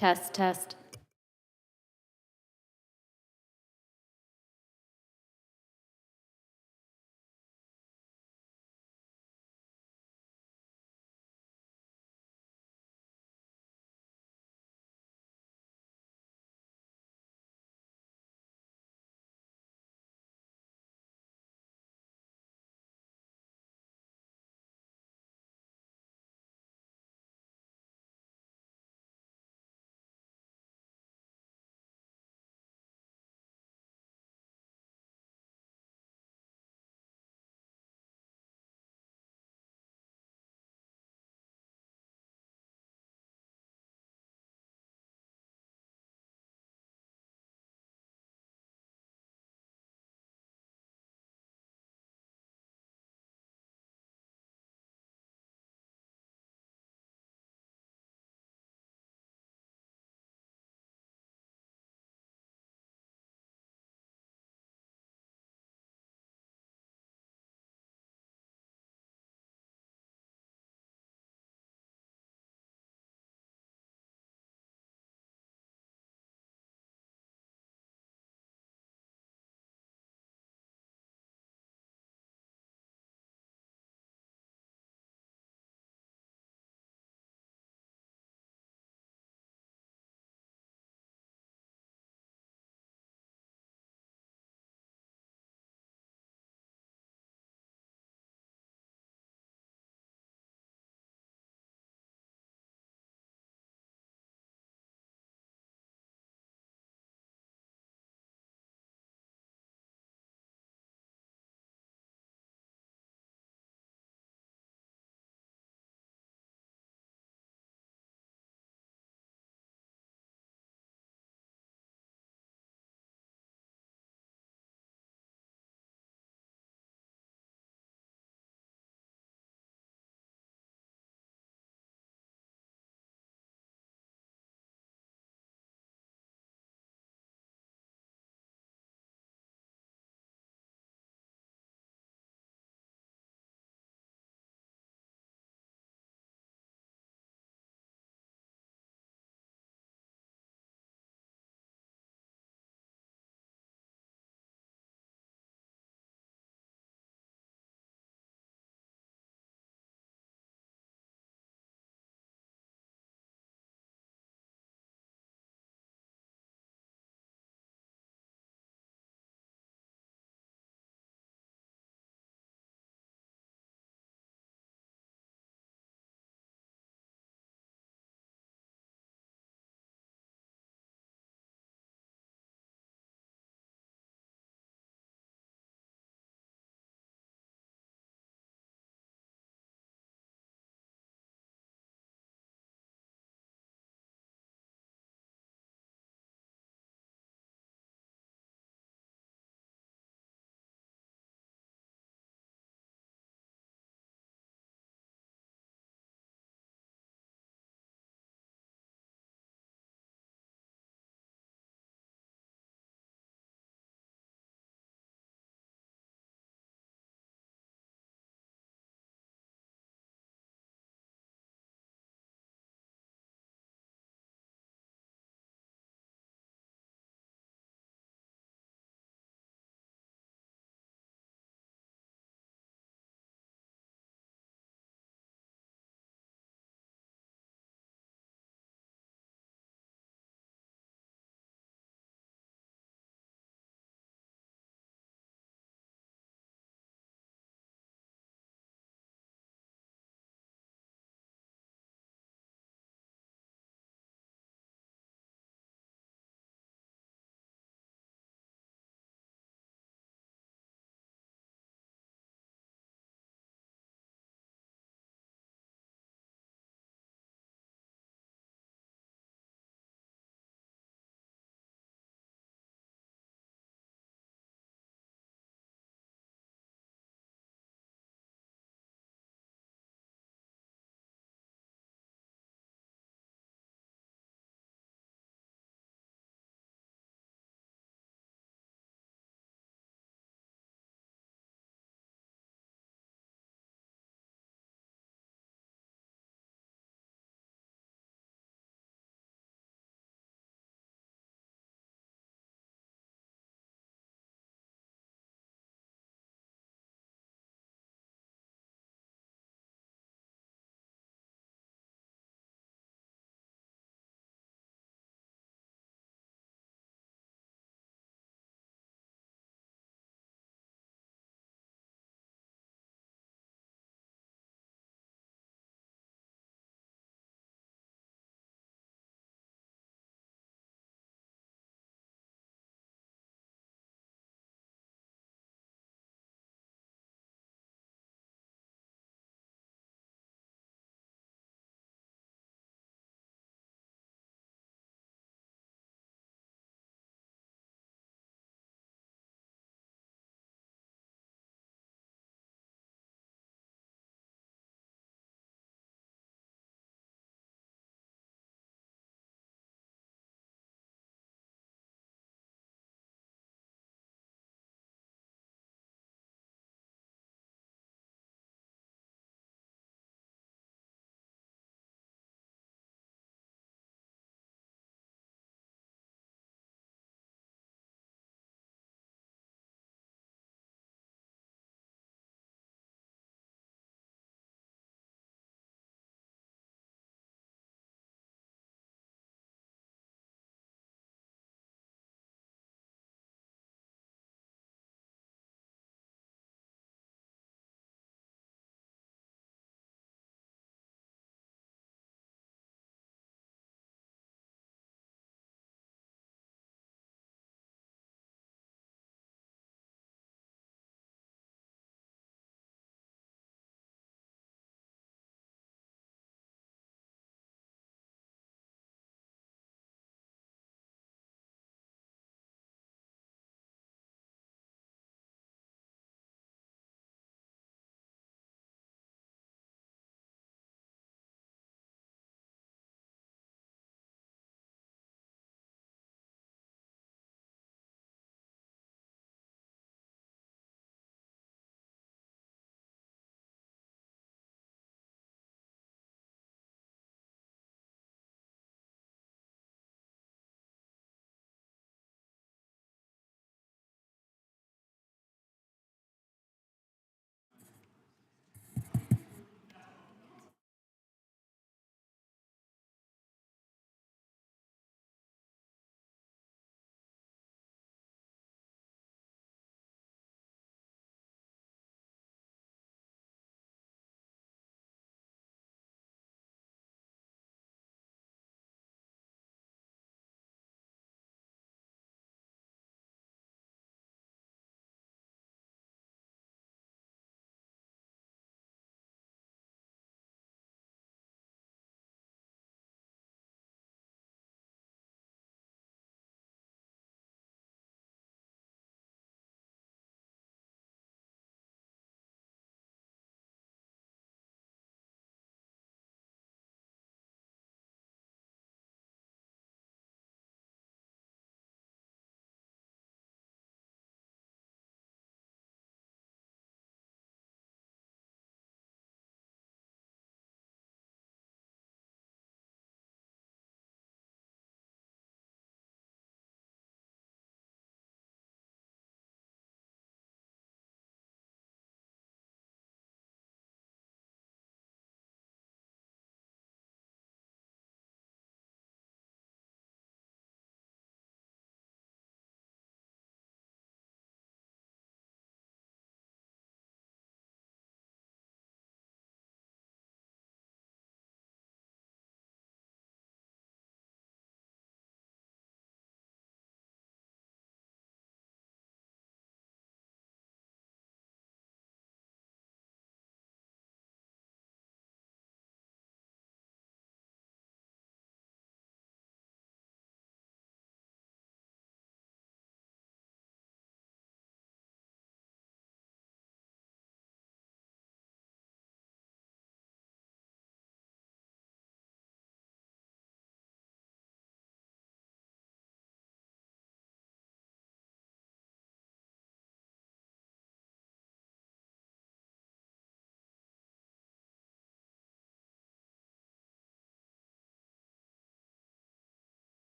Test, test.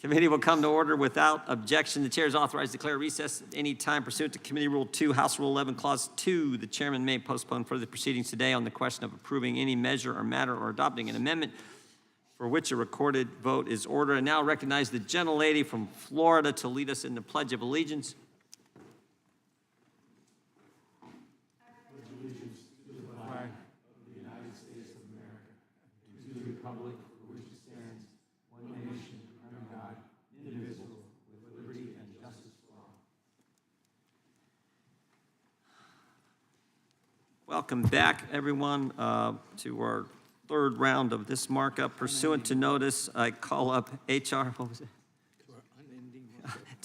Committee will come to order without objection. The chair is authorized to declare recess at any time pursuant to Committee Rule 2, House Rule 11, Clause 2. The chairman may postpone further proceedings today on the question of approving any measure or matter or adopting an amendment for which a recorded vote is ordered. I now recognize the gentlelady from Florida to lead us in the Pledge of Allegiance. Republic for which it stands, one nation, under God, indivisible, with liberty and justice for all. Welcome back, everyone, to our third round of this markup. Pursuant to notice, I call up H.R. What was it?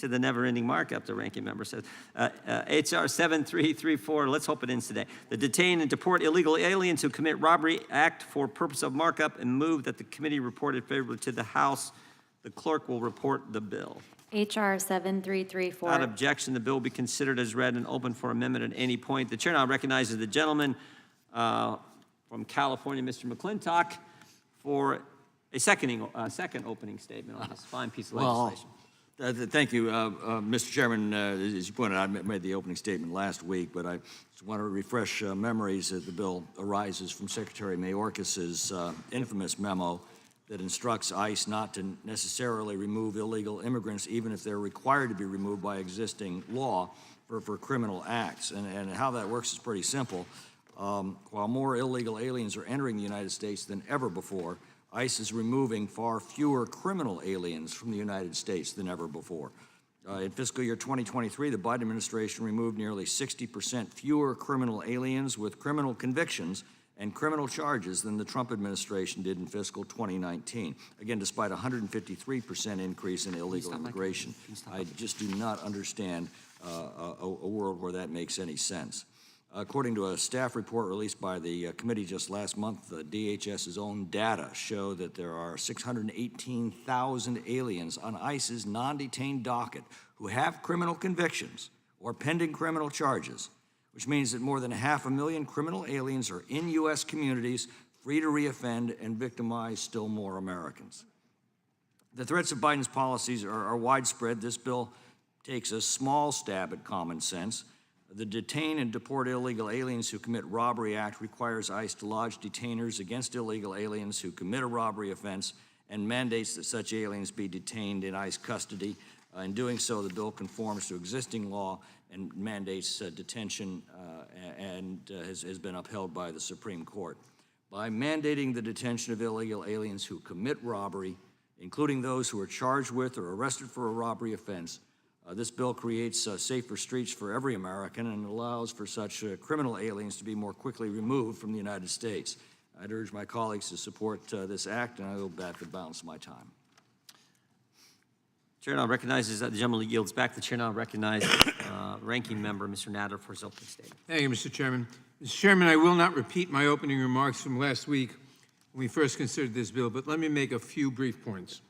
To the never-ending markup, the ranking member says. H.R. 7334, let's hope it ends today. The Detain and Deport Illegal Aliens Who Commit Robbery Act for purpose of markup, and move that the committee reported favorably to the House. The clerk will report the bill. H.R. 7334. Without objection, the bill will be considered as read and open for amendment at any point. The chair now recognizes the gentleman from California, Mr. McClintock, for a second opening statement on this fine piece of legislation. Thank you, Mr. Chairman. As you pointed out, I made the opening statement last week, but I just want to refresh memories that the bill arises from Secretary Mayorkas's infamous memo that instructs ICE not to necessarily remove illegal immigrants, even if they're required to be removed by existing law for criminal acts. And how that works is pretty simple. While more illegal aliens are entering the United States than ever before, ICE is removing far fewer criminal aliens from the United States than ever before. In fiscal year 2023, the Biden administration removed nearly 60% fewer criminal aliens with criminal convictions and criminal charges than the Trump administration did in fiscal 2019. Again, despite a 153% increase in illegal immigration. I just do not understand a world where that makes any sense. According to a staff report released by the committee just last month, the DHS's own data show that there are 618,000 aliens on ICE's non-detained docket who have criminal convictions or pending criminal charges, which means that more than 500,000 criminal aliens are in U.S. communities, free to reoffend and victimize still more Americans. The threats of Biden's policies are widespread. This bill takes a small stab at common sense. The Detain and Deport Illegal Aliens Who Commit Robbery Act requires ICE to lodge detainers against illegal aliens who commit a robbery offense and mandates that such aliens be detained in ICE custody. In doing so, the bill conforms to existing law and mandates detention and has been upheld by the Supreme Court. By mandating the detention of illegal aliens who commit robbery, including those who are charged with or arrested for a robbery offense, this bill creates safer streets for every American and allows for such criminal aliens to be more quickly removed from the United States. I'd urge my colleagues to support this act, and I will back the balance of my time. Chair now recognizes that the gentleman yields back. The chair now recognizes ranking member Mr. Nader for his opening statement. Thank you, Mr. Chairman. Mr. Chairman, I will not repeat my opening remarks from last week when we first considered this bill, but let me make a few brief points.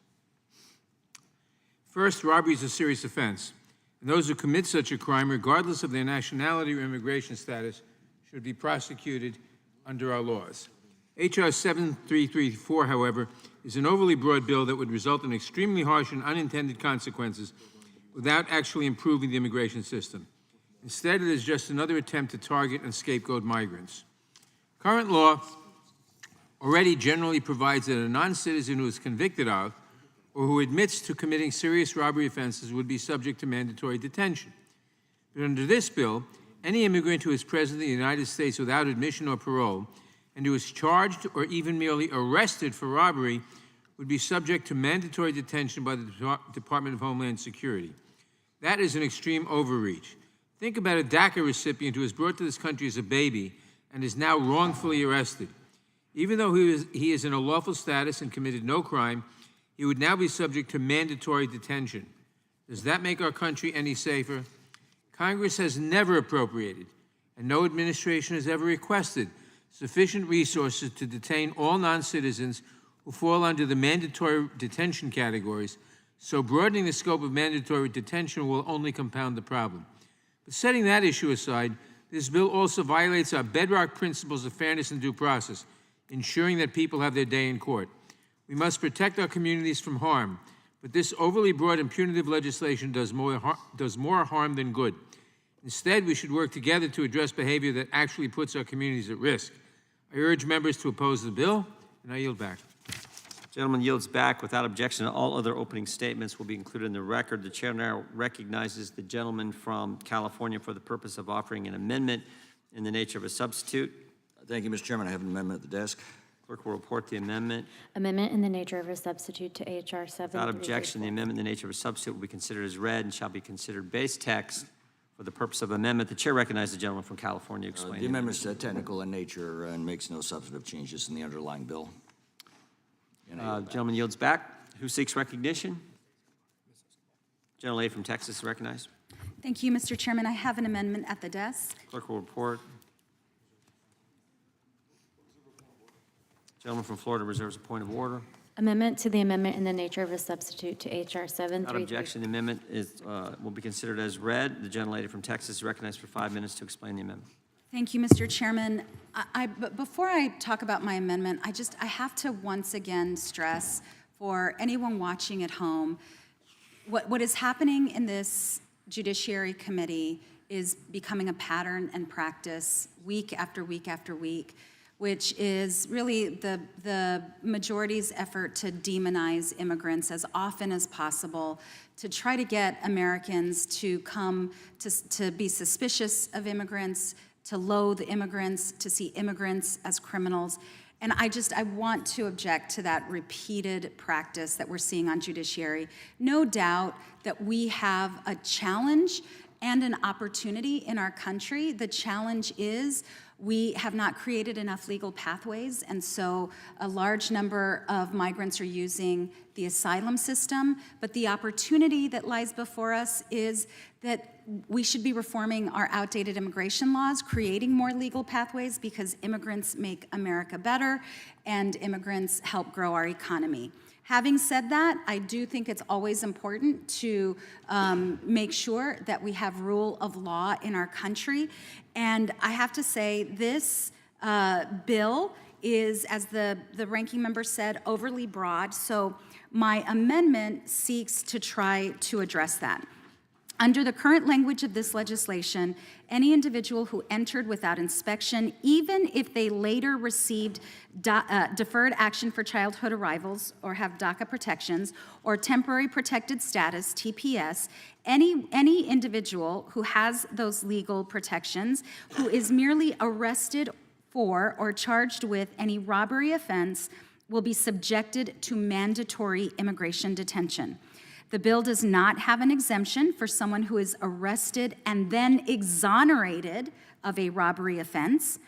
First, robbery is a serious offense, and those who commit such a crime, regardless of their nationality or immigration status, should be prosecuted under our laws. H.R. 7334, however, is an overly broad bill that would result in extremely harsh and unintended consequences without actually improving the immigration system. Instead, it is just another attempt to target and scapegoat migrants. Current law already generally provides that a non-citizen who is convicted of or who admits to committing serious robbery offenses would be subject to mandatory detention. But under this bill, any immigrant who is present in the United States without admission or parole and who is charged or even merely arrested for robbery would be subject to mandatory detention by the Department of Homeland Security. That is an extreme overreach. Think about a DACA recipient who was brought to this country as a baby and is now wrongfully arrested. Even though he is in a lawful status and committed no crime, he would now be subject to mandatory detention. Does that make our country any safer? Congress has never appropriated, and no administration has ever requested, sufficient resources to detain all non-citizens who fall under the mandatory detention categories, so broadening the scope of mandatory detention will only compound the problem. But setting that issue aside, this bill also violates our bedrock principles of fairness and due process, ensuring that people have their day in court. We must protect our communities from harm, But this overly broad and punitive legislation does more harm than good. Instead, we should work together to address behavior that actually puts our communities at risk. I urge members to oppose the bill, and I yield back. Gentleman yields back. Without objection, all other opening statements will be included in the record. The chair now recognizes the gentleman from California for the purpose of offering an amendment in the nature of a substitute. Thank you, Mr. Chairman. I have an amendment at the desk. Clerk will report the amendment. Amendment in the nature of a substitute to H.R. 73334. Without objection, the amendment in the nature of a substitute will be considered as read and shall be considered base text for the purpose of amendment. The chair recognizes the gentleman from California. Explain The amendment is technical in nature and makes no substantive changes in the underlying bill. Gentleman yields back. Who seeks recognition? Gentlelady from Texas is recognized. Thank you, Mr. Chairman. I have an amendment at the desk. Clerk will report. Gentleman from Florida reserves a point of order. Amendment to the amendment in the nature of a substitute to H.R. Without 73334. objection, the amendment will be considered as read. The gentlelady from Texas is recognized for 5 minutes to explain the amendment. Thank you, Mr. Chairman. But before I talk about my amendment, I have to once again stress for anyone watching at home, what is happening in this Judiciary Committee is becoming a pattern and practice week after week after week, which is really the majority's effort to demonize immigrants as often as possible, to try to get Americans to come to be suspicious of immigrants, to loathe immigrants, to see immigrants as criminals. And I want to object to that repeated practice that we're seeing on judiciary. No doubt that we have a challenge and an opportunity in our country. The challenge is we have not created enough legal pathways, and so a large number of migrants are using the asylum system. But the opportunity that lies before us is that we should be reforming our outdated immigration laws, creating more legal pathways, because immigrants make America better and immigrants help grow our economy. Having said that, I do think it's always important to make sure that we have rule of law in our country. And I have to say, this bill is, as the ranking member said, overly broad. So my amendment seeks to try to address that. Under the current language of this legislation, any individual who entered without inspection, even if they later received deferred action for childhood arrivals or have DACA protections or temporary protected status, TPS, any individual who has those legal protections, who is merely arrested for or charged with any robbery offense, will be subjected to mandatory immigration detention. The bill does not have an exemption for someone who is arrested and then exonerated of a robbery offense.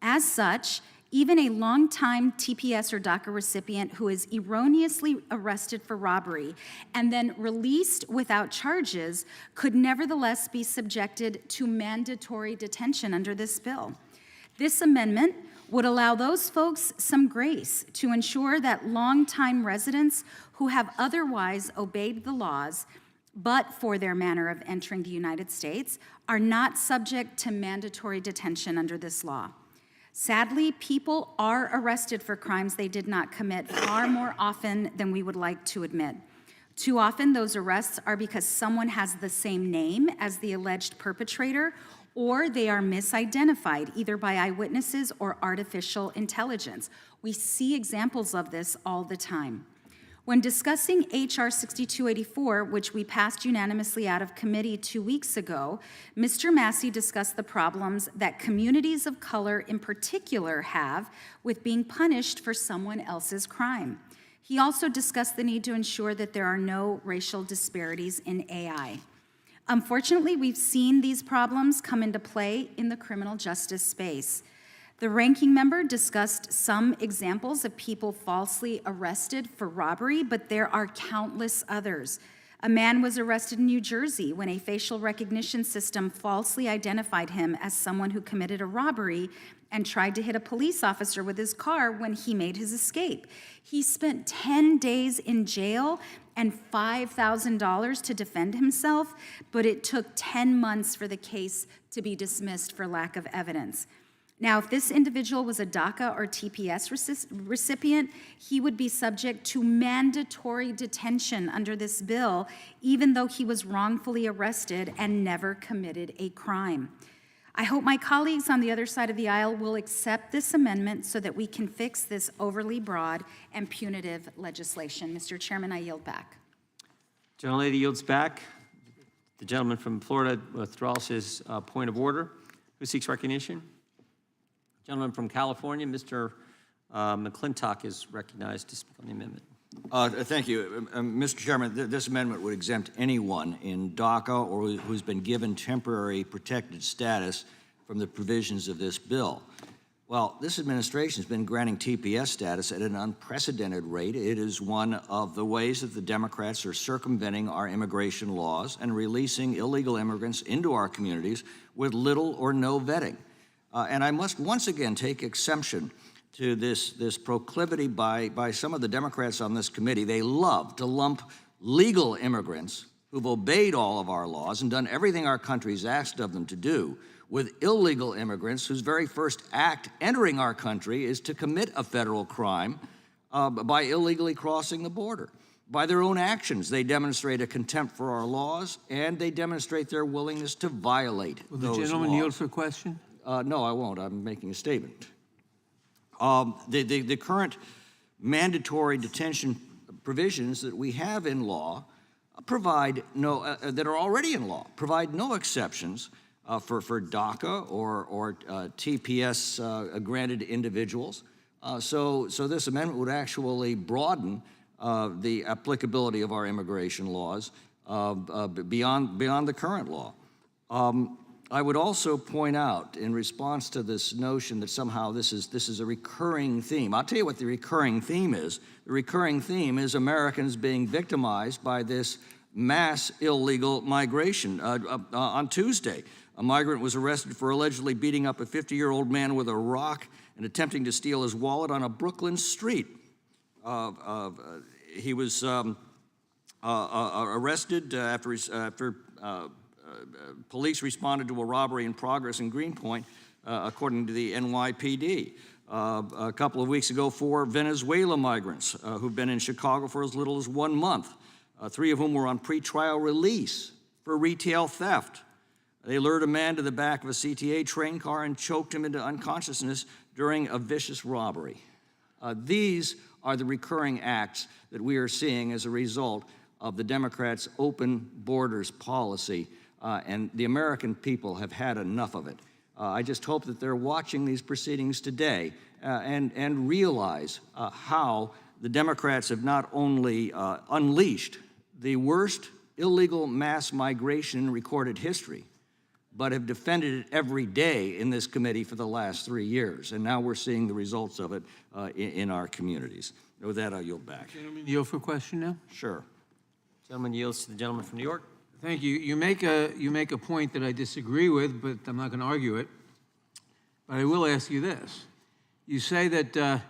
As such, even a longtime TPS or DACA recipient who is erroneously arrested for robbery and then released without charges could nevertheless be subjected to mandatory detention under this bill. This amendment would allow those folks some grace to ensure that longtime residents who have otherwise obeyed the laws, but for their manner of entering the United States, are not subject to mandatory detention under this law. Sadly, people are arrested for crimes they did not commit far more often than we would like to admit. Too often, those arrests are because someone has the same name as the alleged perpetrator, or they are misidentified, either by eyewitnesses or artificial intelligence. We see examples of this all the time. When discussing H.R. 6284, which we passed unanimously out of committee 2 weeks ago, Mr. Massey discussed the problems that communities of color in particular have with being punished for someone else's crime. He also discussed the need to ensure that there are no racial disparities in AI. Unfortunately, we've seen these problems come into play in the criminal justice space. The ranking member discussed some examples of people falsely arrested for robbery, but there are countless others. A man was arrested in New Jersey when a facial recognition system falsely identified him as someone who committed a robbery and tried to hit a police officer with his car when he made his escape. He spent 10 days in jail and $5,000 to defend himself, but it took 10 months for the case to be dismissed for lack of evidence. Now, if this individual was a DACA or TPS recipient, he would be subject to mandatory detention under this bill, even though he was wrongfully arrested and never committed a crime. I hope my colleagues on the other side of the aisle will accept this amendment so that we can fix this overly broad and punitive legislation. Mr. Chairman, I yield back. Gentlelady yields back. The gentleman from Florida withdraws his point of order. Who seeks recognition? Gentleman from California, Mr. McClintock, is recognized to speak on the amendment. Thank you. Mr. Chairman, this amendment would exempt anyone in DACA or who's been given temporary protected status from the provisions of this bill. Well, this administration has been granting TPS status at an unprecedented rate. It is one of the ways that the Democrats are circumventing our immigration laws and releasing illegal immigrants into our communities with little or no vetting. And I must once again take exception to this proclivity by some of the Democrats on this committee. They love to lump legal immigrants who've obeyed all of our laws and done everything our country's asked of them to do with illegal immigrants whose very first act entering our country is to commit a federal crime by illegally crossing the border. By their own actions, they demonstrate a contempt for our laws, and they demonstrate their willingness to violate those laws. Will the gentleman yield for a question? No, I won't. I'm making a statement. The current mandatory detention provisions that we have in law provide no, that are already in law, provide no exceptions for DACA or TPS granted individuals. So this amendment would actually broaden the applicability of our immigration laws beyond the current law. I would also point out, in response to this notion that somehow this is a recurring theme, I'll tell you what the recurring theme is. The recurring theme is Americans being victimized by this mass illegal migration. On Tuesday, a migrant was arrested for allegedly beating up a 50-year-old man with a rock and attempting to steal his wallet on a Brooklyn street. He was arrested after police responded to a robbery in progress in Greenpoint, according to the NYPD. A couple of weeks ago, 4 Venezuela migrants who've been in Chicago for as little as 1 month, 3 of whom were on pretrial release for retail theft. They lured a man to the back of a CTA train car and choked him into unconsciousness during a vicious robbery. These are the recurring acts that we are seeing as a result of the Democrats' open borders policy, and the American people have had enough of it. I just hope that they're watching these proceedings today and realize how the Democrats have not only unleashed the worst illegal mass migration in recorded history, but have defended it every day in this committee for the last 3 years. And now we're seeing the results of it in our communities. With that, I'll yield back. Gentleman yield for a question now? Sure. Gentleman yields to the gentleman from New York. Thank you. You make a point that I disagree with, but I'm not going to argue it. But I will ask you this. You say that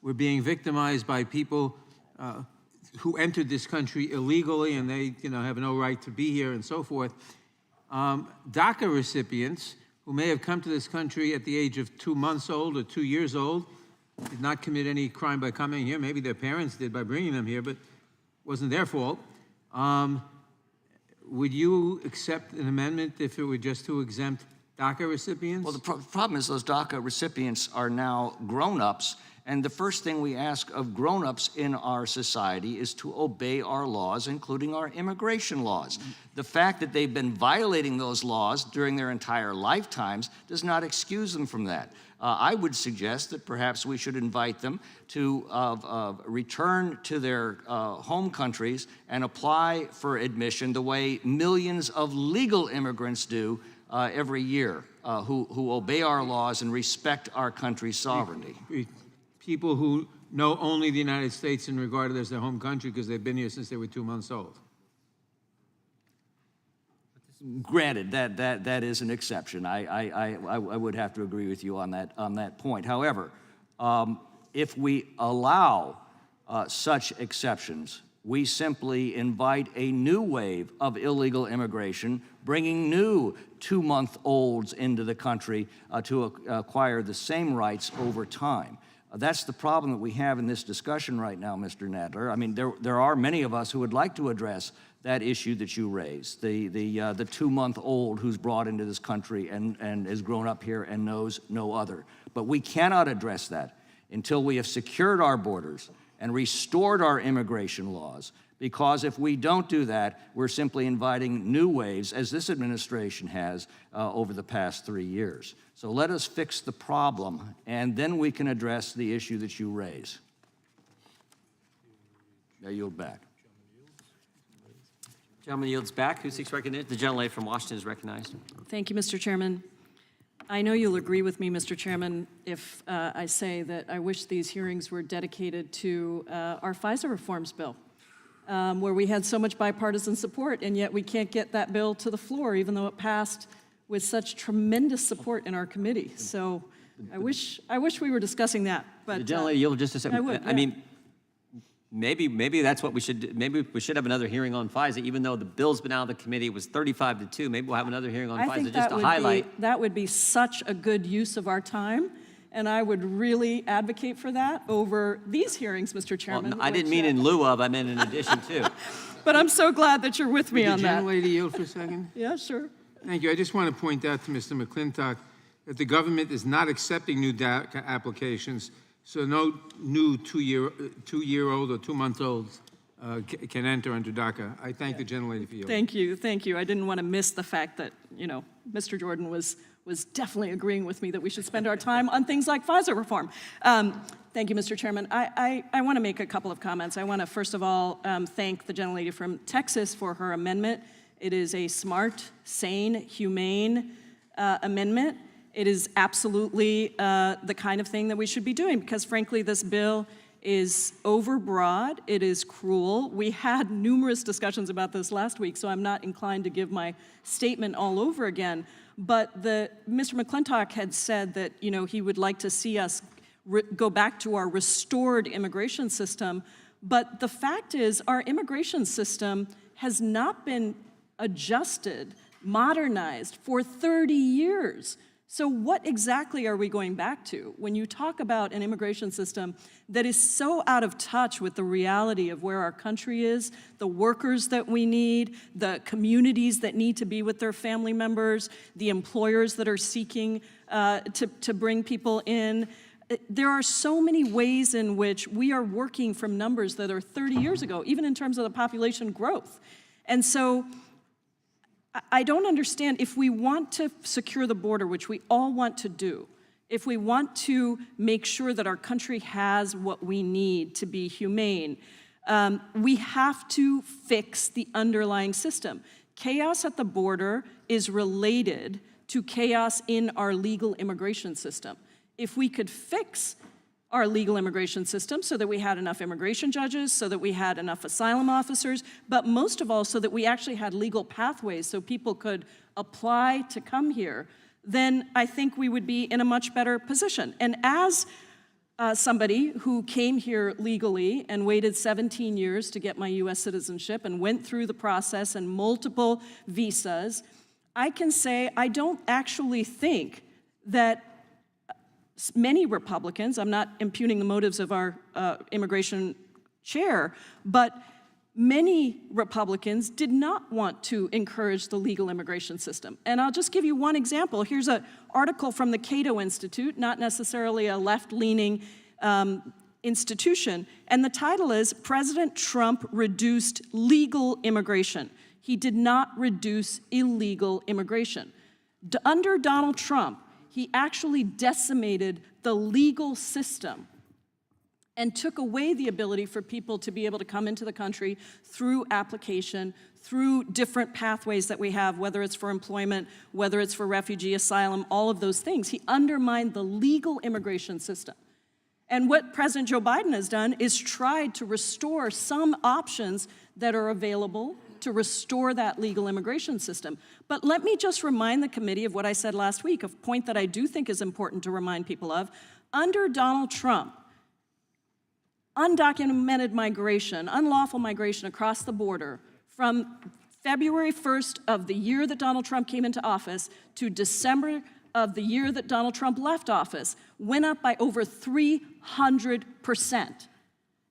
we're being victimized by people who entered this country illegally and they have no right to be here and so forth. DACA recipients who may have come to this country at the age of 2 months old or 2 years old, did not commit any crime by coming here. Maybe their parents did by bringing them here, but it wasn't their fault. Would you accept an amendment if it were just to exempt DACA recipients? Well, the problem is those DACA recipients are now grown-ups, and the first thing we ask of grown-ups in our society is to obey our laws, including our immigration laws. The fact that they've been violating those laws during their entire lifetimes does not excuse them from that. I would suggest that perhaps we should invite them to return to their home countries and apply for admission the way millions of legal immigrants do every year, who obey our laws and respect our country's sovereignty. People who know only the United States and regard it as their home country because they've been here since they were 2 months old. Granted, that is an exception. I would have to agree with you on that point. However, if we allow such exceptions we simply invite a new wave of illegal immigration, bringing new 2-month-olds into the country to acquire the same rights over time. That's the problem that we have in this discussion right now, Mr. Nadler. I mean, there are many of us who would like to address that issue that you raised, the 2-month-old who's brought into this country and has grown up here and knows no other. But we cannot address that until we have secured our borders and restored our immigration laws, because if we don't do that, we're simply inviting new waves, as this administration has over the past 3 years. So let us fix the problem, and then we can address the issue that you raise. I yield back. Gentleman yields back. Who seeks recognition? The gentlelady from Washington is recognized. Thank you, Mr. Chairman. I know you'll agree with me, Mr. Chairman, if I say that I wish these hearings were dedicated to our FISA reforms bill, where we had so much bipartisan support, and yet we can't get that bill to the floor, even though it passed with such tremendous support in our committee. So I wish we were discussing that. But The gentlelady yield just a second. I would, I yeah. mean, maybe that's what we should do. Maybe we should have another hearing on FISA, even though the bill's been out of the committee. It was 35-2. Maybe we'll have another hearing on I FISA think just to highlight. that would be such a good use of our time, and I would really advocate for that over these hearings, Mr. Well, Chairman. I didn't which, mean in lieu of. I meant in addition to. But I'm so glad that you're with me Would on the that. gentlelady yield for a second? Yeah, sure. Thank you. I just want to point out to Mr. McClintock that the government is not accepting new DACA applications, so no new two-year-old or 2-month-olds can enter under DACA. I thank the gentlelady for yielding. Thank you. I didn't want to miss the fact that, Mr. Jordan was definitely agreeing with me that we should spend our time on things like FISA reform. Thank you, Mr. Chairman. I want to make a couple of comments. I want to, first of all, thank the gentlelady from Texas for her amendment. It is a smart, sane, humane amendment. It is absolutely the kind of thing that we should be doing, because frankly, this bill is overbroad, it is cruel. We had numerous discussions about this last week, so I'm not inclined to give my statement all over again. But Mr. McClintock had said that he would like to see us go back to our restored immigration system. But the fact is, our immigration system has not been adjusted, modernized for 30 years. So what exactly are we going back to when you talk about an immigration system that is so out of touch with the reality of where our country is, the workers that we need, the communities that need to be with their family members, the employers that are seeking to bring people in? There are so many ways in which we are working from numbers that are 30 years ago, even in terms of the population growth. And so I don't understand, if we want to secure the border, which we all want to do, if we want to make sure that our country has what we need to be humane, we have to fix the underlying system. Chaos at the border is related to chaos in our legal immigration system. If we could fix our legal immigration system so that we had enough immigration judges, so that we had enough asylum officers, but most of all, so that we actually had legal pathways so people could apply to come here, then I think we would be in a much better position. And as somebody who came here legally and waited 17 years to get my US citizenship and went through the process and multiple visas, I can say I don't actually think that many Republicans, I'm not impugning the motives of our immigration chair, but many Republicans did not want to encourage the legal immigration system. And I'll just give you one example. Here's an article from the Cato Institute, not necessarily a left-leaning institution, and the title is, President Trump Reduced Legal Immigration. He did not reduce illegal immigration. Under Donald Trump, he actually decimated the legal system and took away the ability for people to be able to come into the country through application, through different pathways that we have, whether it's for employment, whether it's for refugee asylum, all of those things. He undermined the legal immigration system. And what President Joe Biden has done is tried to restore some options that are available to restore that legal immigration system. But let me just remind the committee of what I said last week, a point that I do think is important to remind people of. Under Donald Trump, undocumented migration, unlawful migration across the border from February 1st of the year that Donald Trump came into office to December of the year that Donald Trump left office went up by over 300%.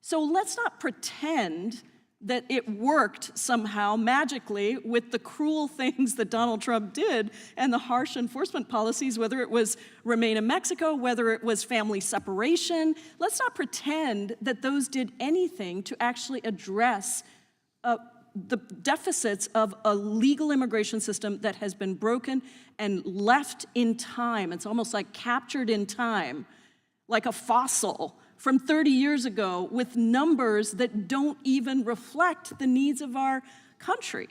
So let's not pretend that it worked somehow magically with the cruel things that Donald Trump did and the harsh enforcement policies, whether it was Remain in Mexico, whether it was family separation. Let's not pretend that those did anything to actually address the deficits of a legal immigration system that has been broken and left in time. It's almost like captured in time, like a fossil from 30 years ago with numbers that don't even reflect the needs of our country.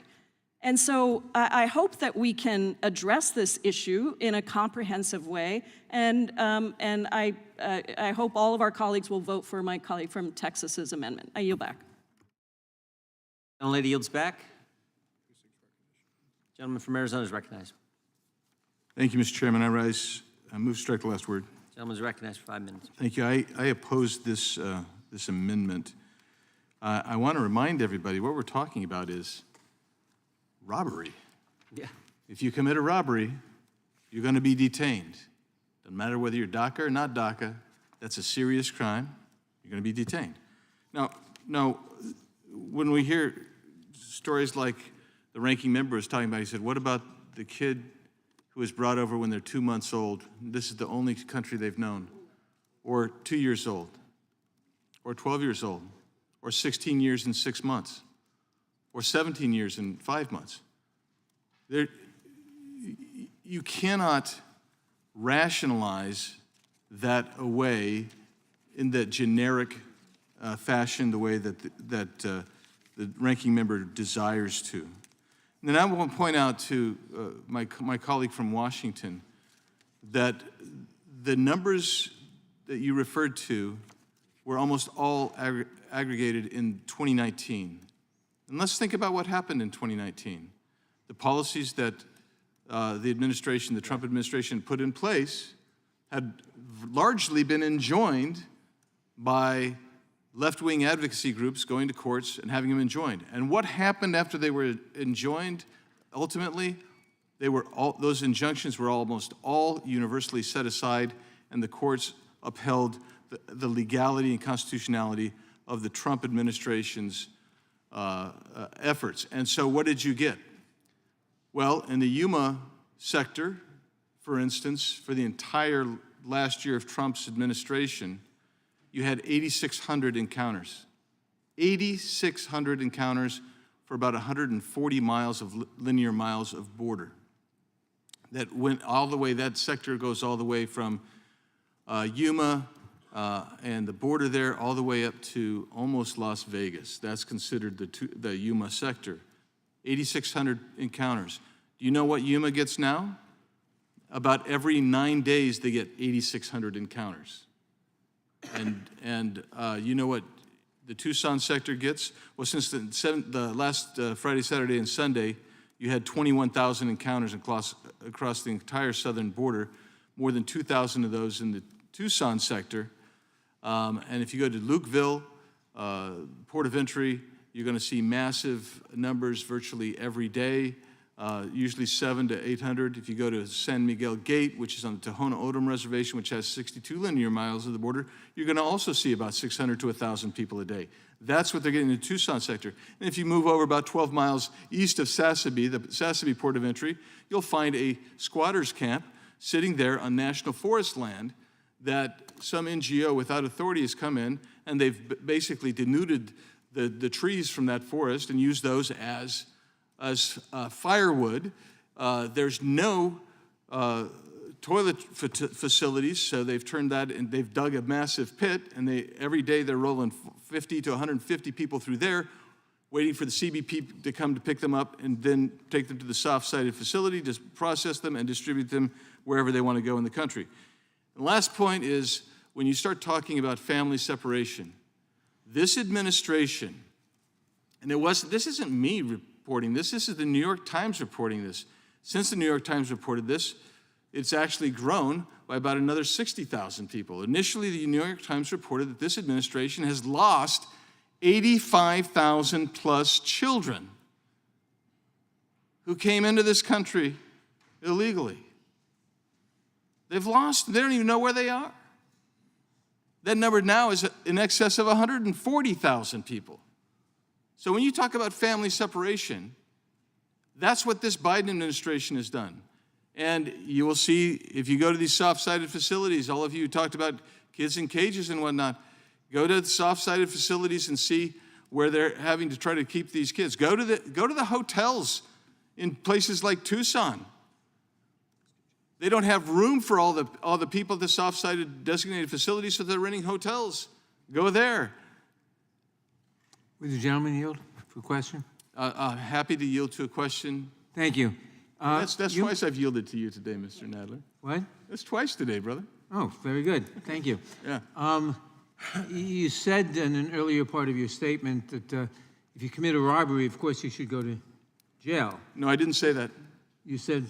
And so I hope that we can address this issue in a comprehensive way, and I hope all of our colleagues will vote for my colleague from Texas's amendment. I yield back. Lady yields back. Gentleman from Arizona is recognized. Thank you, Mr. Chairman. I move to strike the last word. Gentleman is recognized for 5 minutes. Thank you. I oppose this amendment. I want to remind everybody what we're talking about is robbery. Yeah. If you commit a robbery, you're going to be detained. Doesn't matter whether you're DACA or not DACA. That's a serious crime. You're going to be detained. Now, when we hear stories like the ranking member was talking about, he said, what about the kid who was brought over when they're 2 months old? This is the only country they've known. Or 2 years old, or 12 years old, or 16 years and 6 months, or 17 years and 5 months. You cannot rationalize that away in that generic fashion, the way that the ranking member desires to. And then I want to point out to my colleague from Washington that the numbers that you referred to were almost all aggregated in 2019. And let's think about what happened in 2019. The policies that the Trump administration put in place had largely been enjoined by left-wing advocacy groups going to courts and having them enjoined. And what happened after they were enjoined? Ultimately, those injunctions were almost all universally set aside, and the courts upheld the legality and constitutionality of the Trump administration's efforts. And so what did you get? Well, in the Yuma sector, for instance, for the entire last year of Trump's administration, you had 8,600 encounters. 8,600 encounters for about 140 miles of linear miles of border. That went all the way, that sector goes all the way from Yuma and the border there all the way up to almost Las Vegas. That's considered the Yuma sector. 8,600 encounters. Do you know what Yuma gets now? About every 9 days they get 8,600 encounters. And you know what the Tucson sector gets? Well, since the last Friday, Saturday, and Sunday, you had 21,000 encounters across the entire southern border, more than 2,000 of those in the Tucson sector. And if you go to Lukeville, port of entry, you're going to see massive numbers virtually every day, usually 700 to 800. If you go to San Miguel Gate, which is on the Tohono O'odham Reservation, which has 62 linear miles of the border, you're going to also see about 600 to 1,000 people a day. That's what they're getting in the Tucson sector. And if you move over about 12 miles east of Sassabee, the Sassabee port of entry, you'll find a squatters camp sitting there on national forest land that some NGO without authority has come in, and they've basically denuded the trees from that forest and used those as firewood. There's no toilet facilities, so they've turned that, and they've dug a massive pit, and every day they're rolling 50 to 150 people through there, waiting for the CBP to come to pick them up and then take them to the soft-sided facility to process them and distribute them wherever they want to go in the country. The last point is, when you start talking about family separation, this administration, and this isn't me reporting this is the New York Times reporting this. Since the New York Times reported this, it's actually grown by by about another 60,000 people. Initially, the New York Times reported that this administration has lost 85,000 plus children who came into this country illegally. They've lost, they don't even know where they are. That number now is in excess of 140,000 people. So when you talk about family separation, that's what this Biden administration has done. And you will see, if you go to these soft-sided facilities, all of you who talked about kids in cages and whatnot, go to the soft-sided facilities and see where they're having to try to keep these kids. Go to the hotels in places like Tucson. They don't have room for all the people at the soft-sided designated facilities, so they're renting hotels. Go there. Would the gentleman yield for a question? Happy to yield to a question. Thank you. That's twice I've yielded to you today, Mr. Nadler. What? That's twice today, brother. Oh, very good. Thank you. Yeah. You said in an earlier part of your statement that if you commit a robbery, of course, you should go to jail. No, I didn't say that. You said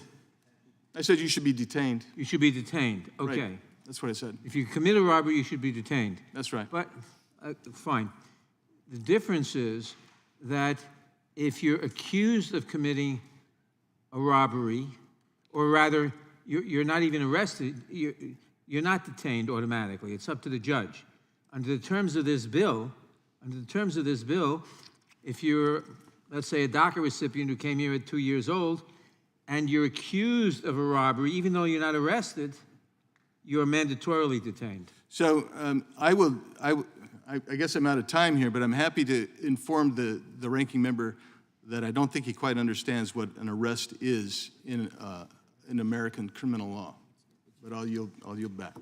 I said you should be detained. you should be detained. Okay. Right. That's what I said. If you commit a robbery, you should be detained. That's right. But, fine. The difference is that if you're accused of committing a robbery, or rather, you're not even arrested, you're not detained automatically. It's up to the judge. Under the terms of this bill, if you're, let's say, a DACA recipient who came here at 2 years old, and you're accused of a robbery, even though you're not arrested, you're mandatorily detained. So I guess I'm out of time here, but I'm happy to inform the ranking member that I don't think he quite understands what an arrest is in American criminal law. But I'll yield back.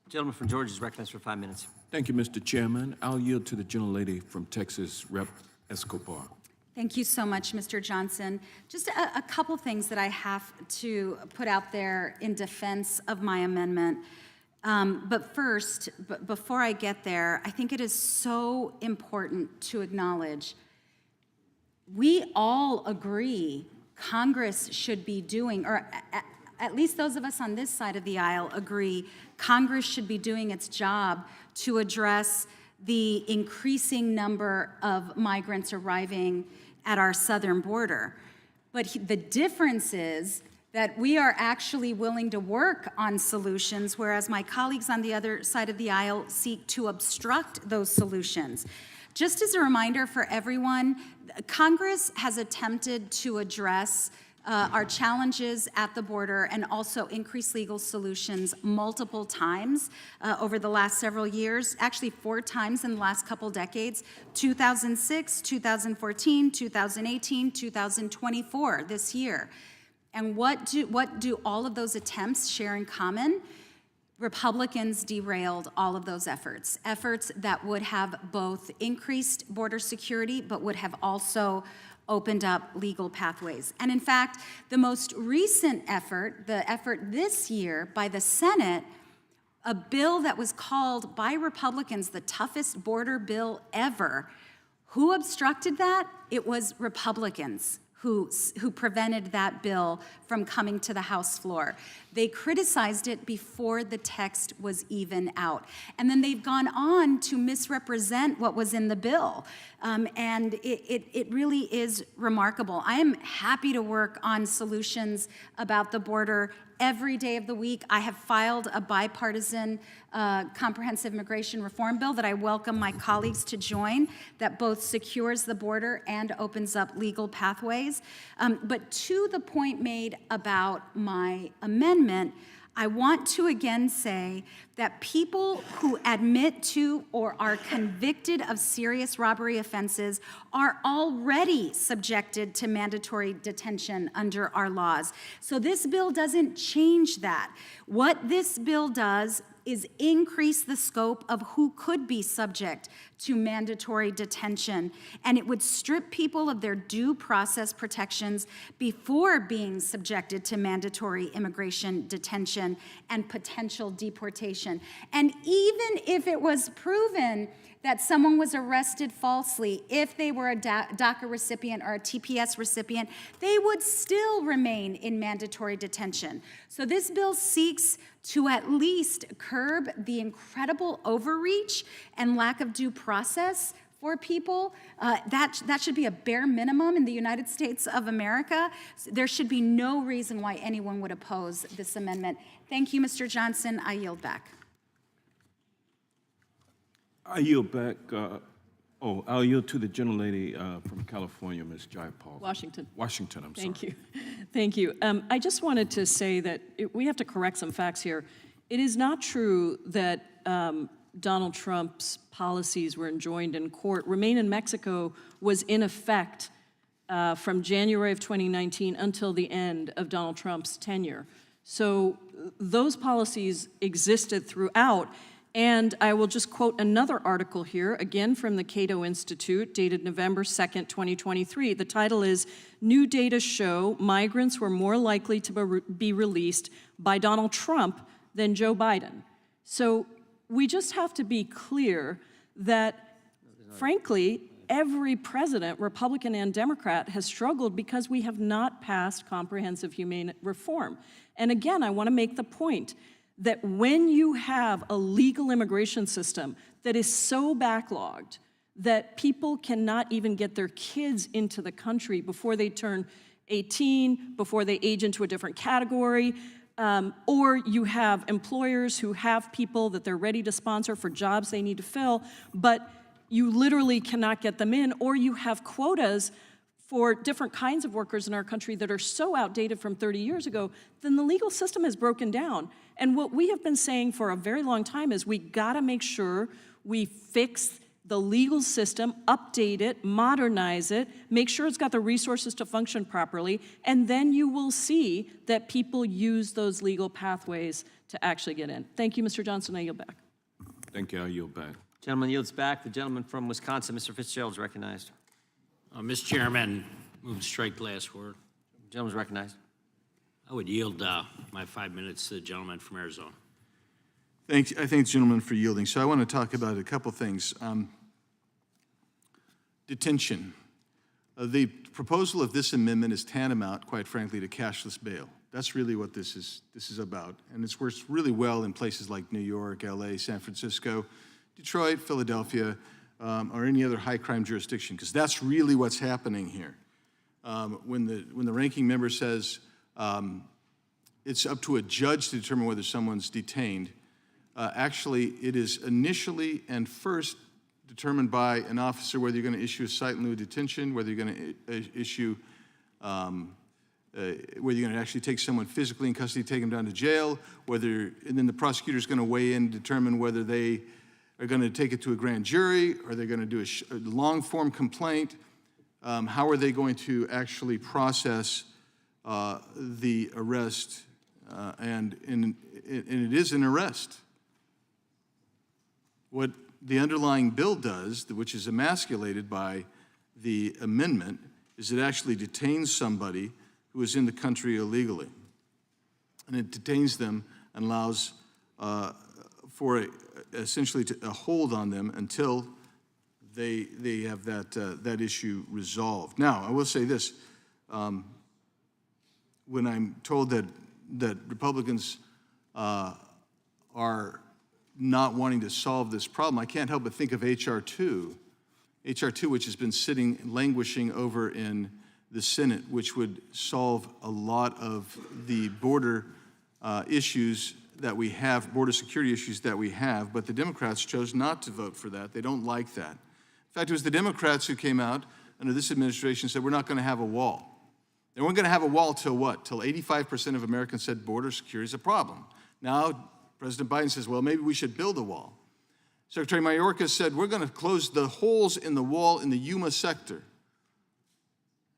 Gentleman from Georgia is recognized for 5 minutes. Thank you, Mr. Chairman. I'll yield to the gentlelady from Texas, Rep. Escobar. Thank you so much, Mr. Johnson. Just a couple things that I have to put out there in defense of my amendment. But first, before I get there, I think it is so important to acknowledge we all agree Congress should be doing, or at least those of us on this side of the aisle agree, Congress should be doing its job to address the increasing number of migrants arriving at our southern border. But the difference is that we are actually willing to work on solutions, whereas my colleagues on the other side of the aisle seek to obstruct those solutions. Just as a reminder for everyone, Congress has attempted to address our challenges at the border and also increase legal solutions multiple times over the last several years, actually 4 times in the last couple decades, 2006, 2014, 2018, 2024, this year. And what do all of those attempts share in common? Republicans derailed all of those efforts that would have both increased border security, but would have also opened up legal pathways. And in fact, the most recent effort, the effort this year by the Senate, a bill that was called by Republicans the toughest border bill ever, who obstructed that? It was Republicans who prevented that bill from coming to the House floor. They criticized it before the text was even out. And then they've gone on to misrepresent what was in the bill. And it really is remarkable. I am happy to work on solutions about the border every day of the week. I have filed a bipartisan comprehensive immigration reform bill that I welcome my colleagues to join, that both secures the border and opens up legal pathways. But to the point made about my amendment, I want to again say that people who admit to or are convicted of serious robbery offenses are already subjected to mandatory detention under our laws. So this bill doesn't change that. What this bill does is increase the scope of who could be subject to mandatory detention, and it would strip people of their due process protections before being subjected to mandatory immigration detention and potential deportation. And even if it was proven that someone was arrested falsely, if they were a DACA recipient or a TPS recipient, they would still remain in mandatory detention. So this bill seeks to at least curb the incredible overreach and lack of due process for people. That should be a bare minimum in the United States of America. There should be no reason why anyone would oppose this amendment. Thank you, Mr. Johnson. I yield back. I yield back. I'll yield to the gentlelady from California, Ms. Jayapal. Washington. Washington, I'm sorry. Thank you. Thank you. I just wanted to say that we have to correct some facts here. It is not true that Donald Trump's policies were enjoined in court. Remain in Mexico was in effect from January of 2019 until the end of Donald Trump's tenure. So those policies existed throughout. And I will just quote another article here, again from the Cato Institute, dated November 2nd, 2023. The title is, New Data Show Migrants Were More Likely to Be Released by Donald Trump Than Joe Biden. So we just have to be clear that, frankly, every president, Republican and Democrat, has struggled because we have not passed comprehensive humane reform. And again, I want to make the point that when you have a legal immigration system that is so backlogged that people cannot even get their kids into the country before they turn 18, before they age into a different category, or you have employers who have people that they're ready to sponsor for jobs they need to fill, but you literally cannot get them in, or you have quotas for different kinds of workers in our country that are so outdated from 30 years ago, then the legal system has broken down. And what we have been saying for a very long time is we gotta make sure we fix the legal system, update it, modernize it, make sure it's got the resources to function properly, and then you will see that people use those legal pathways to actually get in. Thank you, Mr. Johnson. I yield back. Thank you. I yield back. Gentleman yields back. The gentleman from Wisconsin, Mr. Fitzgerald, is recognized. Mr. Chairman, move to strike the last word. Gentleman's recognized. I would yield my 5 minutes to the gentleman from Arizona. I thank the gentleman for yielding. So I want to talk about a couple things. Detention. The proposal of this amendment is tantamount, quite frankly, to cashless bail. That's really what this is about. And it's worked really well in places like New York, LA, San Francisco, Detroit, Philadelphia, or any other high crime jurisdiction, because that's really what's happening here. When the ranking member says it's up to a judge to determine whether someone's detained, actually it is initially and first determined by an officer whether you're going to issue a cite in lieu of detention, whether you're going to issue, whether you're going to actually take someone physically in custody, take them down to jail, and then the prosecutor's going to weigh in and determine whether they are going to take it to a grand jury, or they're going to do a long-form complaint. How are they going to actually process the arrest? And it is an arrest. What the underlying bill does, which is emasculated by the amendment, is it actually detains somebody who is in the country illegally. And it detains them and allows for essentially a hold on them until they have that issue resolved. Now, I will say this. When I'm told that Republicans are not wanting to solve this problem, I can't help but think of H.R. 2. H.R. 2, which has been languishing over in the Senate, which would solve a lot of the border issues that we have, border security issues that we have, but the Democrats chose not to vote for that. They don't like that. In fact, it was the Democrats who came out under this administration and said, we're not going to have a wall. They weren't going to have a wall till what? Till 85% of Americans said border security is a problem. Now, President Biden says, well, maybe we should build a wall. Secretary Mayorkas said, we're going to close the holes in the wall in the Yuma sector.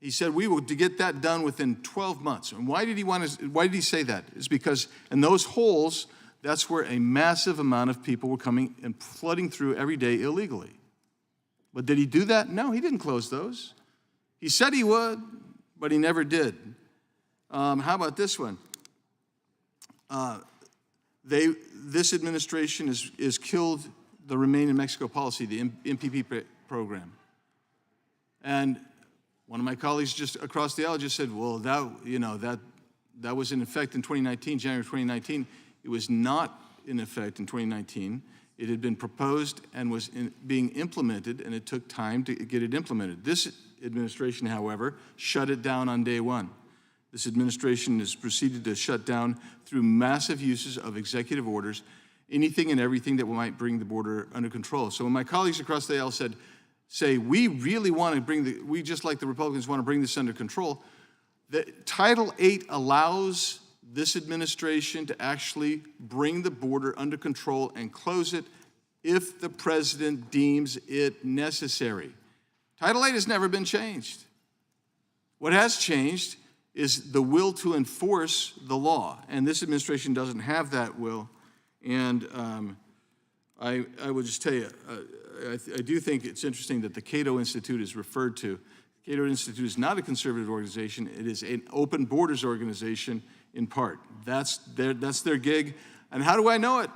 He said, we will get that done within 12 months. And why did he say that? It's because in those holes, that's where a massive amount of people were coming and flooding through every day illegally. But did he do that? No, he didn't close those. He said he would, but he never did. How about this one? This administration is killed the Remain in Mexico policy, the MPP program. And one of my colleagues just across the aisle just said, well, that was in effect in 2019, January 2019. It was not in effect in 2019. It had been proposed and was being implemented, and it took time to get it implemented. This administration, however, shut it down on day one. This administration has proceeded to shut down through massive uses of executive orders anything and everything that might bring the border under control. So when my colleagues across the aisle say, we really want to we just like the Republicans want to bring this under control, Title VIII allows this administration to actually bring the border under control and close it if the president deems it necessary. Title VIII has never been changed. What has changed is the will to enforce the law, and this administration doesn't have that will. And I would just tell you, I do think it's interesting that the Cato Institute is referred to. Cato Institute is not a conservative organization. It is an open borders organization in part. That's their gig. And how do I know it?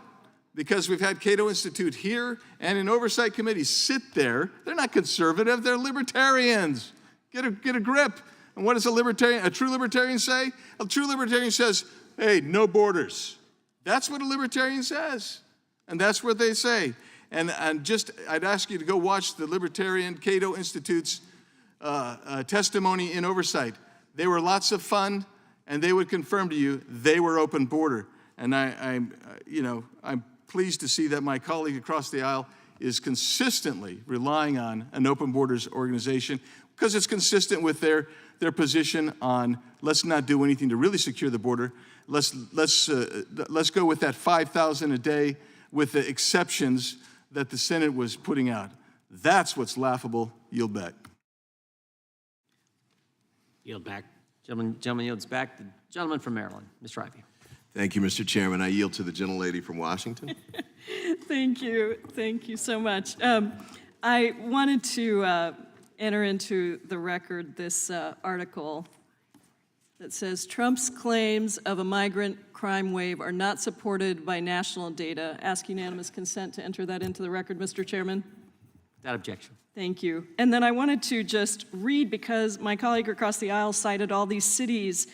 Because we've had Cato Institute here and in oversight committees sit there. They're not conservative, they're libertarians. Get a grip. And what does a true libertarian say? A true libertarian says, hey, no borders. That's what a libertarian says. And that's what they say. And I'd ask you to go watch the Libertarian Cato Institute's testimony in oversight. They were lots of fun, and they would confirm to you they were open border. And I'm pleased to see that my colleague across the aisle is consistently relying on an open borders organization because it's consistent with their position on let's not do anything to really secure the border. Let's go with that 5,000 a day with the exceptions that the Senate was putting out. That's what's laughable. Yield back. Yield back. Gentleman yields back. The gentleman from Maryland, Ms. Ivey. Thank you, Mr. Chairman. I yield to the gentlelady from Washington. Thank you so much. I wanted to enter into the record this article that says Trump's claims of a migrant crime wave are not supported by national data. Ask unanimous consent to enter that into the record, Mr. Chairman. Without objection. Thank you. And then I wanted to just read, because my colleague across the aisle cited all these cities,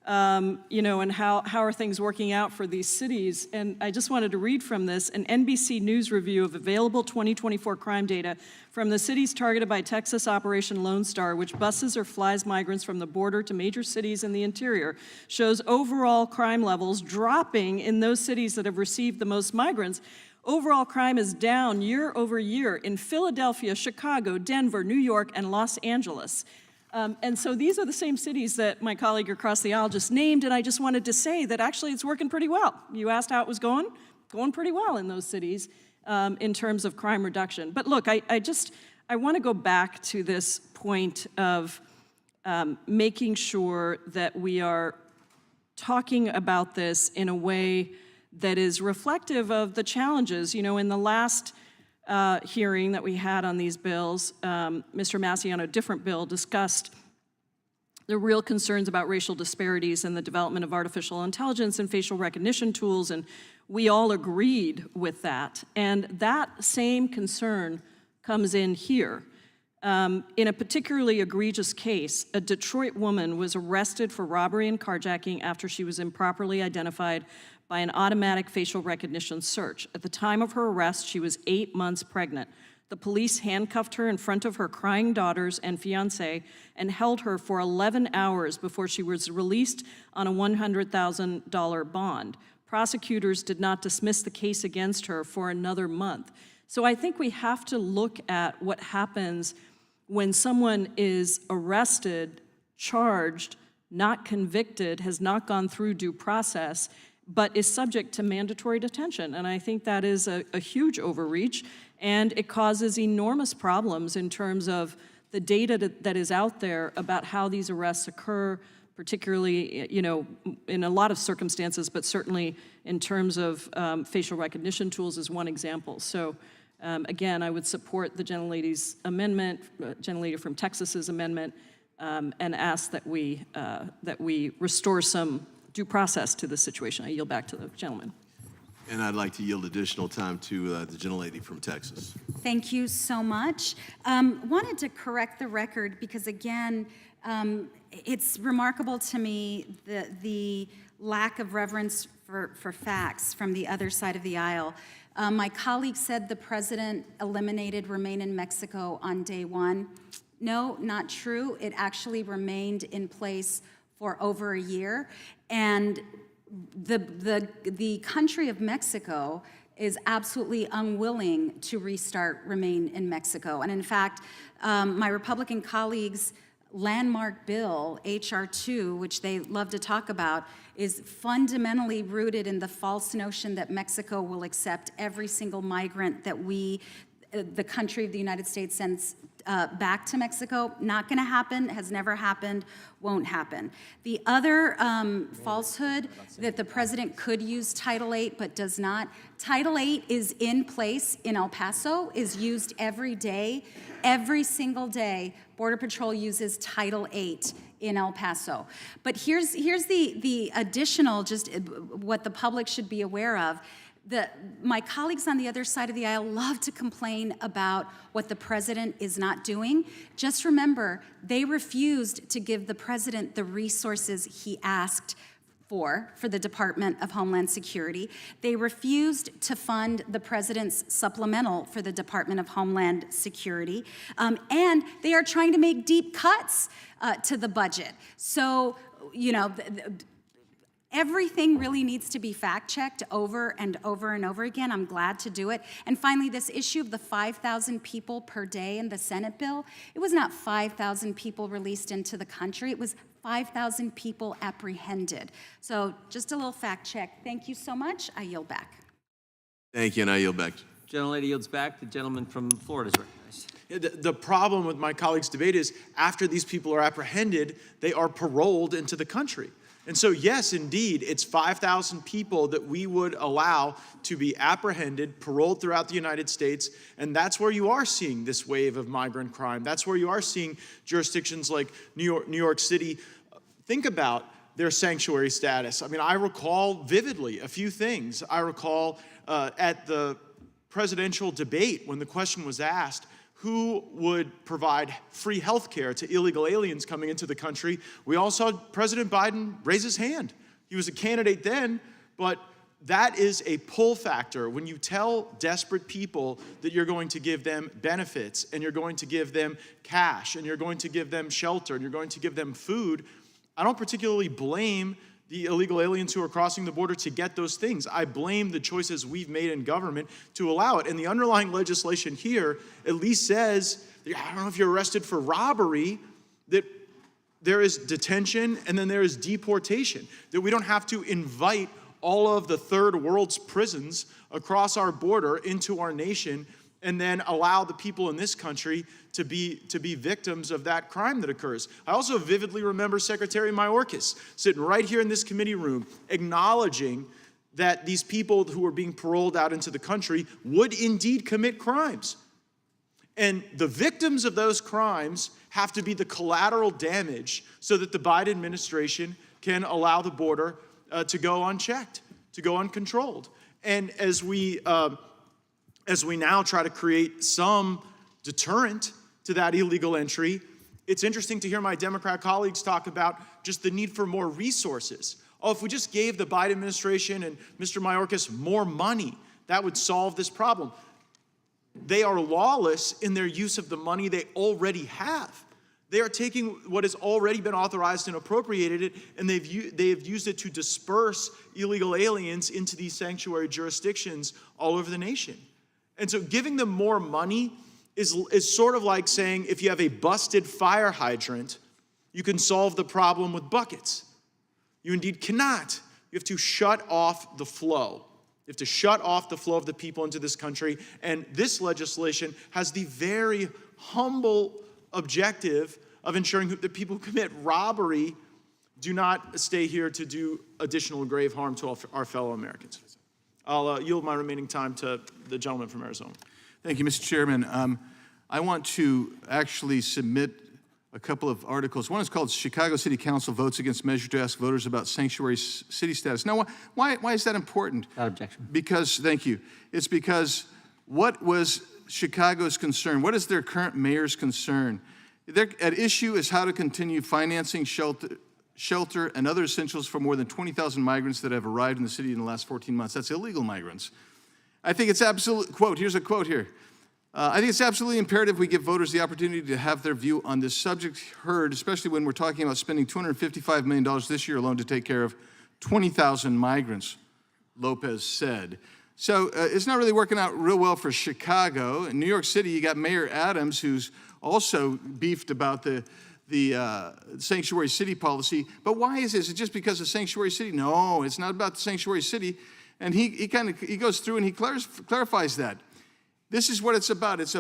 and how are things working out for these cities. And I just wanted to read from this, an NBC News review of available 2024 crime data from the cities targeted by Texas Operation Lone Star, which buses or flies migrants from the border to major cities in the interior, shows overall crime levels dropping in those cities that have received the most migrants. Overall crime is down year over year in Philadelphia, Chicago, Denver, New York, and Los Angeles. And so these are the same cities that my colleague across the aisle just named, and I just wanted to say that actually it's working pretty well. You asked how it was going pretty well in those cities in terms of crime reduction. But look, I want to go back to this point of making sure that we are talking about this in a way that is reflective of the challenges. In the last hearing that we had on these bills, Mr. Massey on a different bill discussed the real concerns about racial disparities and the development of artificial intelligence and facial recognition tools, and we all agreed with that. And that same concern comes in here. In a particularly egregious case, a Detroit woman was arrested for robbery and carjacking after she was improperly identified by an automatic facial recognition search. At the time of her arrest, she was 8 months pregnant. The police handcuffed her in front of her crying daughters and fiancé and held her for 11 hours before she was released on a $100,000 bond. Prosecutors did not dismiss the case against her for another month. So I think we have to look at what happens when someone is arrested, charged, not convicted, has not gone through due process, but is subject to mandatory detention. And I think that is a huge overreach, and it causes enormous problems in terms of the data that is out there about how these arrests occur, particularly, in a lot of circumstances, but certainly in terms of facial recognition tools is one example. So again, I would support the gentlelady's amendment, gentlelady from Texas's amendment, and ask that we restore some due process to the situation. I yield back to the gentleman. And I'd like to yield additional time to the gentlelady from Texas. Thank you so much. Wanted to correct the record because, again, it's remarkable to me the lack of reverence for facts from the other side of the aisle. My colleague said the president eliminated Remain in Mexico on day one. No, not true. It actually remained in place for over a year. And the country of Mexico is absolutely unwilling to restart Remain in Mexico. And in fact, my Republican colleagues' landmark bill, H.R. 2, which they love to talk about, is fundamentally rooted in the false notion that Mexico will accept every single migrant that the country of the United States sends back to Mexico. Not going to happen, has never happened, won't happen. The other falsehood that the president could use Title VIII but does not, Title VIII is in place in El Paso, is used every day. Every single day, Border Patrol uses Title VIII in El Paso. But here's the additional, just what the public should be aware of. My colleagues on the other side of the aisle love to complain about what the president is not doing. Just remember, they refused to give the president the resources he asked for the Department of Homeland Security. They refused to fund the president's supplemental for the Department of Homeland Security. And they are trying to make deep cuts to the budget. So, you know, everything really needs to be fact-checked over and over and over again. I'm glad to do it. And finally, this issue of the 5,000 people per day in the Senate bill, it was not 5,000 people released into the country. It was 5,000 people apprehended. So just a little fact check. Thank you so much. I yield back. Thank you, and I yield back. Gentlelady yields back. The gentleman from Florida is recognized. The problem with my colleague's debate is after these people are apprehended, they are paroled into the country. And so, yes, indeed, it's 5,000 people that we would allow to be apprehended, paroled throughout the United States, and that's where you are seeing this wave of migrant crime. That's where you are seeing jurisdictions like New York City think about their sanctuary status. I mean, I recall vividly a few things. I recall at the presidential debate when the question was asked, who would provide free health care to illegal aliens coming into the country? We all saw President Biden raise his hand. He was a candidate then, but that is a pull factor. When you tell desperate people that you're going to give them benefits and you're going to give them cash and you're going to give them shelter and you're going to give them food, I don't particularly blame the illegal aliens who are crossing the border to get those things. I blame the choices we've made in government to allow it. And the underlying legislation here at least says, I don't know if you're arrested for robbery, that there is detention and then there is deportation, that we don't have to invite all of the third world's prisons across our border into our nation and then allow the people in this country to be victims of that crime that occurs. I also vividly remember Secretary Mayorkas sitting right here in this committee room acknowledging that these people who are being paroled out into the country would indeed commit crimes. And the victims of those crimes have to be the collateral damage so that the Biden administration can allow the border to go unchecked, to go uncontrolled. And as we now try to create some deterrent to that illegal entry, it's interesting to hear my Democrat colleagues talk about just the need for more resources. Oh, if we just gave the Biden administration and Mr. Mayorkas more money, that would solve this problem. They are lawless in their use of the money they already have. They are taking what has already been authorized and appropriated it, and they have used it to disperse illegal aliens into these sanctuary jurisdictions all over the nation. And so giving them more money is sort of like saying if you have a busted fire hydrant, you can solve the problem with buckets. You indeed cannot. You have to shut off the flow. You have to shut off the flow of the people into this country. And this legislation has the very humble objective of ensuring that people who commit robbery do not stay here to do additional grave harm to our fellow Americans. I'll yield my remaining time to the gentleman from Arizona. Thank you, Mr. Chairman. I want to actually submit a couple of articles. One is called Chicago City Council Votes Against Measure to Ask Voters About Sanctuary City Status. Now, why is that important? Without objection. Because, thank you. It's because what was Chicago's concern? What is their current mayor's concern? At issue is how to continue financing shelter and other essentials for more than 20,000 migrants that have arrived in the city in the last 14 months. That's illegal migrants. I think it's absolute, quote, here's a quote here. I think it's absolutely imperative we give voters the opportunity to have their view on this subject heard, especially when we're talking about spending $255 million this year alone to take care of 20,000 migrants, Lopez said. So it's not really working out real well for Chicago. In New York City, you got Mayor Adams, who's also beefed about the sanctuary city policy. But why is this? Is it just because of sanctuary city? No, it's not about the sanctuary city. And he goes through and he clarifies that. This is what it's about. It's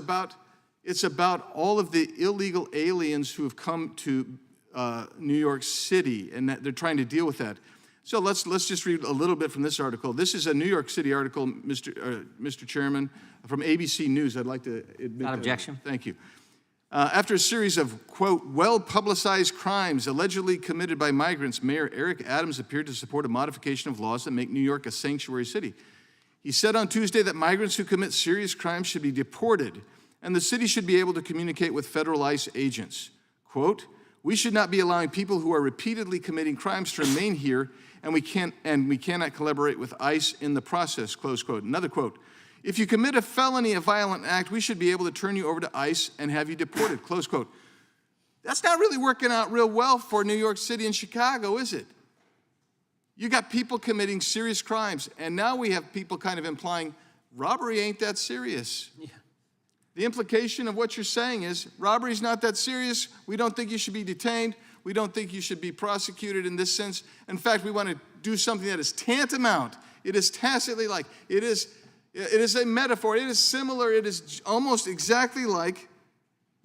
about all of the illegal aliens who have come to New York City, and that they're trying to deal with that. So let's just read a little bit from this article. This is a New York City article, Mr. Chairman, from ABC News. I'd like to admit Without that. objection. Thank you. After a series of, quote, well-publicized crimes allegedly committed by migrants, Mayor Eric Adams appeared to support a modification of laws that make New York a sanctuary city. He said on Tuesday that migrants who commit serious crimes should be deported, and the city should be able to communicate with federal ICE agents. Quote, we should not be allowing people who are repeatedly committing crimes to remain here, and we cannot collaborate with ICE in the process, close quote. Another quote, if you commit a felony, a violent act, we should be able to turn you over to ICE and have you deported, close quote. That's not really working out real well for New York City and Chicago, is it? You got people committing serious crimes, and now we have people kind of implying robbery ain't that serious. Yeah. The implication of what you're saying is robbery's not that serious. We don't think you should be detained. We don't think you should be prosecuted in this sense. In fact, we want to do something that is tantamount. It is tacitly like, it is a metaphor. It is similar. It is almost exactly like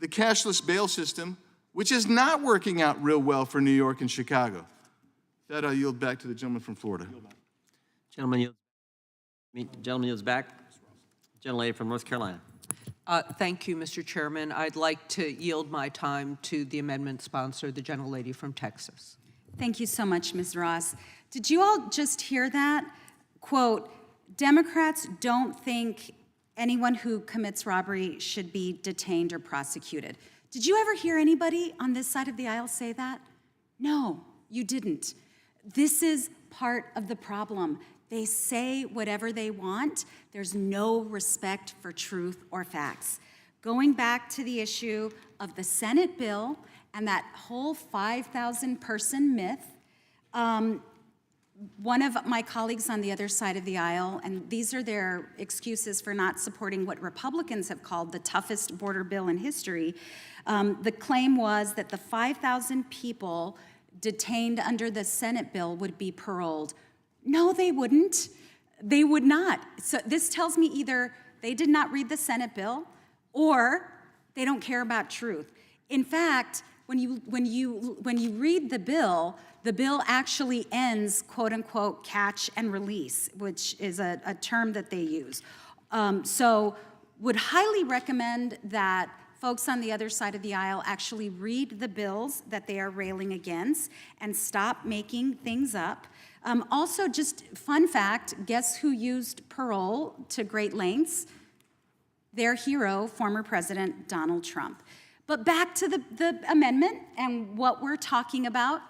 the cashless bail system, which is not working out real well for New York and Chicago. That I'll yield back to the gentleman from Florida. Gentleman yields back. Gentlelady from North Carolina. Thank you, Mr. Chairman. I'd like to yield my time to the amendment sponsor, the gentlelady from Texas. Thank you so much, Ms. Ross. Did you all just hear that? Quote, Democrats don't think anyone who commits robbery should be detained or prosecuted. Did you ever hear anybody on this side of the aisle say that? No, you didn't. This is part of the problem. They say whatever they want. There's no respect for truth or facts. Going back to the issue of the Senate bill and that whole 5,000 person myth, one of my colleagues on the other side of the aisle, and these are their excuses for not supporting what Republicans have called the toughest border bill in history, the claim was that the 5,000 people detained under the Senate bill would be paroled. No, they wouldn't. They would not. So this tells me either they did not read the Senate bill or they don't care about truth. In fact, when you read the bill actually ends, quote unquote, catch and release, which is a term that they use. So would highly recommend that folks on the other side of the aisle actually read the bills that they are railing against and stop making things up. Also, just fun fact, guess who used parole to great lengths? Their hero, former President Donald Trump. But back to the amendment and what we're talking about.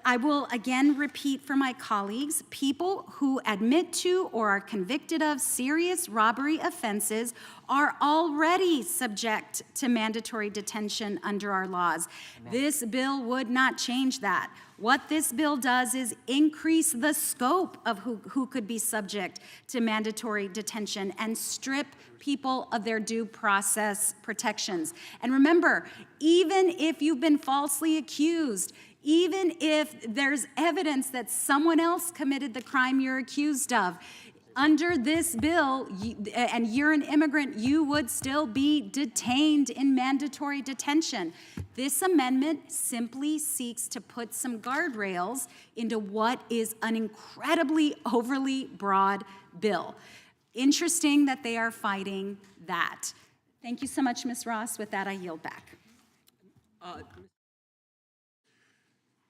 I will again repeat for my colleagues, people who admit to or are convicted of serious robbery offenses are already subject to mandatory detention under our laws. Amen. This bill would not change that. What this bill does is increase the scope of who could be subject to mandatory detention and strip people of their due process protections. And remember, even if you've been falsely accused, even if there's evidence that someone else committed the crime you're accused of, under this bill, and you're an immigrant, you would still be detained in mandatory detention. This amendment simply seeks to put some guardrails into what is an incredibly overly broad bill. Interesting that they are fighting that. Thank you so much, Ms. Ross. With that, I yield back.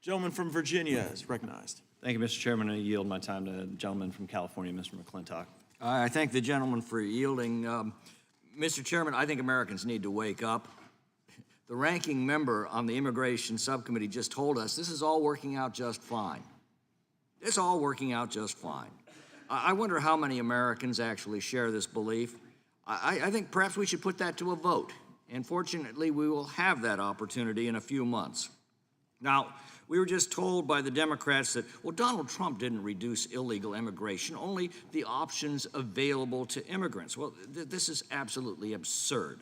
Gentleman from Virginia is recognized. Thank you, Mr. Chairman. I yield my time to the gentleman from California, Mr. McClintock. I thank the gentleman for yielding. Mr. Chairman, I think Americans need to wake up. The ranking member on the Immigration Subcommittee just told us this is all working out just fine. It's all working out just fine. I wonder how many Americans actually share this belief. I think perhaps we should put that to a vote. And fortunately, we will have that opportunity in a few months. Now, we were just told by the Democrats that, well, Donald Trump didn't reduce illegal immigration, only the options available to immigrants. Well, this is absolutely absurd.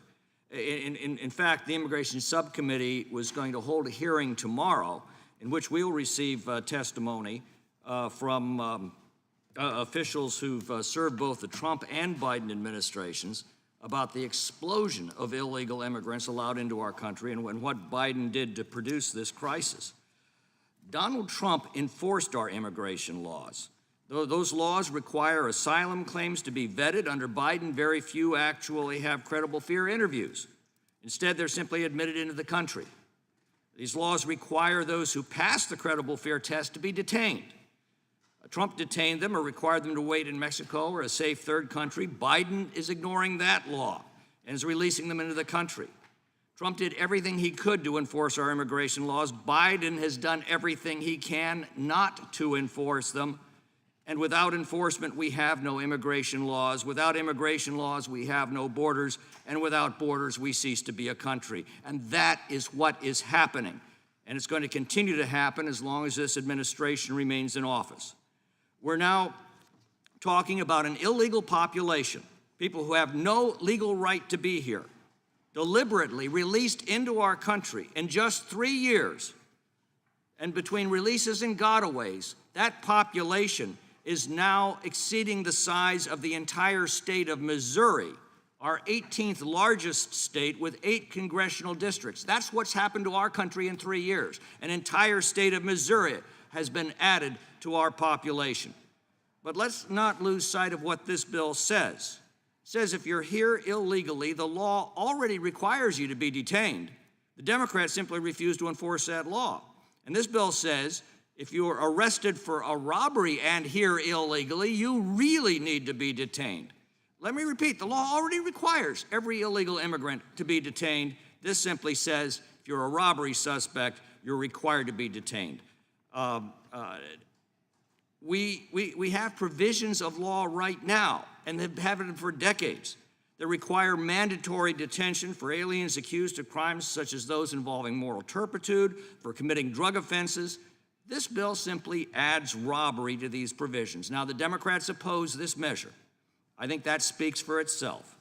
In fact, the Immigration Subcommittee was going to hold a hearing tomorrow in which we'll receive testimony from officials who've served both the Trump and Biden administrations about the explosion of illegal immigrants allowed into our country and what Biden did to produce this crisis. Donald Trump enforced our immigration laws. Those laws require asylum claims to be vetted. Under Biden, very few actually have credible fear interviews. Instead, they're simply admitted into the country. These laws require those who pass the credible fear test to be detained. Trump detained them or required them to wait in Mexico or a safe third country. Biden is ignoring that law and is releasing them into the country. Trump did everything he could to enforce our immigration laws. Biden has done everything he can not to enforce them. And without enforcement, we have no immigration laws. Without immigration laws, we have no borders. And without borders, we cease to be a country. And that is what is happening. And it's going to continue to happen as long as this administration remains in office. We're now talking about an illegal population, people who have no legal right to be here, deliberately released into our country in just 3 years. And between releases and gotaways, that population is now exceeding the size of the entire state of Missouri, our 18th largest state with 8 congressional districts. That's what's happened to our country in 3 years. An entire state of Missouri has been added to our population. But let's not lose sight of what this bill says. It says if you're here illegally, the law already requires you to be detained. The Democrats simply refuse to enforce that law. And this bill says if you are arrested for a robbery and here illegally, you really need to be detained. Let me repeat, the law already requires every illegal immigrant to be detained. This simply says if you're a robbery suspect, you're required to be detained. We have provisions of law right now, and they've had them for decades, that require mandatory detention for aliens accused of crimes such as those involving moral turpitude, for committing drug offenses. This bill simply adds robbery to these provisions. Now, the Democrats oppose this measure. I think that speaks for itself.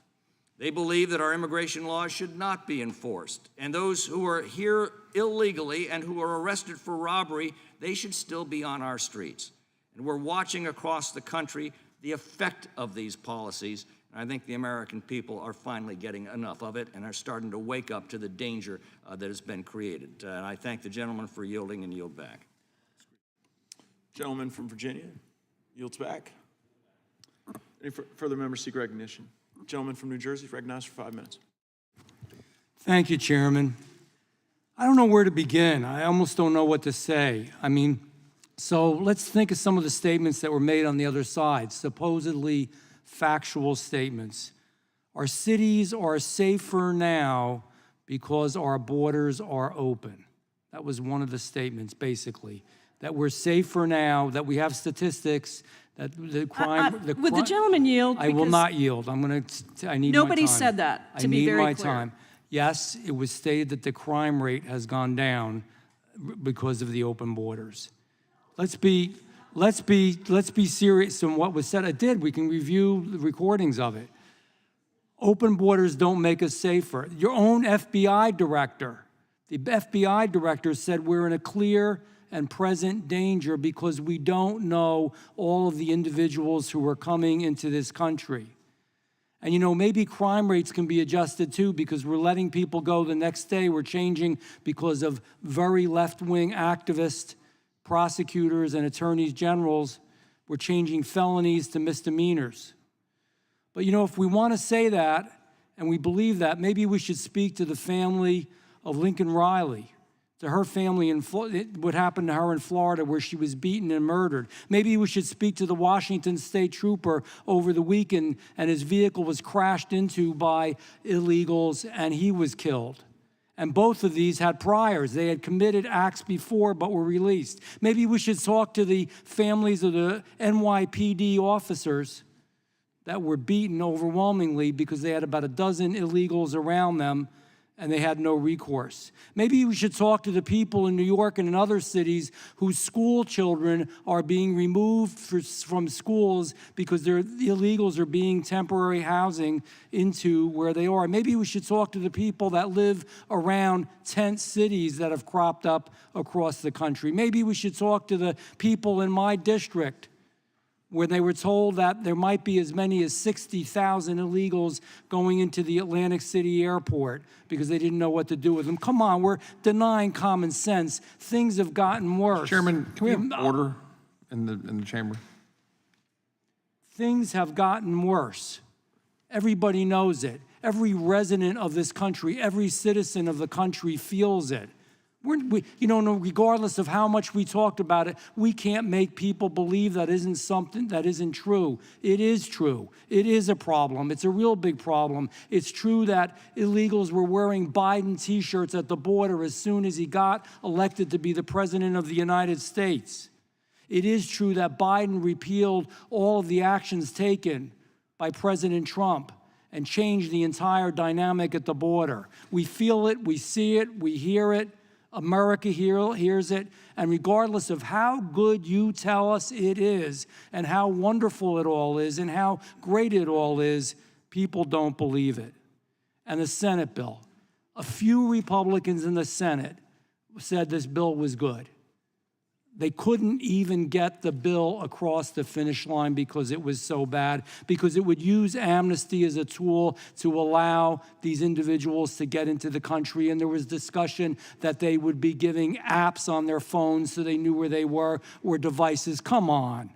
They believe that our immigration laws should not be enforced, and those who are here illegally and who are arrested for robbery, they should still be on our streets. And we're watching across the country the effect of these policies. And I think the American people are finally getting enough of it and are starting to wake up to the danger that has been created. And I thank the gentleman for yielding and yield back. Gentleman from Virginia yields back. Any further members seek recognition? Gentleman from New Jersey is recognized for 5 minutes. Thank you, Chairman. I don't know where to begin. I almost don't know what to say. So let's think of some of the statements that were made on the other side, supposedly factual statements. Our cities are safer now because our borders are open. That was one of the statements, basically. That we're safer now, that we have statistics, that the crime... Would the gentleman yield? I will not yield. I need my time. Nobody said that, to be very clear. I need my time. Yes, it was stated that the crime rate has gone down because of the open borders. Let's be serious in what was said. It did. We can review the recordings of it. Open borders don't make us safer. Your own FBI director, the FBI director said we're in a clear and present danger because we don't know all of the individuals who are coming into this country. And maybe crime rates can be adjusted too because we're letting people go the next day. We're changing because of very left-wing activists, prosecutors, and attorneys generals. We're changing felonies to misdemeanors. But if we want to say that and we believe that, maybe we should speak to the family of Lincoln Riley, to her family, and what happened to her in Florida where she was beaten and murdered. Maybe we should speak to the Washington State Trooper over the weekend and his vehicle was crashed into by illegals and he was killed. And both of these had priors. They had committed acts before but were released. Maybe we should talk to the families of the NYPD officers that were beaten overwhelmingly because they had about a dozen illegals around them and they had no recourse. Maybe we should talk to the people in New York and in other cities whose school children are being removed from schools because the illegals are being temporary housing into where they are. Maybe we should talk to the people that live around tent cities that have cropped up across the country. Maybe we should talk to the people in my district where they were told that there might be as many as 60,000 illegals going into the Atlantic City airport because they didn't know what to do with them. Come on, we're denying common sense. Things have gotten worse. Chairman, can we have order in the chamber? Things have gotten worse. Everybody knows it. Every resident of this country, every citizen of the country feels it. Regardless of how much we talked about it, we can't make people believe that isn't something that isn't true. It is true. It is a problem. It's a real big problem. It's true that illegals were wearing Biden t-shirts at the border as soon as he got elected to be the president of the United States. It is true that Biden repealed all of the actions taken by President Trump and changed the entire dynamic at the border. We feel it, we see it, we hear it. America hears it, and regardless of how good you tell us it is, and how wonderful it all is, and how great it all is, people don't believe it. And the Senate bill, a few Republicans in the Senate said this bill was good. They couldn't even get the bill across the finish line because it was so bad, because it would use amnesty as a tool to allow these individuals to get into the country. And there was discussion that they would be giving apps on their phones so they knew where they were, or devices. Come on.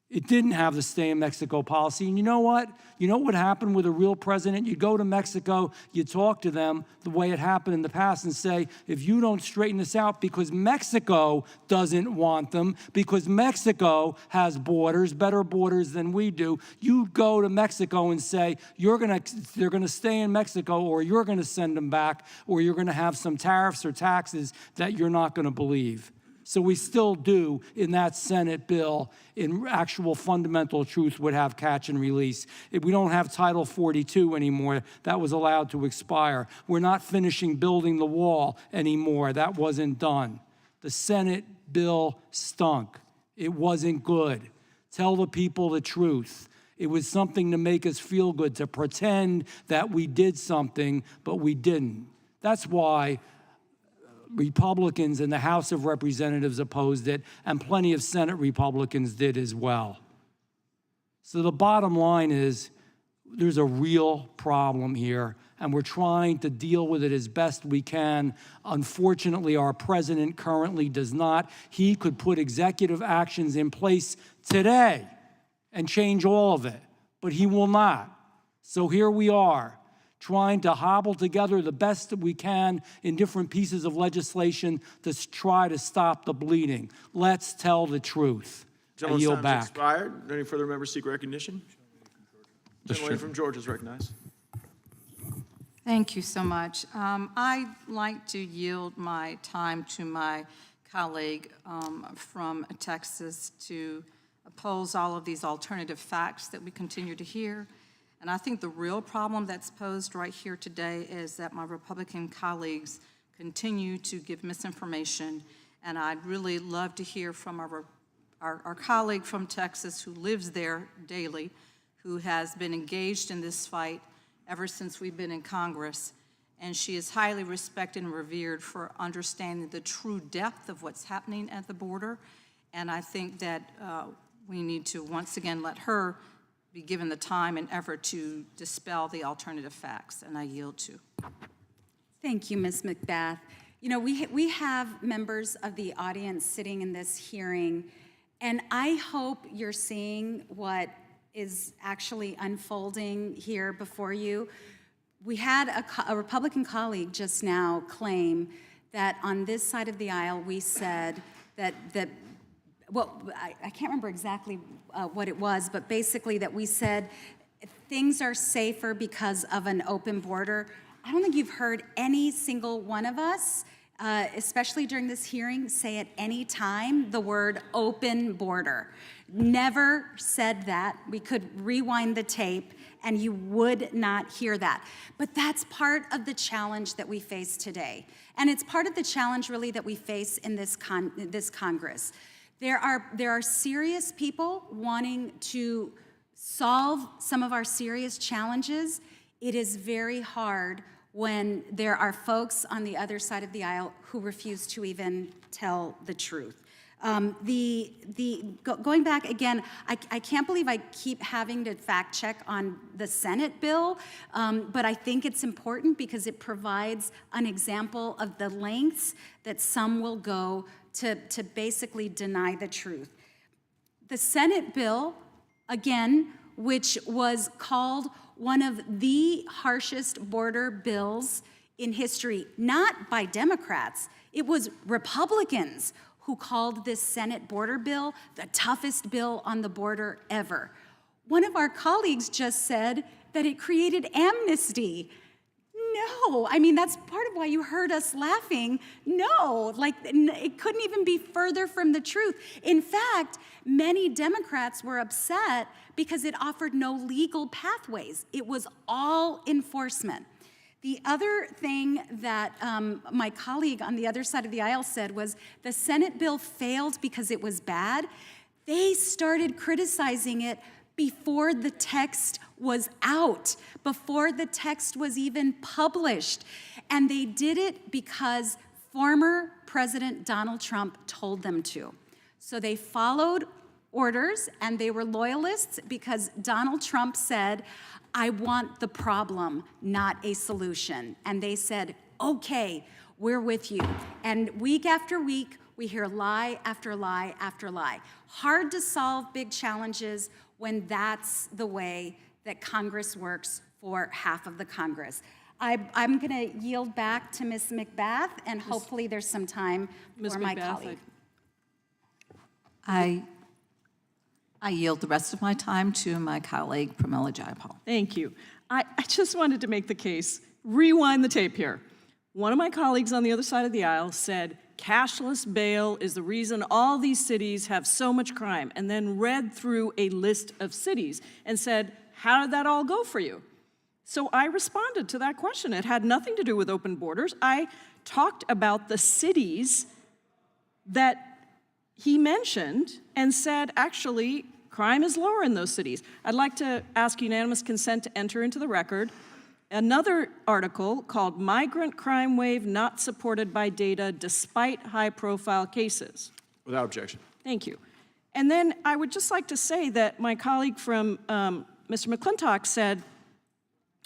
It didn't have the stay in Mexico policy. And you know what? You know what happened with a real president? You go to Mexico, you talk to them the way it happened in the past and say, if you don't straighten this out, because Mexico doesn't want them, because Mexico has borders, better borders than we do, you go to Mexico and say, they're gonna stay in Mexico, or you're gonna send them back, or you're gonna have some tariffs or taxes that you're not gonna believe. So we still do, in that Senate bill, in actual fundamental truth, would have catch and release. If we don't have Title 42 anymore, that was allowed to expire. We're not finishing building the wall anymore. That wasn't done. The Senate bill stunk. It wasn't good. Tell the people the truth. It was something to make us feel good, to pretend that we did something, but we didn't. That's why Republicans in the House of Representatives opposed it, and plenty of Senate Republicans did as well. So the bottom line is there's a real problem here, and we're trying to deal with it as best we can. Unfortunately, our president currently does not. He could put executive actions in place today and change all of it, but he will not. So here we are, trying to hobble together the best that we can in different pieces of legislation to try to stop the bleeding. Let's tell the truth. I yield back. Expired. Any further members seek recognition? Gentleman from Georgia is recognized. Thank you so much. I'd like to yield my time to my colleague from Texas to oppose all of these alternative facts that we continue to hear. And I think the real problem that's posed right here today is that my Republican colleagues continue to give misinformation. And I'd really love to hear from our colleague from Texas who lives there daily, who has been engaged in this fight ever since we've been in Congress. And she is highly respected and revered for understanding the true depth of what's happening at the border. And I think that we need to once again let her be given the time and effort to dispel the alternative facts, and I yield to. Thank you, Ms. McBath. You know, we have members of the audience sitting in this hearing, and I hope you're seeing what is actually unfolding here before you. We had a Republican colleague just now claim that on this side of the aisle, we said that well, I can't remember exactly what it was, but basically that we said things are safer because of an open border. I don't think you've heard any single one of us, especially during this hearing, say at any time the word open border. Never said that. We could rewind the tape and you would not hear that. But that's part of the challenge that we face today. And it's part of the challenge really that we face in this Congress. There are serious people wanting to solve some of our serious challenges. It is very hard when there are folks on the other side of the aisle who refuse to even tell the truth. Going back again, I can't believe I keep having to fact check on the Senate bill, but I think it's important because it provides an example of the lengths that some will go to basically deny the truth. The Senate bill, again, which was called one of the harshest border bills in history, not by Democrats, it was Republicans who called this Senate border bill the toughest bill on the border ever. One of our colleagues just said that it created amnesty. No, I mean, that's part of why you heard us laughing. No, like, it couldn't even be further from the truth. In fact, many Democrats were upset because it offered no legal pathways. It was all enforcement. The other thing that my colleague on the other side of the aisle said was the Senate bill failed because it was bad. They started criticizing it before the text was out, before the text was even published. And they did it because former President Donald Trump told them to. So they followed orders and they were loyalists because Donald Trump said, I want the problem, not a solution. And they said, okay, we're with you. And week after week, we hear lie after lie after lie. Hard to solve big challenges when that's the way that Congress works for half of the Congress. I'm going to yield back to Ms. McBath, and hopefully there's some time for my colleague. I yield the rest of my time to my colleague, Pramila Jayapal. Thank you. I just wanted to make the case, rewind the tape here. One of my colleagues on the other side of the aisle said, cashless bail is the reason all these cities have so much crime, and then read through a list of cities and said, how did that all go for you? So I responded to that question. It had nothing to do with open borders. I talked about the cities that he mentioned and said, actually, crime is lower in those cities. I'd like to ask unanimous consent to enter into the record another article called Migrant Crime Wave Not Supported by Data Despite High-Profile Cases. Without objection. Thank you. And then I would just like to say that my colleague from Mr. McClintock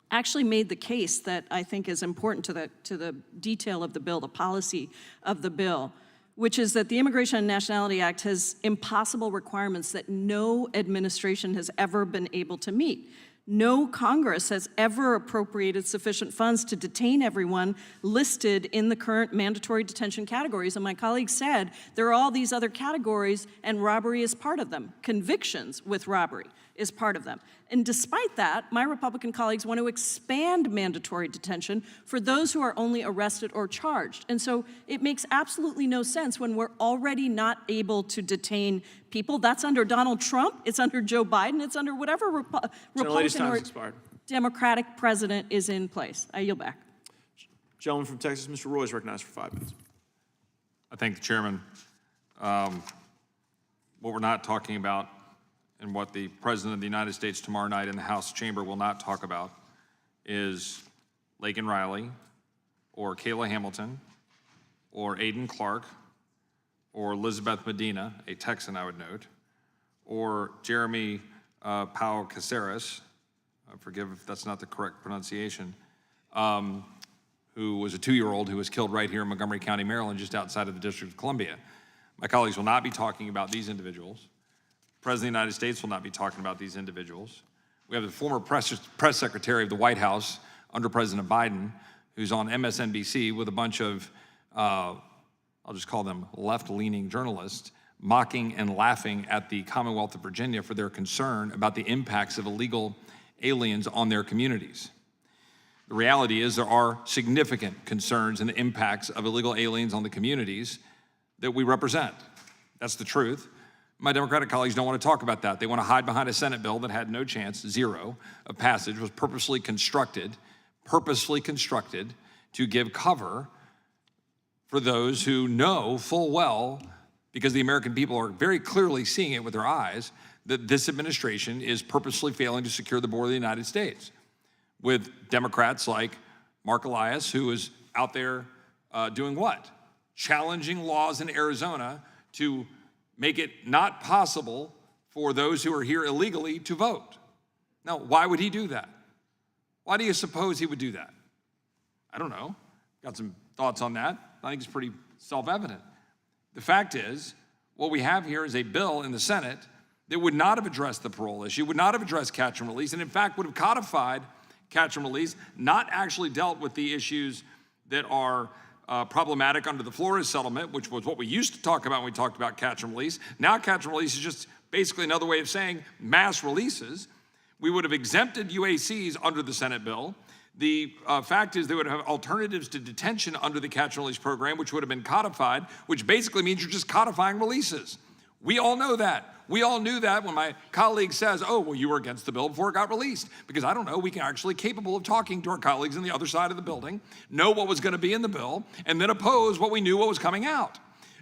actually made the case that I think is important to the detail of the bill, the policy of the bill, which is that the Immigration and Nationality Act has impossible requirements that no administration has ever been able to meet. No Congress has ever appropriated sufficient funds to detain everyone listed in the current mandatory detention categories. And my colleague said there are all these other categories and robbery is part of them. Convictions with robbery is part of them. And despite that, my Republican colleagues want to expand mandatory detention for those who are only arrested or charged. And so it makes absolutely no sense when we're already not able to detain people. That's under Donald Trump, it's under Joe Biden, it's under whatever Republican or Democratic president is in place. I yield back. Gentleman from Texas, Mr. Roy is recognized for 5 minutes. I thank the chairman. What we're not talking about and what the President of the United States tomorrow night in the House chamber will not talk about is Laken Riley or Kayla Hamilton or Aiden Clark or Elizabeth Medina, a Texan I would note, or Jeremy Pau Caceres, forgive if that's not the correct pronunciation, who was a 2-year-old who was killed right here in Montgomery County, Maryland, just outside of the District of Columbia. My colleagues will not be talking about these individuals. The President of the United States will not be talking about these individuals. We have the former press secretary of the White House under President Biden, who's on MSNBC with a bunch of, I'll just call them left-leaning journalists, mocking and laughing at the Commonwealth of Virginia for their concern about the impacts of illegal aliens on their communities. The reality is there are significant concerns and the impacts of illegal aliens on the communities that we represent. That's the truth. My Democratic colleagues don't want to talk about that. They want to hide behind a Senate bill that had no chance, zero, of passage, was purposely constructed to give cover for those who know full well, because the American people are very clearly seeing it with their eyes, that this administration is purposely failing to secure the border of the United States. With Democrats like Mark Elias, who is out there doing what? Challenging laws in Arizona to make it not possible for those who are here illegally to vote. Now, why would he do that? Why do you suppose he would do that? I don't know. Got some thoughts on that. I think it's pretty self-evident. The fact is, what we have here is a bill in the Senate that would not have addressed the parole issue, would not have addressed catch and release, and in fact would have codified catch and release, not actually dealt with the issues that are problematic under the Flores settlement, which was what we used to talk about when we talked about catch and release. Now catch and release is just basically another way of saying mass releases. We would have exempted UACs under the Senate bill. The fact is they would have alternatives to detention under the catch and release program, which would have been codified, which basically means you're just codifying releases. We all know that. We all knew that when my colleague says, oh, well, you were against the bill before it got released. Because I don't know, we can actually capable of talking to our colleagues on the other side of the building, know what was going to be in the bill, and then oppose what we knew what was coming out.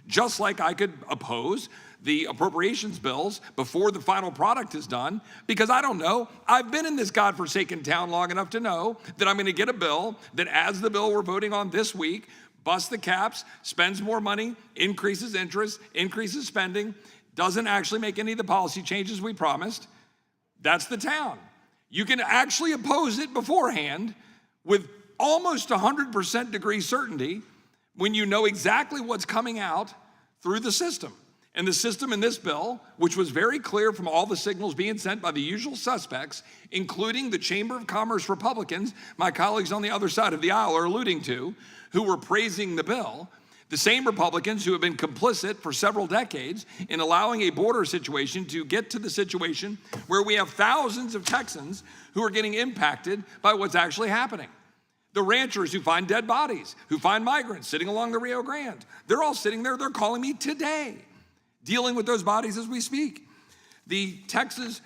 Just like I could oppose the appropriations bills before the final product is done, because I don't know, I've been in this godforsaken town long enough to know that I'm going to get a bill that, as the bill we're voting on this week, busts the caps, spends more money, increases interest, increases spending, doesn't actually make any of the policy changes we promised. That's the town. You can actually oppose it beforehand with almost 100% degree certainty when you know exactly what's coming out through the system. And the system in this bill, which was very clear from all the signals being sent by the usual suspects, including the Chamber of Commerce Republicans, my colleagues on the other side of the aisle are alluding to, who were praising the bill, the same Republicans who have been complicit for several decades in allowing a border situation to get to the situation where we have thousands of Texans who are getting impacted by what's actually happening. The ranchers who find dead bodies, who find migrants sitting along the Rio Grande, they're all sitting there, they're calling me today, dealing with those bodies as we speak. The Texas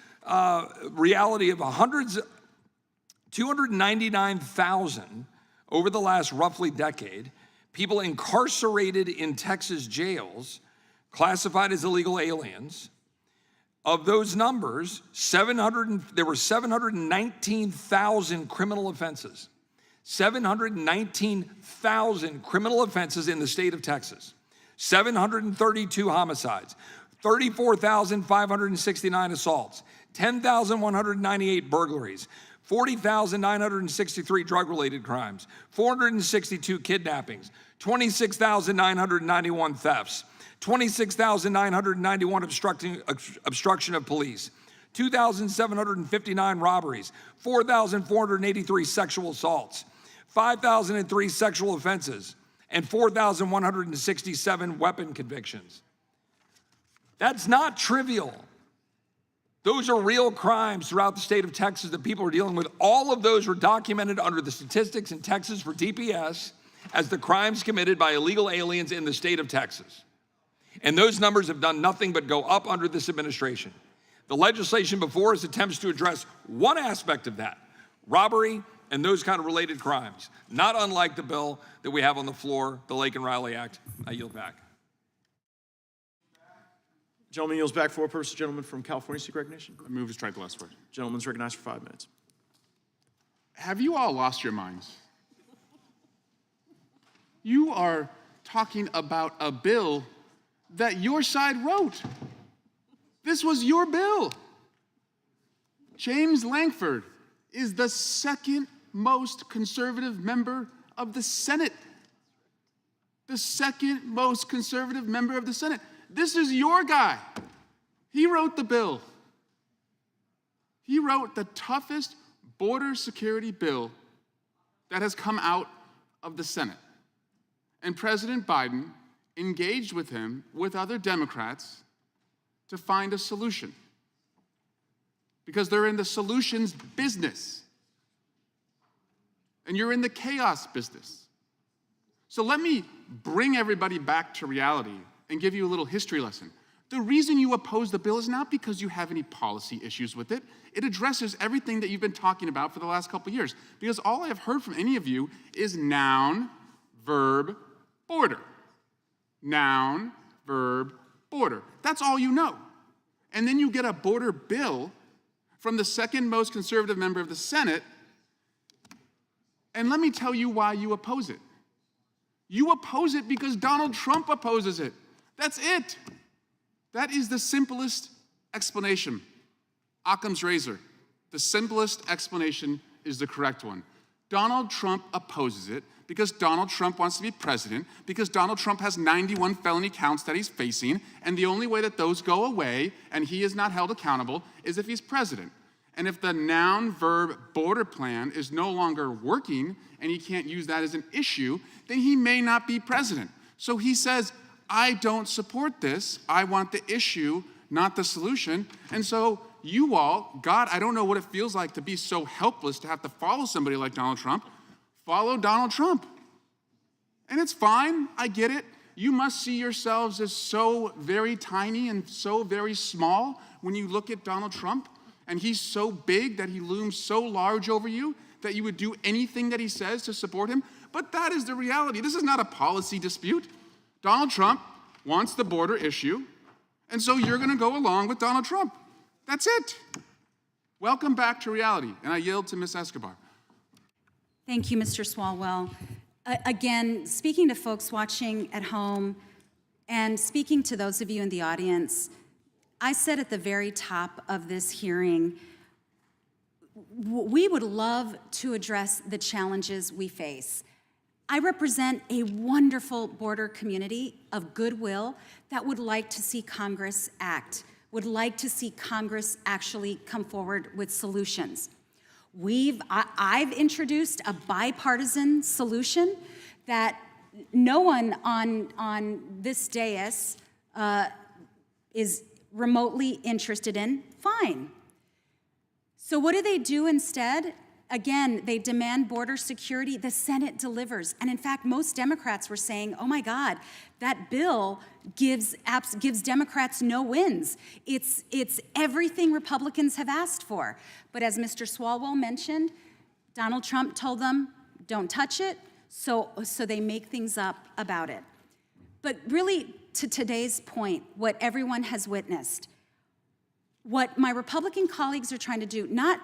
reality of 299,000 over the last roughly decade, people incarcerated in Texas jails, classified as illegal aliens. Of those numbers, there were 719,000 criminal offenses. 719,000 criminal offenses in the state of Texas. 732 homicides, 34,569 assaults, 10,198 burglaries, 40,963 drug-related crimes, 462 kidnappings, 26,991 thefts, 26,991 obstruction of police, 2,759 robberies, 4,483 sexual assaults, 5,003 sexual offenses, and 4,167 weapon convictions. That's not trivial. Those are real crimes throughout the state of Texas that people are dealing with. All of those were documented under the statistics in Texas for DPS as the crimes committed by illegal aliens in the state of Texas. And those numbers have done nothing but go up under this administration. The legislation before us attempts to address one aspect of that, robbery and those kind of related crimes, not unlike the bill that we have on the floor, the Lake and Riley Act. I yield back. Gentleman yields back for purpose. Gentleman from California, seek recognition. I move to strike the last word. Gentleman's recognized for 5 minutes. Have you all lost your minds? You are talking about a bill that your side wrote. This was your bill. James Lankford is the second most conservative member of the Senate. The second most conservative member of the Senate. This is your guy. He wrote the bill. He wrote the toughest border security bill that has come out of the Senate. And President Biden engaged with him, with other Democrats, to find a solution. Because they're in the solutions business. And you're in the chaos business. So let me bring everybody back to reality and give you a little history lesson. The reason you oppose the bill is not because you have any policy issues with it. It addresses everything that you've been talking about for the last couple of years. Because all I have heard from any of you is noun, verb, border. Noun, verb, border. That's all you know. And then you get a border bill from the second most conservative member of the Senate, and let me tell you why you oppose it. You oppose it because Donald Trump opposes it. That's it. That is the simplest explanation. Occam's razor. The simplest explanation is the correct one. Donald Trump opposes it because Donald Trump wants to be president, because Donald Trump has 91 felony counts that he's facing, and the only way that those go away and he is not held accountable is if he's president. And if the noun-verb border plan is no longer working and he can't use that as an issue, then he may not be president. So he says, I don't support this. I want the issue, not the solution. And so you all, God, I don't know what it feels like to be so helpless to have to follow somebody like Donald Trump. Follow Donald Trump. And it's fine. I get it. You must see yourselves as so very tiny and so very small when you look at Donald Trump. And he's so big that he looms so large over you that you would do anything that he says to support him. But that is the reality. This is not a policy dispute. Donald Trump wants the border issue, and so you're going to go along with Donald Trump. That's it. Welcome back to reality. And I yield to Ms. Escobar. Thank you, Mr. Swalwell. Again, speaking to folks watching at home and speaking to those of you in the audience, I said at the very top of this hearing, we would love to address the challenges we face. I represent a wonderful border community of goodwill that would like to see Congress act, would like to see Congress actually come forward with solutions. I've introduced a bipartisan solution that no one on this dais is remotely interested in. Fine. So what do they do instead? Again, they demand border security. The Senate delivers. And in fact, most Democrats were saying, oh my God, that bill gives Democrats no wins. It's everything Republicans have asked for. But as Mr. Swalwell mentioned, Donald Trump told them, don't touch it, so they make things up about it. But really, to today's point, what everyone has witnessed, what my Republican colleagues are trying to do, not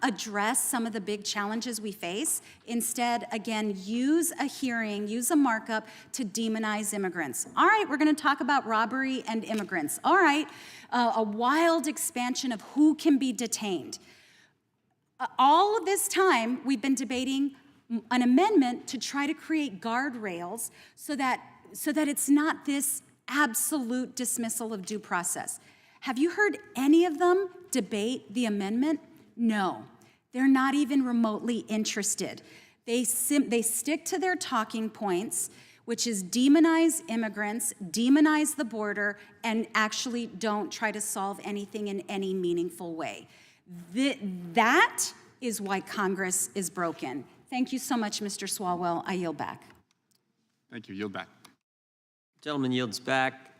address some of the big challenges we face, instead, again, use a hearing, use a markup to demonize immigrants. All right, we're gonna talk about robbery and immigrants. All right, a wild expansion of who can be detained. All of this time, we've been debating an amendment to try to create guardrails so that it's not this absolute dismissal of due process. Have you heard any of them debate the amendment? No, they're not even remotely interested. They stick to their talking points, which is demonize immigrants, demonize the border, and actually don't try to solve anything in any meaningful way. That is why Congress is broken. Thank you so much, Mr. Swalwell. I yield back. Thank you. Yield back. Gentleman yields back.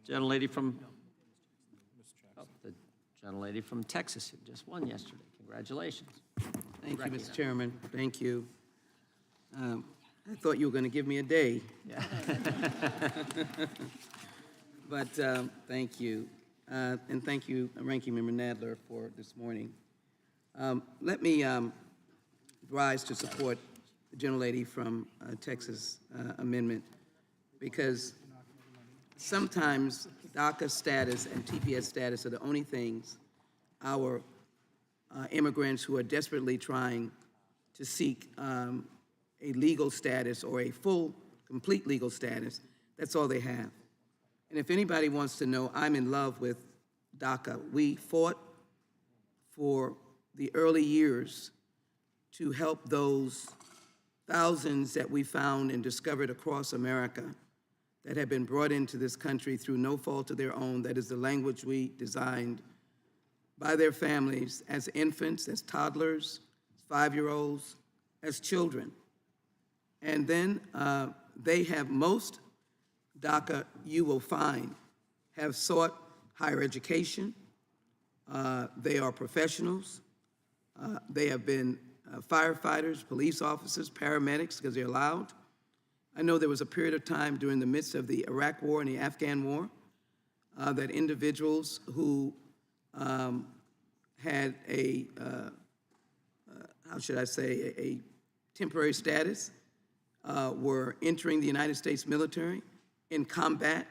Gentlelady from the gentlelady from Texas who just won yesterday. Congratulations. Thank you, Mr. Chairman. Thank you. I thought you were going to give me a day. Yeah. But thank you. And thank you, Ranking Member Nadler, for this morning. Let me rise to support the gentlelady from Texas amendment, because sometimes DACA status and TPS status are the only things our immigrants who are desperately trying to seek a legal status or a full, complete legal status, that's all they have. And if anybody wants to know, I'm in love with DACA. We fought for the early years to help those thousands that we found and discovered across America that have been brought into this country through no fault of their own. That is the language we designed, by their families as infants, as toddlers, 5-year-olds, as children. And then they have, most DACA you will find, have sought higher education. They are professionals. They have been firefighters, police officers, paramedics, because they're allowed. I know there was a period of time during the midst of the Iraq War and the Afghan War that individuals who had a, how should I say, a temporary status were entering the United States military in combat.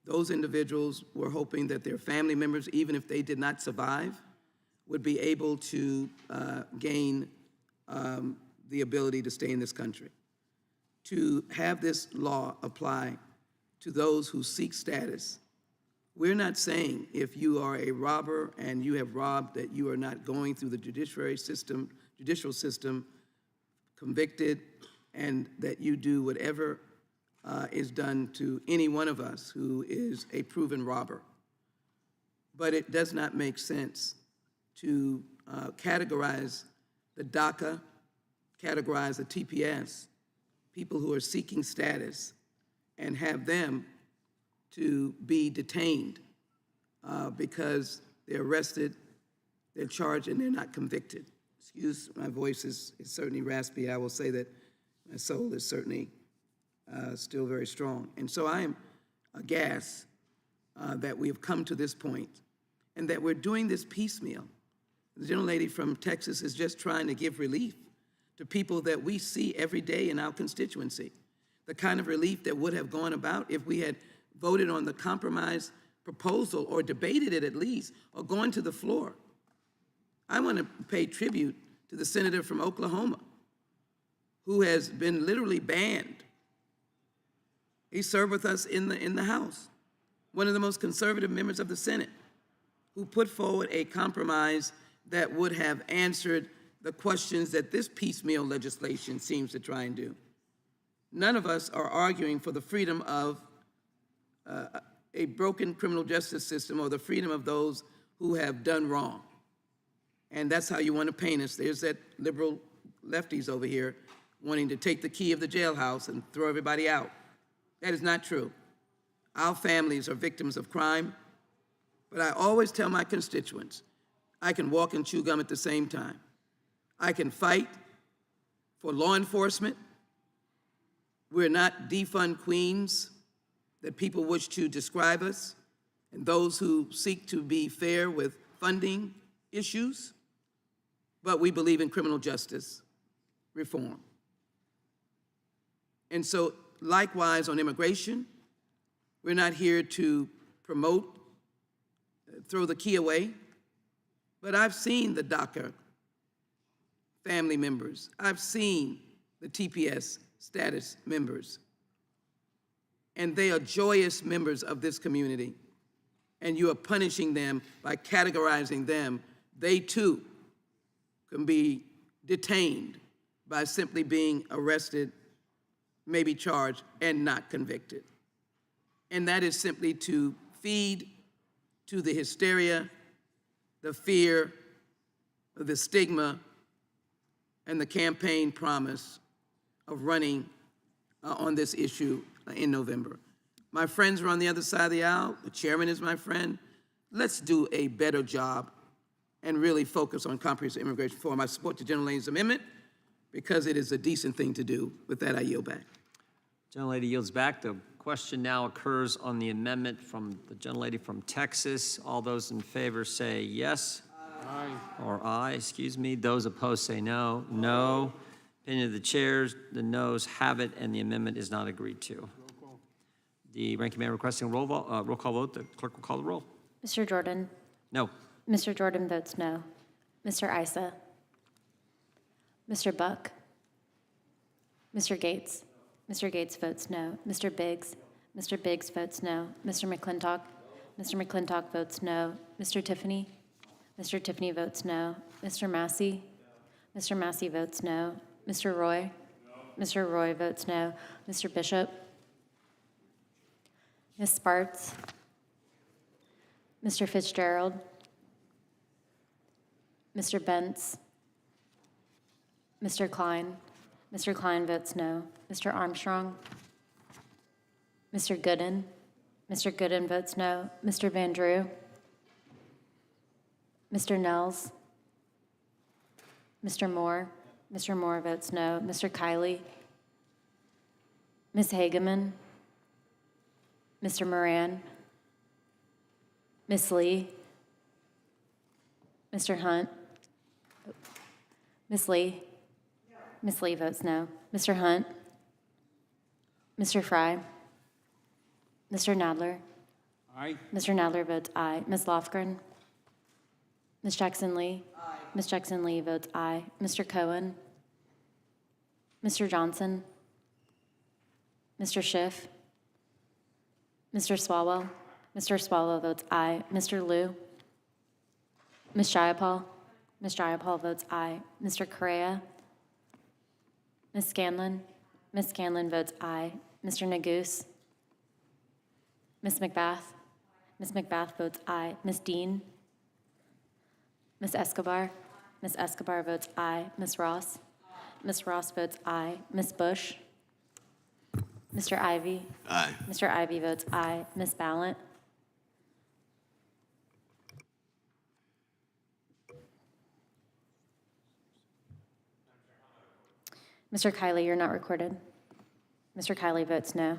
Those individuals were hoping that their family members, even if they did not survive, would be able to gain the ability to stay in this country. To have this law apply to those who seek status, we're not saying if you are a robber and you have robbed that you are not going through the judicial system, convicted, and that you do whatever is done to any one of us who is a proven robber. But it does not make sense to categorize the DACA, categorize the TPS, people who are seeking status, and have them to be detained because they're arrested, they're charged, and they're not convicted. Excuse my voice is certainly raspy. I will say that my soul is certainly still very strong. And so I am aghast that we have come to this point and that we're doing this piecemeal. The gentlelady from Texas is just trying to give relief to people that we see every day in our constituency. The kind of relief that would have gone about if we had voted on the compromise proposal or debated it at least, or gone to the floor. I want to pay tribute to the senator from Oklahoma who has been literally banned. He served with us in the House, one of the most conservative members of the Senate, who put forward a compromise that would have answered the questions that this piecemeal legislation seems to try and do. None of us are arguing for the freedom of a broken criminal justice system or the freedom of those who have done wrong. And that's how you want to paint us. There's that liberal lefties over here wanting to take the key of the jailhouse and throw everybody out. That is not true. Our families are victims of crime, but I always tell my constituents, I can walk and chew gum at the same time. I can fight for law enforcement. We're not defund queens that people wish to describe us, and those who seek to be fair with funding issues, but we believe in criminal justice reform. And so, likewise, on immigration, we're not here to promote, throw the key away, but I've seen the DACA family members. I've seen the TPS status members. And they are joyous members of this community. And you are punishing them by categorizing them. They too can be detained by simply being arrested, maybe charged, and not convicted. And that is simply to feed to the hysteria, the fear, the stigma, and the campaign promise of running on this issue in November. My friends are on the other side of the aisle. The chairman is my friend. Let's do a better job and really focus on comprehensive immigration reform. I support the gentlelady's amendment because it is a decent thing to do. With that, I yield back. Gentlelady yields back. The question now occurs on the amendment from the gentlelady from Texas. All those in favor say yes. Aye. Or aye, excuse me. Those opposed say no. No. Opinion of the chairs, the noes have it, and the amendment is not agreed to. The ranking member requesting a roll call vote. The clerk will call the roll. Mr. Jordan? No. Mr. Jordan votes no. Mr. Issa? Mr. Buck? Mr. Gates? Mr. Gates votes no. Mr. Biggs? Mr. Biggs votes no. Mr. McClintock? Mr. McClintock votes no. Mr. Tiffany? Mr. Tiffany votes no. Mr. Massey? Mr. Massey votes no. Mr. Roy? Mr. Roy votes no. Mr. Bishop? Ms. Sparts? Mr. Fitzgerald? Mr. Bentz? Mr. Klein? Mr. Klein votes no. Mr. Armstrong? Mr. Gooden? Mr. Gooden votes no. Mr. Van Drew? Mr. Nels? Mr. Moore? Mr. Moore votes no. Mr. Kiley? Ms. Hageman? Mr. Moran? Ms. Lee? Mr. Hunt? Ms. Lee? Ms. Lee votes no. Mr. Hunt? Mr. Fry? Mr. Nadler? Aye. Mr. Nadler votes aye. Ms. Lofgren? Ms. Jackson-Lee? Aye. Ms. Jackson-Lee votes aye. Mr. Cohen? Mr. Johnson? Mr. Schiff? Mr. Swalwell? Mr. Swalwell votes aye. Mr. Liu? Ms. Jayapal? Ms. Jayapal votes aye. Mr. Correa? Ms. Scanlon? Ms. Scanlon votes aye. Mr. Neguse? Ms. McBath? Ms. McBath votes aye. Ms. Dean? Ms. Escobar? Ms. Escobar votes aye. Ms. Ross? Ms. Ross votes aye. Ms. Bush? Mr. Ivy? Aye. Mr. Ivy votes aye. Ms. Ballant? Mr. Kiley, you're not recorded. Mr. Kiley votes no.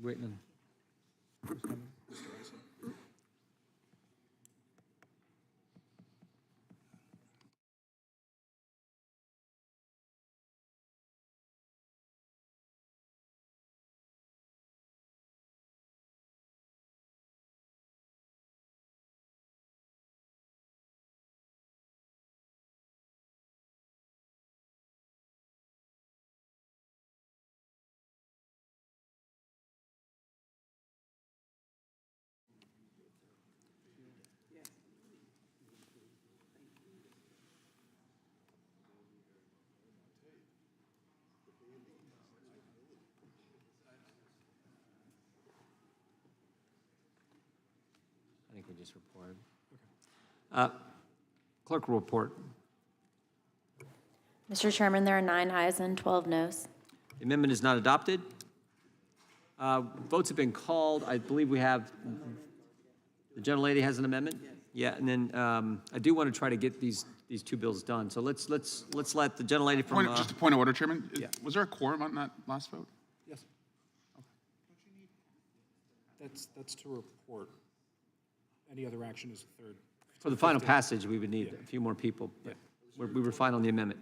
Waiting. I think we just reported. Clerk will report. Mr. Chairman, there are 9 ayes and 12 noes. The amendment is not adopted. Votes have been called. I believe we have, the gentlelady has an amendment? Yeah, and then I do want to try to get these two bills done. So let's let the gentlelady from. Just a point of order, Chairman. Yeah. Was there a quorum on that last vote? Yes. That's to report. Any other action is third. For the final passage, we would need a few more people. But we were fine on the amendment.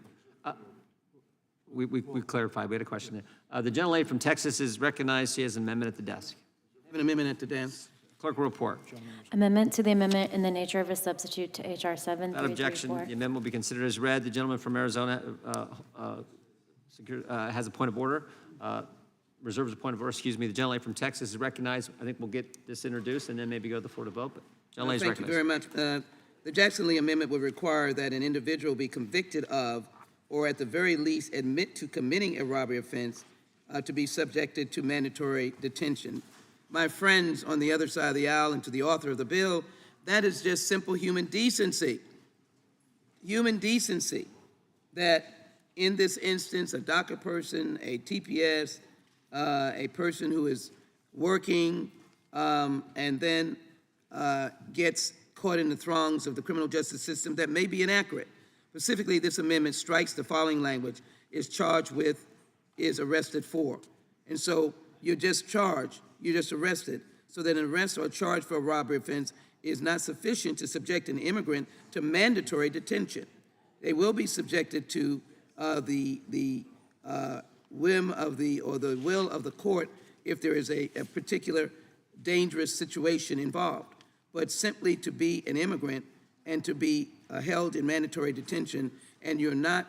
We clarified. We had a question there. The gentlelady from Texas is recognized. She has an amendment at the desk. I have an amendment at the desk. Clerk will report. Amendment to the amendment in the nature of a substitute to H.R. Without objection, 7334. the amendment will be considered as read. The gentleman from Arizona has a point of order. Reserves a point of order. Excuse me. The gentlelady from Texas is recognized. I think we'll get this introduced and then maybe go to the floor to vote. But gentlelady is Thank you recognized. very much. The Jackson-Lee amendment would require that an individual be convicted of, or at the very least admit to committing a robbery offense to be subjected to mandatory detention. My friends on the other side of the aisle and to the author of the bill, that is just simple human decency. Human decency that in this instance, a DACA person, a TPS, a person who is working and then gets caught in the throngs of the criminal justice system that may be inaccurate. Specifically, this amendment strikes the following language: is charged with, is arrested for. And so you're just charged, you're just arrested. So that an arrest or charge for a robbery offense is not sufficient to subject an immigrant to mandatory detention. They will be subjected to the whim of the, or the will of the court if there is a particular dangerous situation involved, but simply to be an immigrant and to be held in mandatory detention and you're not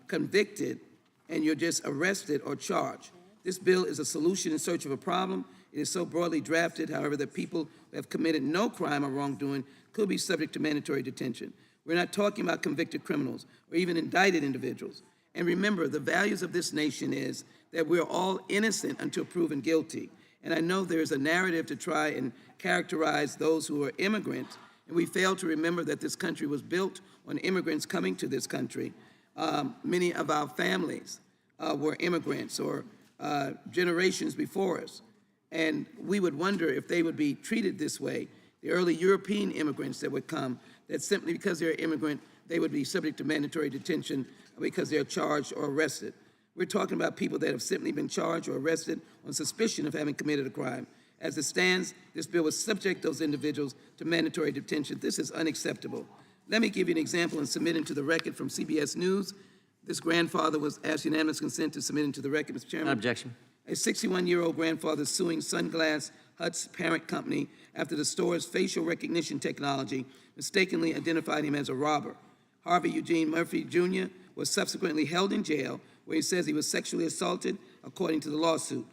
convicted and you're just arrested or charged. This bill is a solution in search of a problem. It is so broadly drafted, however, that people who have committed no crime or wrongdoing could be subject to mandatory detention. We're not talking about convicted criminals or even indicted individuals. And remember, the values of this nation is that we're all innocent until proven guilty. And I know there's a narrative to try and characterize those who are immigrants, and we fail to remember that this country was built on immigrants coming to this country. Many of our families were immigrants or generations before us. And we would wonder if they would be treated this way. The early European immigrants that would come, that simply because they're immigrant, they would be subject to mandatory detention because they're charged or arrested. We're talking about people that have simply been charged or arrested on suspicion of having committed a crime. As it stands, this bill would subject those individuals to mandatory detention. This is unacceptable. Let me give you an example and submit into the record from CBS News. This grandfather was asked unanimous consent to submit into the record, Mr. Chairman. Objection. A 61-year-old grandfather suing Sunglass Hut's parent company after the store's facial recognition technology mistakenly identified him as a robber. Harvey Eugene Murphy Jr. was subsequently held in jail where he says he was sexually assaulted, according to the lawsuit.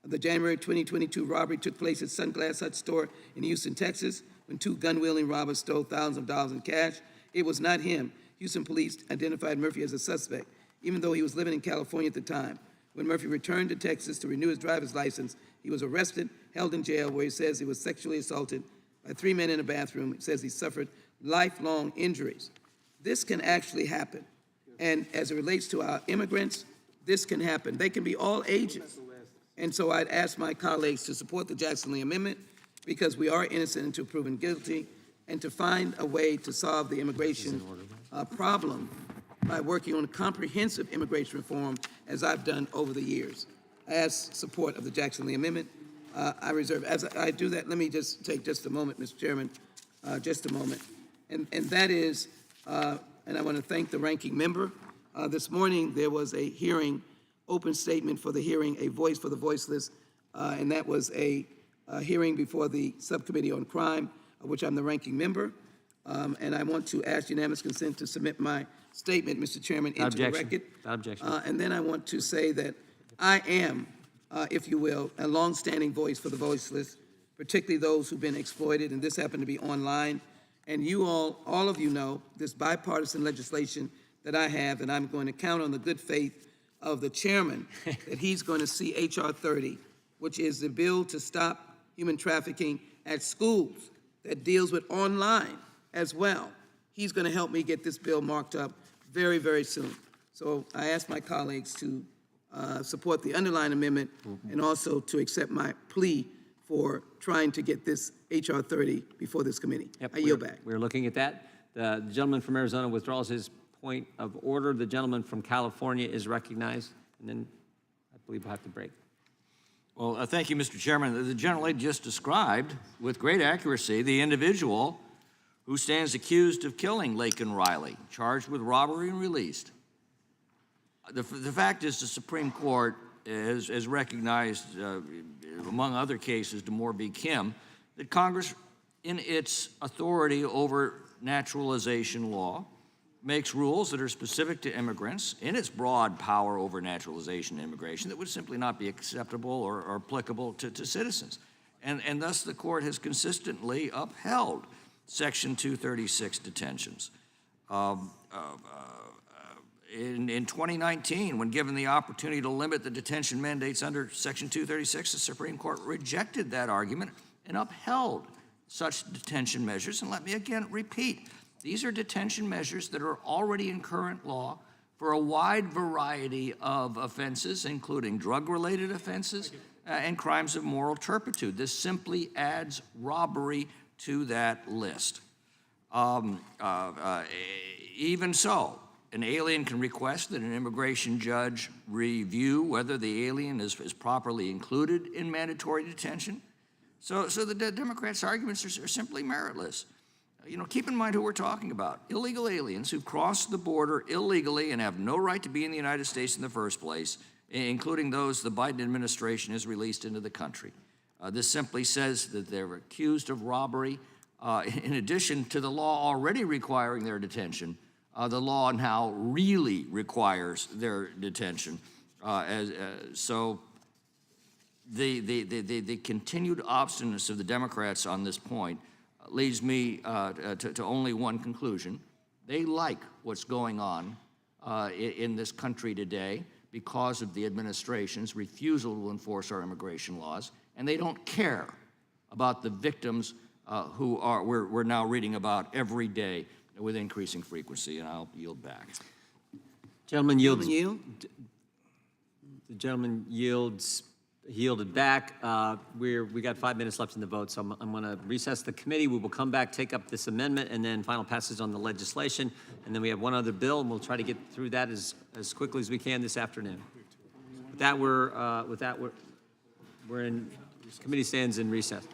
The January 2022 robbery took place at Sunglass Hut store in Houston, Texas, when two gun-wielding robbers stole thousands of dollars in cash. It was not him. Houston police identified Murphy as a suspect, even though he was living in California at the time. When Murphy returned to Texas to renew his driver's license, he was arrested, held in jail, where he says he was sexually assaulted by three men in a bathroom. He says he suffered lifelong injuries. This can actually happen. And as it relates to our immigrants, this can happen. They can be all ages. And so I'd ask my colleagues to support the Jackson Lee Amendment because we are innocent until proven guilty, and to find a way to solve the immigration problem by working on comprehensive immigration reform, as I've done over the years. I ask support of the Jackson Lee Amendment. I reserve, as I do that, let me just take just a moment, Mr. Chairman, just a moment. And that is, and I want to thank the ranking member. This morning, there was a hearing, open statement for the hearing, a voice for the voiceless, and that was a hearing before the Subcommittee on Crime, of which I'm the ranking member. And I want to ask unanimous consent to submit my statement, Mr. Chairman, into the record. Objection. And then I want to say that I am, if you will, a longstanding voice for the voiceless, particularly those who've been exploited, and this happened to be online. And you all of you know this bipartisan legislation that I have, and I'm going to count on the good faith of the chairman that he's going to see H.R. 30, which is the bill to stop human trafficking at schools that deals with online as well. He's going to help me get this bill marked up very, very soon. So I ask my colleagues to support the underlying amendment and also to accept my plea for trying to get this H.R. 30 before this committee. I yield back. We're looking at that. The gentleman from Arizona withdraws his point of order. The gentleman from California is recognized, and then I believe we'll have to break. Well, thank you, Mr. Chairman. The gentlelady just described with great accuracy the individual who stands accused of killing Laken Riley, charged with robbery and released. The fact is the Supreme Court has recognized, among other cases, DeMoore v. Kim, that Congress, in its authority over naturalization law, makes rules that are specific to immigrants in its broad power over naturalization and immigration that would simply not be acceptable or applicable to citizens. And thus the court has consistently upheld Section 236 detentions. In 2019, when given the opportunity to limit the detention mandates under Section 236, the Supreme Court rejected that argument and upheld such detention measures. And let me again repeat, these are detention measures that are already in current law for a wide variety of offenses, including drug-related offenses and crimes of moral turpitude. This simply adds robbery to that list. Even so, an alien can request that an immigration judge review whether the alien is properly included in mandatory detention. So the Democrats' arguments are simply meritless. You know, keep in mind who we're talking about. Illegal aliens who've crossed the border illegally and have no right to be in the United States in the first place, including those the Biden administration has released into the country. This simply says that they're accused of robbery. In addition to the law already requiring their detention, the law now really requires their detention. So the continued obstinacy of the Democrats on this point leads me to only one conclusion. They like what's going on in this country today because of the administration's refusal to enforce our immigration laws, and they don't care about the victims who we're now reading about every day with increasing frequency, and I'll yield back. Gentleman yields. Yield? The gentleman yielded back. We got 5 minutes left in the vote, so I'm going to recess the committee. We will come back, take up this amendment, and then final passage on the legislation. And then we have one other bill, and we'll try to get through that as quickly as we can this afternoon. With that, we're in, committee stands in recess.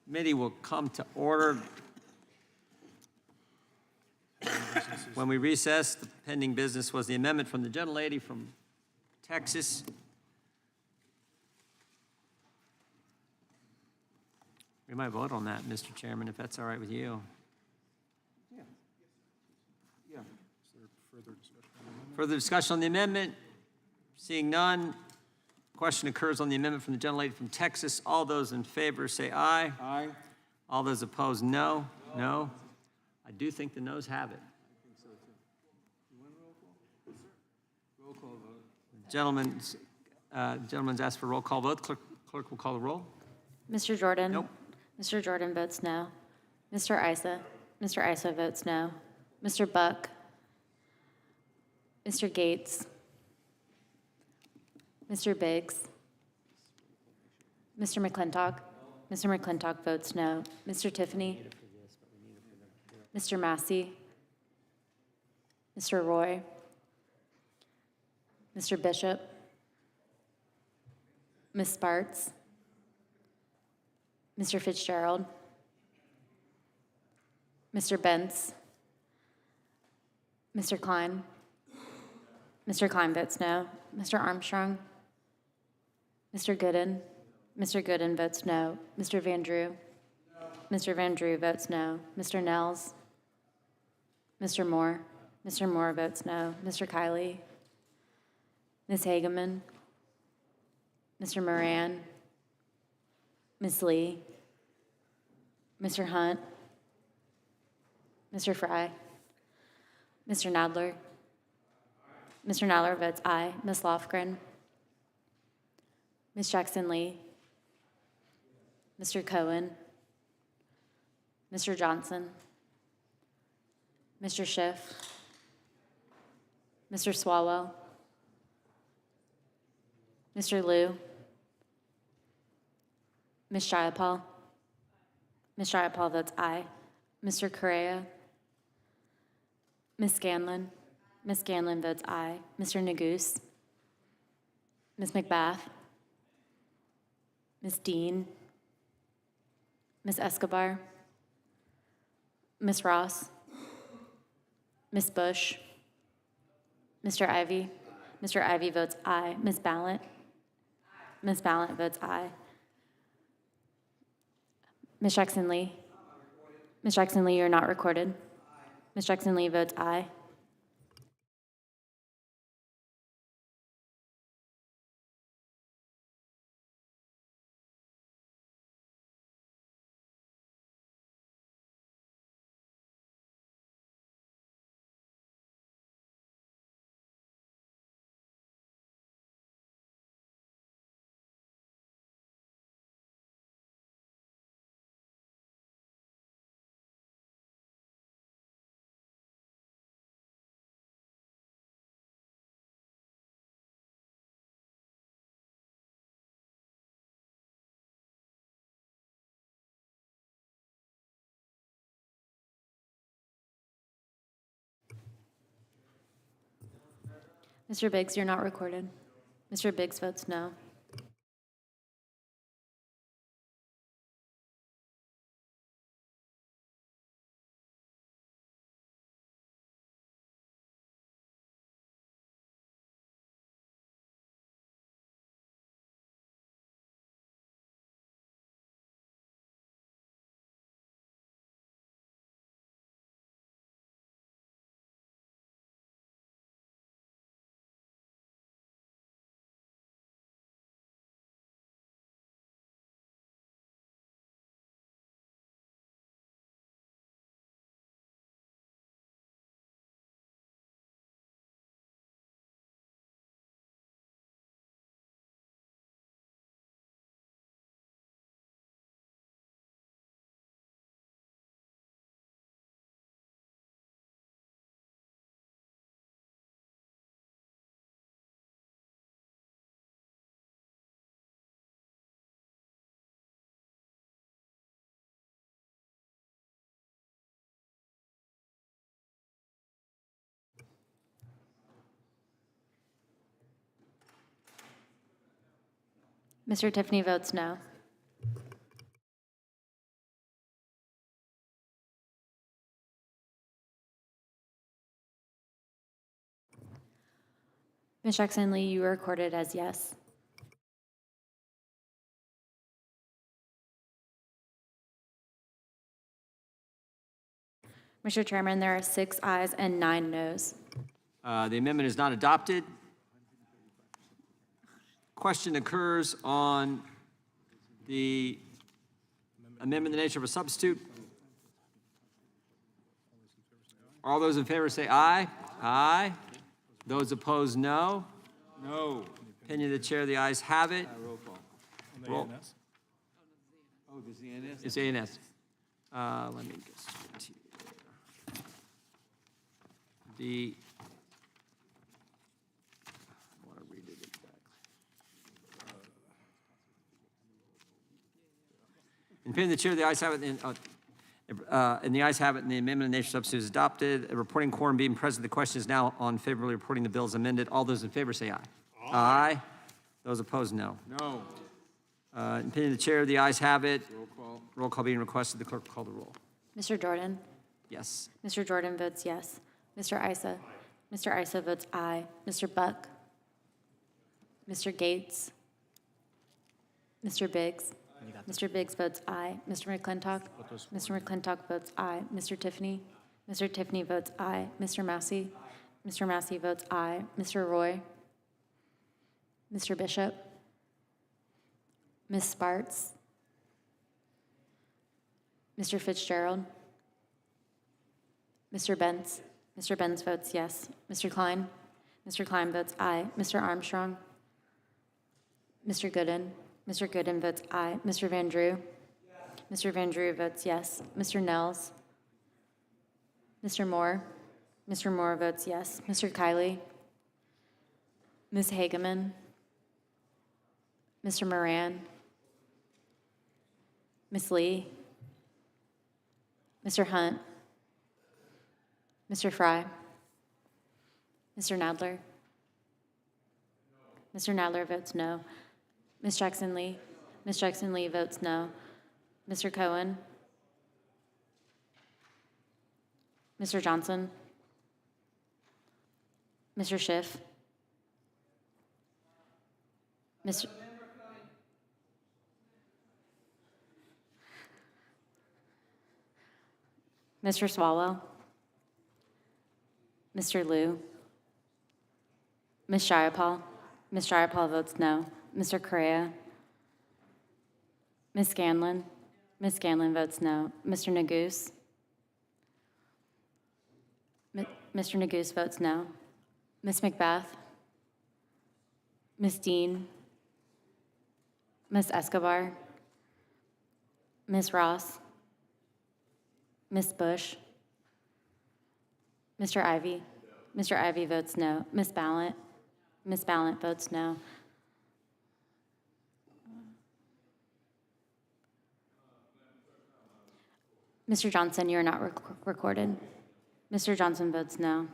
Committee will come to order. When we recessed, the pending business was the amendment from the gentlelady from Texas. We might vote on that, Mr. Chairman, if that's all right with you. Is there further discussion on the amendment? Further discussion on the amendment? Seeing none. Question occurs on the amendment from the gentlelady from Texas. All those in favor say aye. Aye. All those opposed, no. No. I do think the noes have it. Gentlemen's asked for roll call vote. Clerk will call the roll. Mr. Jordan? Nope. Mr. Jordan votes no. Mr. Isa votes no. Mr. Buck? Mr. Gates? Mr. Biggs? Mr. McClintock? Mr. McClintock votes no. Mr. Tiffany? Mr. Massey? Mr. Roy? Mr. Bishop? Ms. Sparts? Mr. Fitzgerald? Mr. Bentz? Mr. Klein? Mr. Klein votes no. Mr. Armstrong? Mr. Gooden? Mr. Gooden votes no. Mr. Van Drew? Mr. Van Drew votes no. Mr. Nels? Mr. Moore? Mr. Moore votes no. Mr. Kiley? Ms. Hageman? Mr. Moran? Ms. Lee? Mr. Hunt? Mr. Fry? Mr. Nadler? Mr. Nadler votes aye. Ms. Lofgren? Ms. Jackson-Lee? Mr. Cohen? Mr. Johnson? Mr. Schiff? Mr. Swalwell? Mr. Liu? Ms. Jayapal? Ms. Jayapal votes aye. Mr. Correa? Ms. Scanlon? Ms. Scanlon votes aye. Mr. Neguse? Ms. McBath? Ms. Dean? Ms. Escobar? Ms. Ross? Ms. Bush? Mr. Ivy? Mr. Ivy votes aye. Ms. Ballant? Ms. Ballant votes aye. Ms. Jackson-Lee? Ms. Jackson-Lee, you're not recorded. Ms. Jackson-Lee votes aye. Mr. Biggs, you're not recorded. Mr. Biggs votes no. Mr. Tiffany votes no. Ms. Jackson Lee, you are recorded as yes. Mr. Chairman, there are 6 ayes and 9 noes. The amendment is not adopted. Question occurs on the amendment in the nature of a substitute. All those in favor say aye. Aye. Those opposed, no. No. Opinion of the chair, the ayes have it. Roll call. Roll. Oh, there's the NS? It's A&S. Let me just get to the. I want to read it exactly. In opinion of the chair, the ayes have it. And the ayes have it, and the amendment in the nature of substitute is adopted. A reporting quorum being present, the question is now on favorably reporting the bill as amended. All those in favor say aye. Aye. Those opposed, no. No. In opinion of the chair, the ayes have it. Roll call. Roll call being requested, the clerk will call the roll. Mr. Jordan? Yes. Mr. Jordan votes yes. Mr. Isa? Mr. Isa votes aye. Mr. Buck? Mr. Gates? Mr. Biggs? Mr. Biggs votes aye. Mr. McClintock? Mr. McClintock votes aye. Mr. Tiffany? Mr. Tiffany votes aye. Mr. Massey? Mr. Massey votes aye. Mr. Roy? Mr. Bishop? Ms. Sparts? Mr. Fitzgerald? Mr. Benz? Mr. Benz votes yes. Mr. Klein? Mr. Klein votes aye. Mr. Armstrong? Mr. Gooden? Mr. Gooden votes aye. Mr. Van Drew? Mr. Van Drew votes yes. Mr. Nels? Mr. Moore? Mr. Moore votes yes. Mr. Kiley? Ms. Hageman? Mr. Moran? Ms. Lee? Mr. Hunt? Mr. Fry? Mr. Nadler? Mr. Nadler votes no. Ms. Jackson Lee? Ms. Jackson Lee votes no. Mr. Cohen? Mr. Johnson? Mr. Schiff? Mr. Mr. Swalwell? Mr. Liu? Ms. Jayapal? Ms. Jayapal votes no. Mr. Correa? Ms. Scanlon? Ms. Scanlon votes no. Mr. Neguse? Mr. Neguse votes no. Ms. Macbeth? Ms. Dean? Ms. Escobar? Ms. Ross? Ms. Bush? Mr. Ivy? Mr. Ivy votes no. Ms. Ballant? Ms. Ballant votes no. Mr. Johnson, you are not recorded. Mr. Johnson votes no.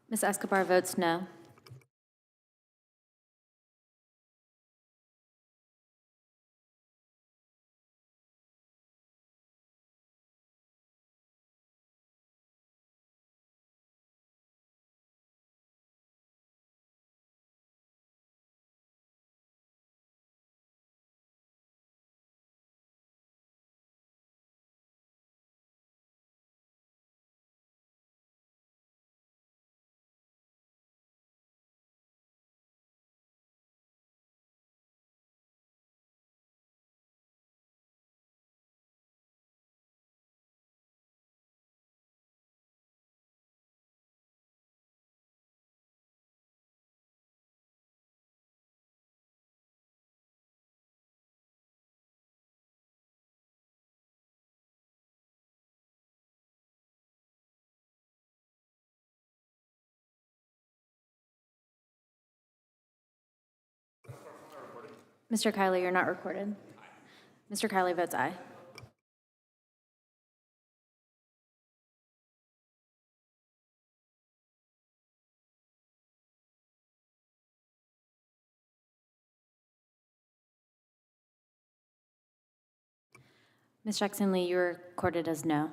Ms. Escobar votes no. Mr. Kiley, you're not recorded. Mr. Kiley votes aye. Ms. Jackson-Lee, you're recorded as no.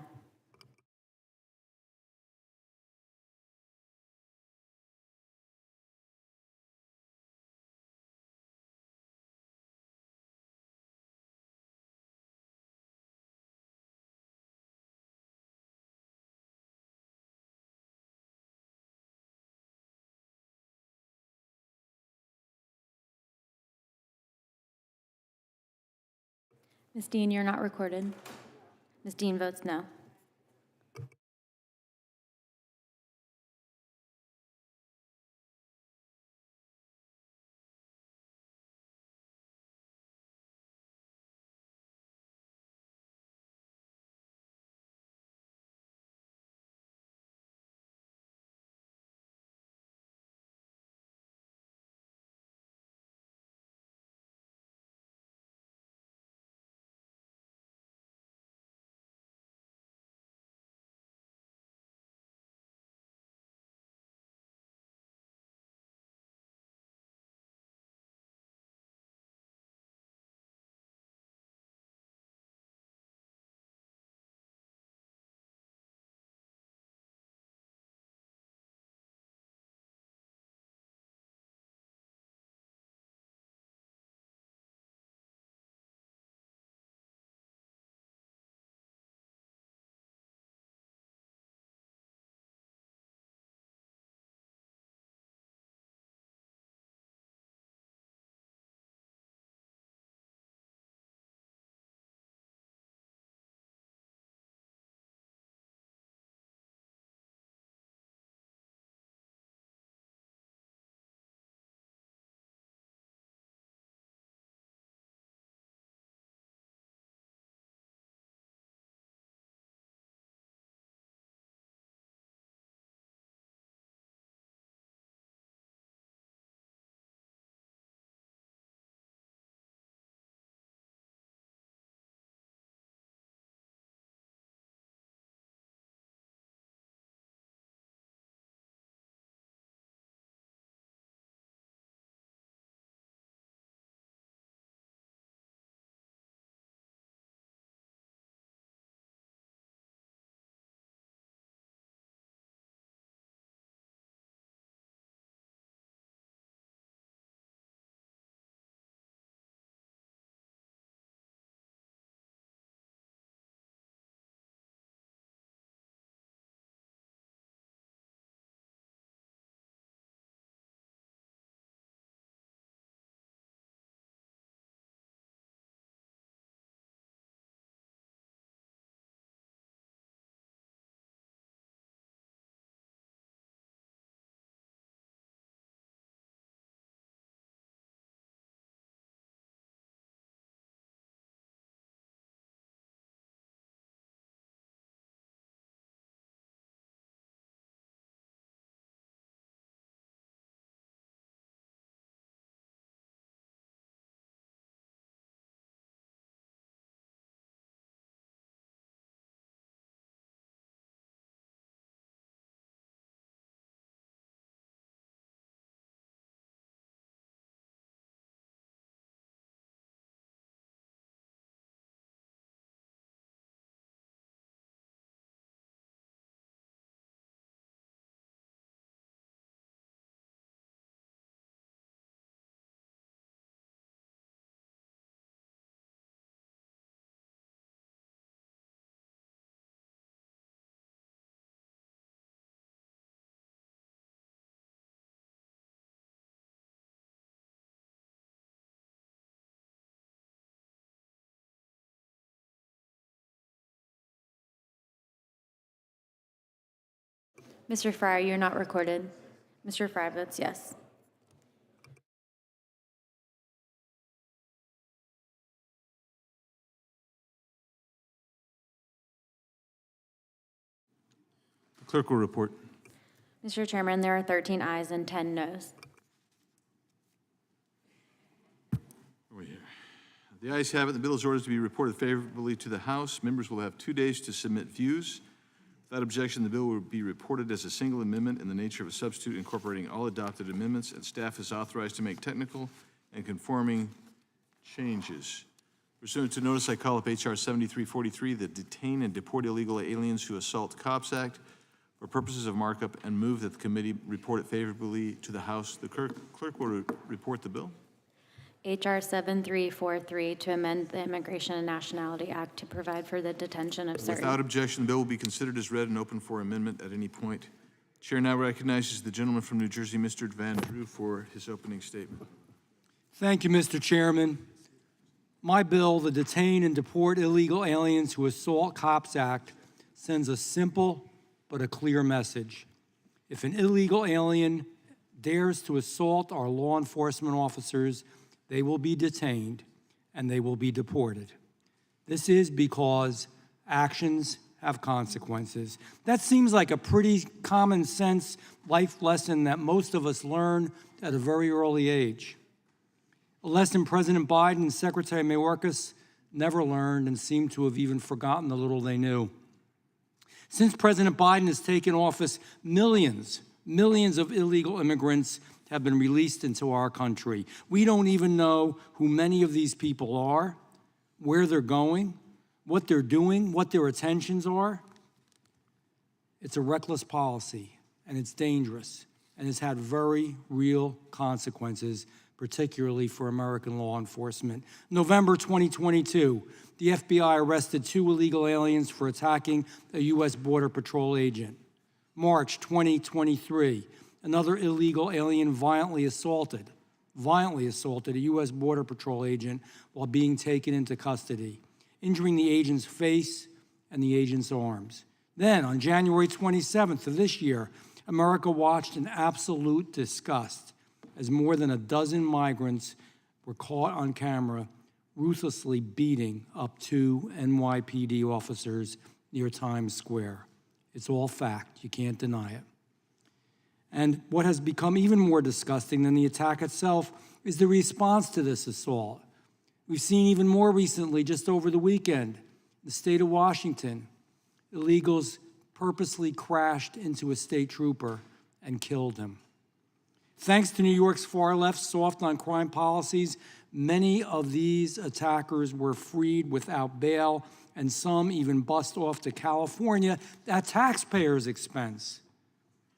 Ms. Dean, you're not recorded. Ms. Dean votes no. Mr. Fryer, you're not recorded. Mr. Fryer votes yes. The clerk will report. Mr. Chairman, there are 13 ayes and 10 noes. Over here. The ayes have it. The bill is ordered to be reported favorably to the House. Members will have 2 days to submit views. Without objection, the bill will be reported as a single amendment in the nature of a substitute incorporating all adopted amendments, and staff is authorized to make technical and conforming changes. Pursuant to notice, I call up H.R. 7343, the Detain and Deport Illegal Aliens Who Assault Cops Act, for purposes of markup, and move that the committee report it favorably to the House. The clerk will report the bill. H.R. 7343 to amend the Immigration and Nationality Act to provide for the detention of certain. Without objection, the bill will be considered as read and open for amendment at any point. Chair now recognizes the gentleman from New Jersey, Mr. Van Drew, for his opening statement. Thank you, Mr. Chairman. My bill, the Detain and Deport Illegal Aliens Who Assault Cops Act, sends a simple but a clear message. If an illegal alien dares to assault our law enforcement officers, they will be detained and they will be deported. This is because actions have consequences. That seems like a pretty common sense life lesson that most of us learn at a very early age. A lesson President Biden and Secretary Mayorkas never learned and seem to have even forgotten the little they knew. Since President Biden has taken office, millions of illegal immigrants have been released into our country. We don't even know who many of these people are, where they're going, what they're doing, what their intentions are. It's a reckless policy, and it's dangerous, and it's had very real consequences, particularly for American law enforcement. November 2022, the FBI arrested 2 illegal aliens for attacking a U.S. Border Patrol agent. March 2023, another illegal alien violently assaulted a U.S. Border Patrol agent while being taken into custody, injuring the agent's face and the agent's arms. Then, on January 27th of this year, America watched in absolute disgust as more than a dozen migrants were caught on camera ruthlessly beating up 2 NYPD officers near Times Square. It's all fact. You can't deny it. And what has become even more disgusting than the attack itself is the response to this assault. We've seen even more recently, just over the weekend, the state of Washington, illegals purposely crashed into a state trooper and killed him. Thanks to New York's far-left soft on-crime policies, many of these attackers were freed without bail, and some even bussed off to California at taxpayers' expense.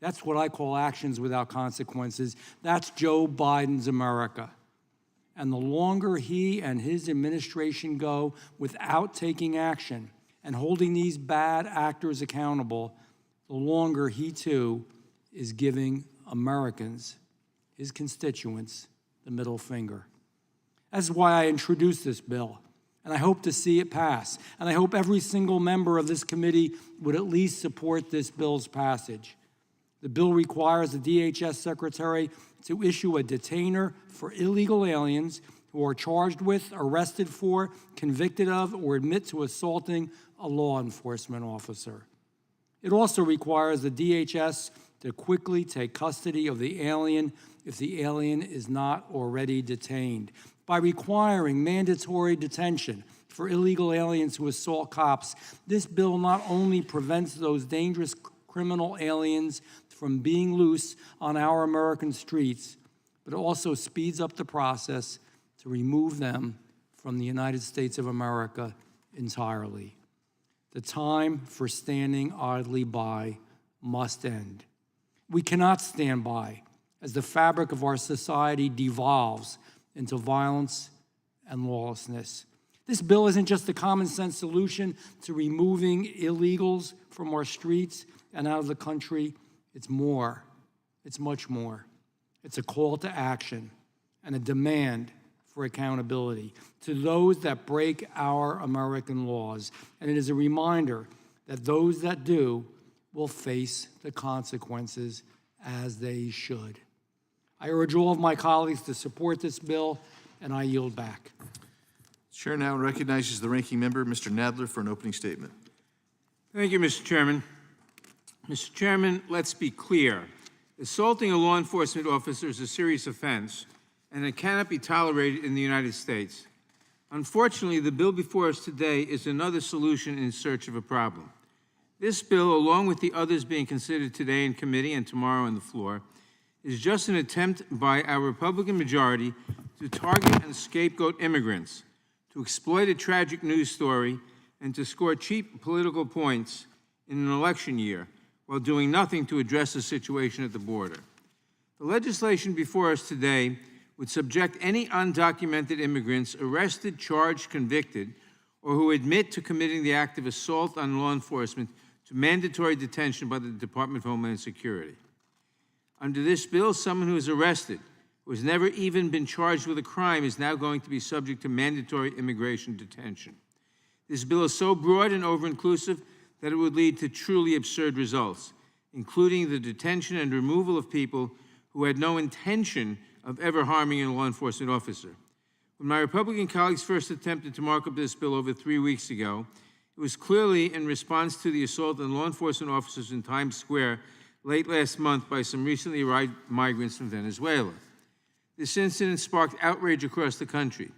That's what I call actions without consequences. That's Joe Biden's America. And the longer he and his administration go without taking action and holding these bad actors accountable, the longer he too is giving Americans, his constituents, the middle finger. That's why I introduced this bill, and I hope to see it pass. And I hope every single member of this committee would at least support this bill's passage. The bill requires the DHS secretary to issue a detainer for illegal aliens who are charged with, arrested for, convicted of, or admit to assaulting a law enforcement officer. It also requires the DHS to quickly take custody of the alien if the alien is not already detained. By requiring mandatory detention for illegal aliens who assault cops, this bill not only prevents those dangerous criminal aliens from being loose on our American streets, but also speeds up the process to remove them from the United States of America entirely. The time for standing idly by must end. We cannot stand by as the fabric of our society devolves into violence and lawlessness. This bill isn't just a common sense solution to removing illegals from our streets and out of the country. It's more. It's much more. It's a call to action and a demand for accountability to those that break our American laws. And it is a reminder that those that do will face the consequences as they should. I urge all of my colleagues to support this bill, and I yield back. Chair now recognizes the ranking member, Mr. Nadler, for an opening statement. Thank you, Mr. Chairman. Mr. Chairman, let's be clear. Assaulting a law enforcement officer is a serious offense, and it cannot be tolerated in the United States. Unfortunately, the bill before us today is another solution in search of a problem. This bill, along with the others being considered today in committee and tomorrow on the floor, is just an attempt by our Republican majority to target and scapegoat immigrants, to exploit a tragic news story, and to score cheap political points in an election year while doing nothing to address the situation at the border. The legislation before us today would subject any undocumented immigrants arrested, charged, convicted, or who admit to committing the act of assault on law enforcement to mandatory detention by the Department of Homeland Security. Under this bill, someone who is arrested, who has never even been charged with a crime, is now going to be subject to mandatory immigration detention. This bill is so broad and over-inclusive that it would lead to truly absurd results, including the detention and removal of people who had no intention of ever harming a law enforcement officer. When my Republican colleagues first attempted to mark up this bill over 3 weeks ago, it was clearly in response to the assault on law enforcement officers in Times Square late last month by some recently arrived migrants from Venezuela. This incident sparked outrage across the country,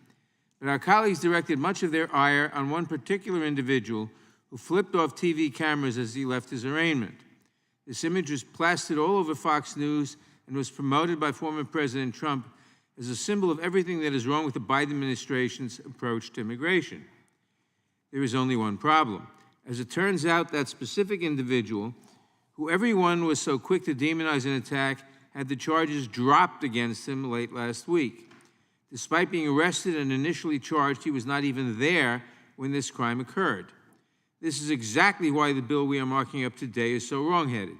but our colleagues directed much of their ire on one particular individual who flipped off TV cameras as he left his arraignment. This image was plastered all over Fox News and was promoted by former President Trump as a symbol of everything that is wrong with the Biden administration's approach to immigration. There is only one problem. As it turns out, that specific individual, who everyone was so quick to demonize and attack, had the charges dropped against him late last week. Despite being arrested and initially charged, he was not even there when this crime occurred. This is exactly why the bill we are marking up today is so wrong-headed.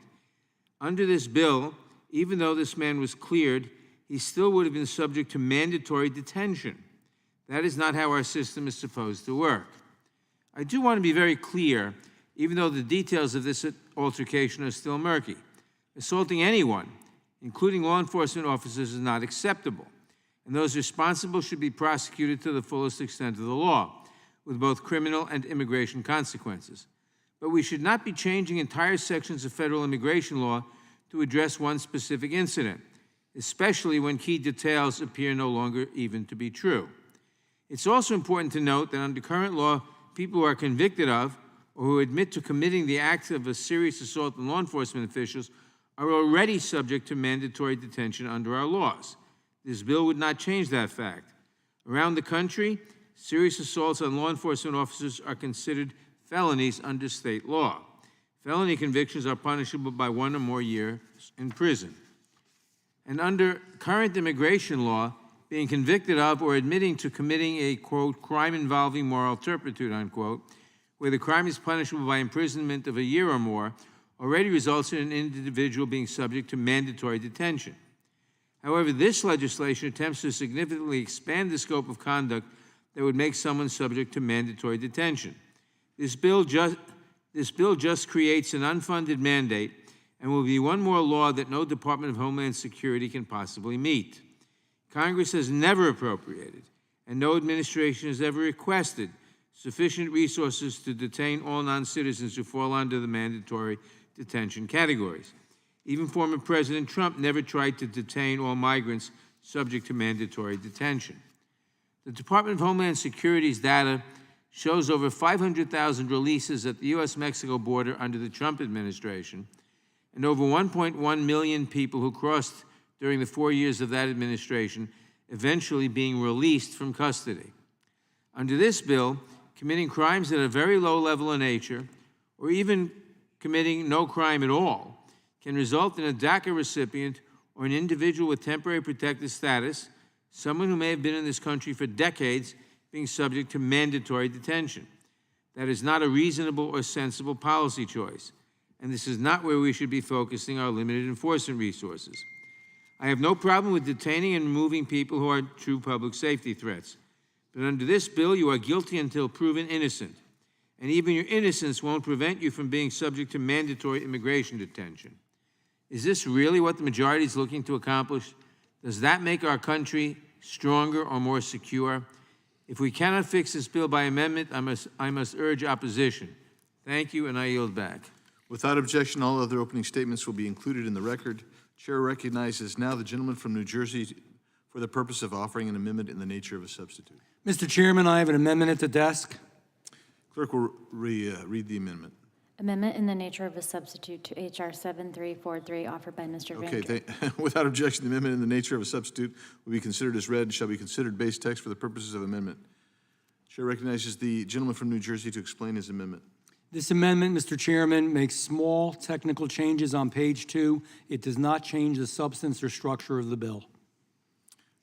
Under this bill, even though this man was cleared, he still would have been subject to mandatory detention. That is not how our system is supposed to work. I do want to be very clear, even though the details of this altercation are still murky. Assaulting anyone, including law enforcement officers, is not acceptable, and those responsible should be prosecuted to the fullest extent of the law, with both criminal and immigration consequences. But we should not be changing entire sections of federal immigration law to address one specific incident, especially when key details appear no longer even to be true. It's also important to note that under current law, people who are convicted of or who admit to committing the act of a serious assault on law enforcement officials are already subject to mandatory detention under our laws. This bill would not change that fact. Around the country, serious assaults on law enforcement officers are considered felonies under state law. Felony convictions are punishable by 1 or more years in prison. And under current immigration law, being convicted of or admitting to committing a, quote, crime involving moral turpitude, unquote, where the crime is punishable by imprisonment of a year or more, already results in an individual being subject to mandatory detention. However, this legislation attempts to significantly expand the scope of conduct that would make someone subject to mandatory detention. This bill just creates an unfunded mandate and will be one more law that no Department of Homeland Security can possibly meet. Congress has never appropriated, and no administration has ever requested, sufficient resources to detain all non-citizens who fall under the mandatory detention categories. Even former President Trump never tried to detain all migrants subject to mandatory detention. The Department of Homeland Security's data shows over 500,000 releases at the U.S.-Mexico border under the Trump administration, and over 1.1 million people who crossed during the 4 years of that administration eventually being released from custody. Under this bill, committing crimes at a very low level in nature, or even committing no crime at all, can result in a DACA recipient or an individual with temporary protected status, someone who may have been in this country for decades, being subject to mandatory detention. That is not a reasonable or sensible policy choice, and this is not where we should be focusing our limited enforcement resources. I have no problem with detaining and removing people who are true public safety threats, but under this bill, you are guilty until proven innocent, and even your innocence won't prevent you from being subject to mandatory immigration detention. Is this really what the majority is looking to accomplish? Does that make our country stronger or more secure? If we cannot fix this bill by amendment, I must urge opposition. Thank you, and I yield back. Without objection, all other opening statements will be included in the record. Chair recognizes now the gentleman from New Jersey for the purpose of offering an amendment in the nature of a substitute. Mr. Chairman, I have an amendment at the desk. Clerk will read the amendment. Amendment in the nature of a substitute to H.R. 7343 offered by Mr. Van Okay, Drew. without objection, the amendment in the nature of a substitute will be considered as read and shall be considered base text for the purposes of amendment. Chair recognizes the gentleman from New Jersey to explain his amendment. This amendment, Mr. Chairman, makes small technical changes on page 2. It does not change the substance or structure of the bill.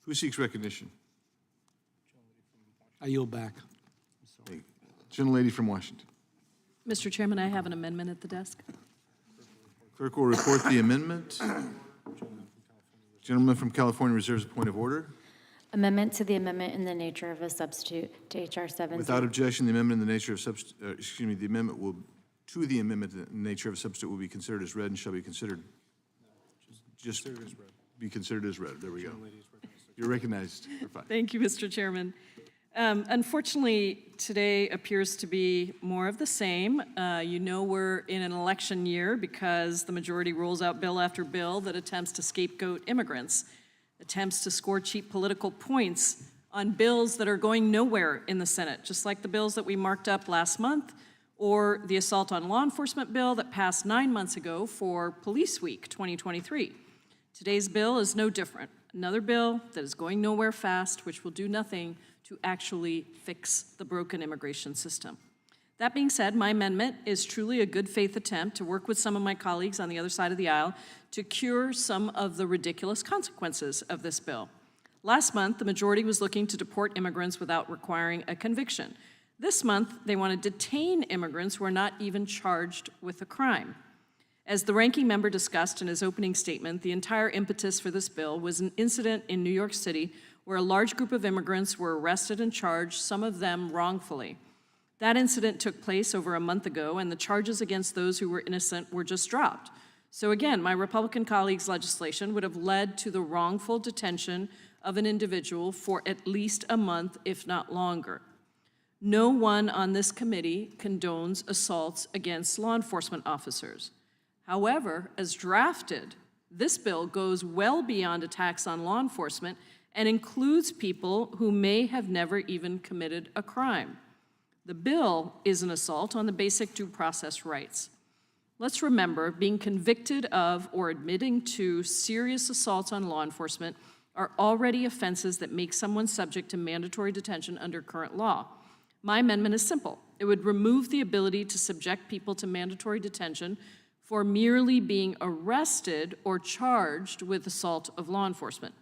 Who seeks recognition? I yield back. Gentlelady from Washington. Mr. Chairman, I have an amendment at the desk. Clerk will report the amendment. Gentleman from California reserves a point of order. Amendment to the amendment in the nature of a substitute to H.R. 7. Without objection, the amendment in the nature of the amendment will, to the amendment in the nature of a substitute will be considered as read and shall be considered, just be considered as read. There we go. You're recognized for 5. Thank you, Mr. Chairman. Unfortunately, today appears to be more of the same. You know we're in an election year because the majority rolls out bill after bill that attempts to scapegoat immigrants, attempts to score cheap political points on bills that are going nowhere in the Senate, just like the bills that we marked up last month, or the assault on law enforcement bill that passed 9 months ago for Police Week 2023. Today's bill is no different. Another bill that is going nowhere fast, which will do nothing to actually fix the broken immigration system. That being said, my amendment is truly a good faith attempt to work with some of my colleagues on the other side of the aisle to cure some of the ridiculous consequences of this bill. Last month, the majority was looking to deport immigrants without requiring a conviction. This month, they want to detain immigrants who are not even charged with a crime. As the ranking member discussed in his opening statement, the entire impetus for this bill was an incident in New York City where a large group of immigrants were arrested and charged, some of them wrongfully. That incident took place over a month ago, and the charges against those who were innocent were just dropped. So again, my Republican colleagues' legislation would have led to the wrongful detention of an individual for at least a month, if not longer. No one on this committee condones assaults against law enforcement officers. However, as drafted, this bill goes well beyond attacks on law enforcement and includes people who may have never even committed a crime. The bill is an assault on the basic due process rights. Let's remember, being convicted of or admitting to serious assaults on law enforcement are already offenses that make someone subject to mandatory detention under current law. My amendment is simple. It would remove the ability to subject people to mandatory detention for merely being arrested or charged with assault of law enforcement.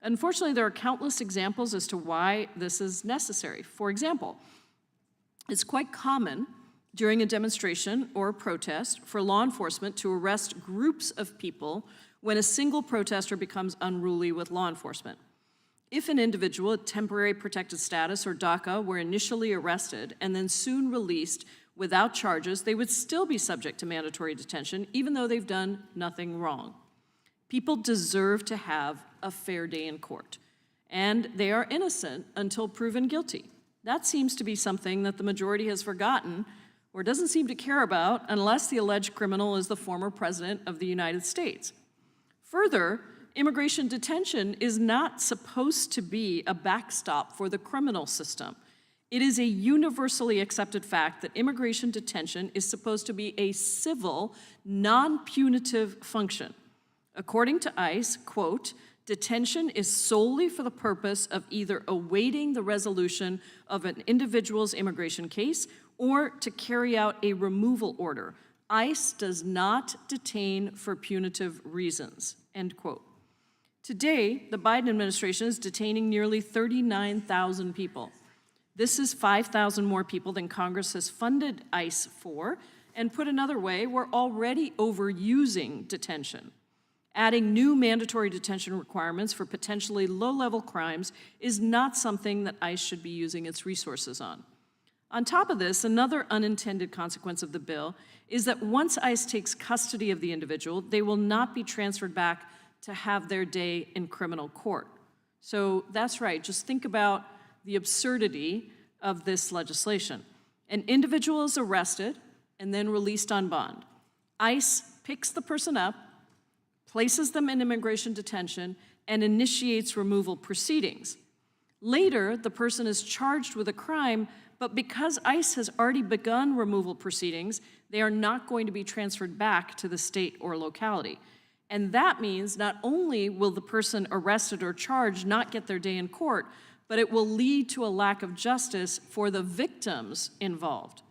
Unfortunately, there are countless examples as to why this is necessary. For example, it's quite common during a demonstration or a protest for law enforcement to arrest groups of people when a single protester becomes unruly with law enforcement. If an individual at temporary protected status or DACA were initially arrested and then soon released without charges, they would still be subject to mandatory detention, even though they've done nothing wrong. People deserve to have a fair day in court, and they are innocent until proven guilty. That seems to be something that the majority has forgotten or doesn't seem to care about unless the alleged criminal is the former president of the United States. Further, immigration detention is not supposed to be a backstop for the criminal system. It is a universally accepted fact that immigration detention is supposed to be a civil, non-punitive function. According to ICE, quote, detention is solely for the purpose of either awaiting the resolution of an individual's immigration case or to carry out a removal order. ICE does not detain for punitive reasons, end quote. Today, the Biden administration is detaining nearly 39,000 people. This is 5,000 more people than Congress has funded ICE for, and put another way, we're already overusing detention. Adding new mandatory detention requirements for potentially low-level crimes is not something that ICE should be using its resources on. On top of this, another unintended consequence of the bill is that once ICE takes custody of the individual, they will not be transferred back to have their day in criminal court. So that's right, just think about the absurdity of this legislation. An individual is arrested and then released on bond. ICE picks the person up, places them in immigration detention, and initiates removal proceedings. Later, the person is charged with a crime, but because ICE has already begun removal proceedings, they are not going to be transferred back to the state or locality. And that means not only will the person arrested or charged not get their day in court, but it will lead to a lack of justice for the victims involved.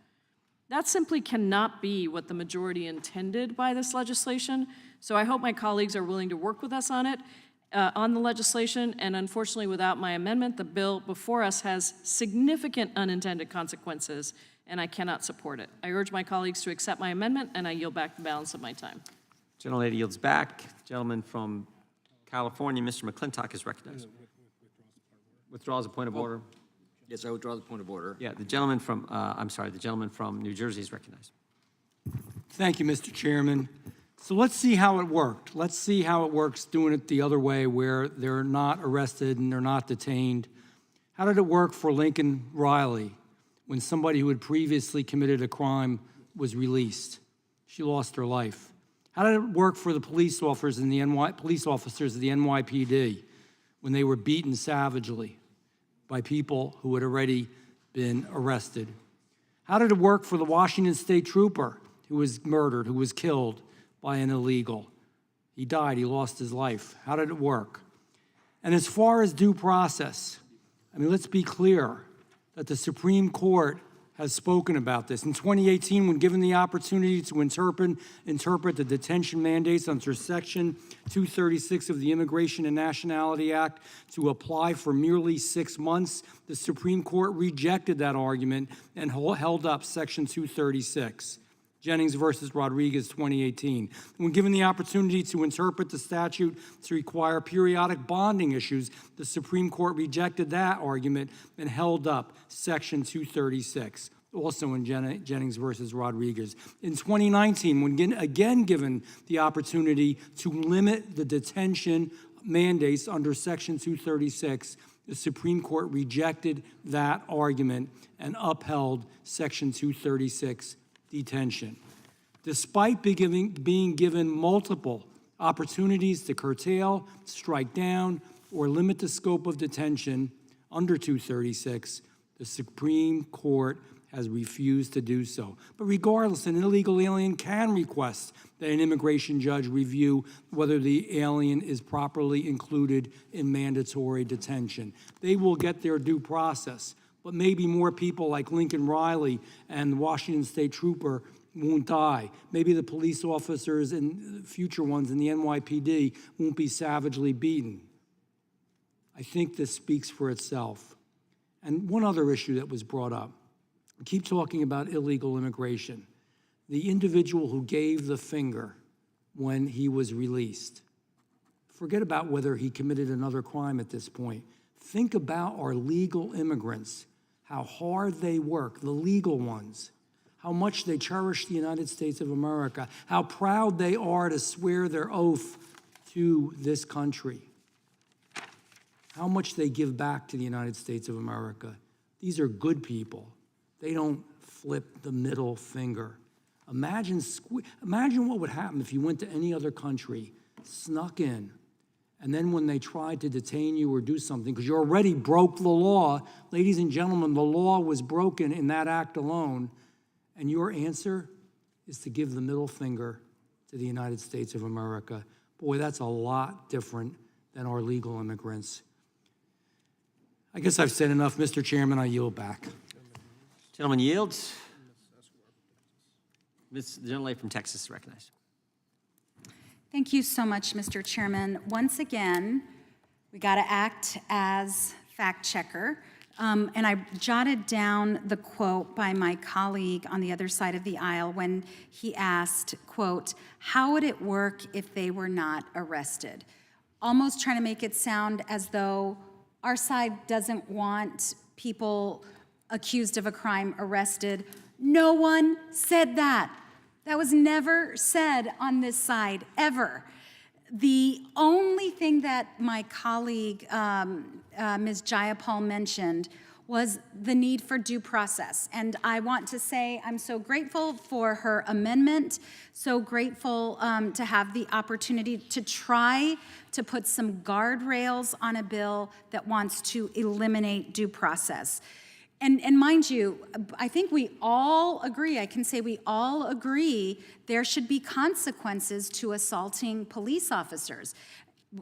That simply cannot be what the majority intended by this legislation, so I hope my colleagues are willing to work with us on it, on the legislation, and unfortunately, without my amendment, the bill before us has significant unintended consequences, and I cannot support it. I urge my colleagues to accept my amendment, and I yield back the balance of my time. Gentlelady yields back. Gentleman from California, Mr. McClintock, is recognized. Withdraws a point of order. Yes, I withdraw the point of order. Yeah, the gentleman from, the gentleman from New Jersey is recognized. Thank you, Mr. Chairman. So let's see how it worked. Let's see how it works doing it the other way, where they're not arrested and they're not detained. How did it work for Lincoln Riley when somebody who had previously committed a crime was released? She lost her life. How did it work for the police officers in the NYPD when they were beaten savagely by people who had already been arrested? How did it work for the Washington State Trooper who was murdered, who was killed by an illegal? He died, he lost his life. How did it work? And as far as due process, I mean, let's be clear that the Supreme Court has spoken about this. In 2018, when given the opportunity to interpret the detention mandates under Section 236 of the Immigration and Nationality Act to apply for merely 6 months, the Supreme Court rejected that argument and held up Section 236. Jennings versus Rodriguez, 2018. When given the opportunity to interpret the statute to require periodic bonding issues, the Supreme Court rejected that argument and held up Section 236, also in Jennings versus Rodriguez. In 2019, when again given the opportunity to limit the detention mandates under Section 236, the Supreme Court rejected that argument and upheld Section 236 detention. Despite being given multiple opportunities to curtail, strike down, or limit the scope of detention under 236, the Supreme Court has refused to do so. But regardless, an illegal alien can request that an immigration judge review whether the alien is properly included in mandatory detention. They will get their due process. But maybe more people like Lincoln Riley and the Washington State Trooper won't die. Maybe the police officers and future ones in the NYPD won't be savagely beaten. I think this speaks for itself. And one other issue that was brought up. We keep talking about illegal immigration. The individual who gave the finger when he was released. Forget about whether he committed another crime at this point. Think about our legal immigrants, how hard they work, the legal ones, how much they cherish the United States of America, how proud they are to swear their oath to this country, how much they give back to the United States of America. These are good people. They don't flip the middle finger. Imagine what would happen if you went to any other country, snuck in, and then when they tried to detain you or do something, because you already broke the law, ladies and gentlemen, the law was broken in that act alone, and your answer is to give the middle finger to the United States of America. Boy, that's a lot different than our legal immigrants. I guess I've said enough, Mr. Chairman, I yield back. Gentleman yields. The gentlelady from Texas is recognized. Thank you so much, Mr. Chairman. Once again, we got to act as fact checker. And I jotted down the quote by my colleague on the other side of the aisle when he asked, quote, how would it work if they were not arrested? Almost trying to make it sound as though our side doesn't want people accused of a crime arrested. No one said that. That was never said on this side, ever. The only thing that my colleague, Ms. Jayapal, mentioned was the need for due process. And I want to say I'm so grateful for her amendment, so grateful to have the opportunity to try to put some guardrails on a bill that wants to eliminate due process. And mind you, I think we all agree, I can say we all agree, there should be consequences to assaulting police officers.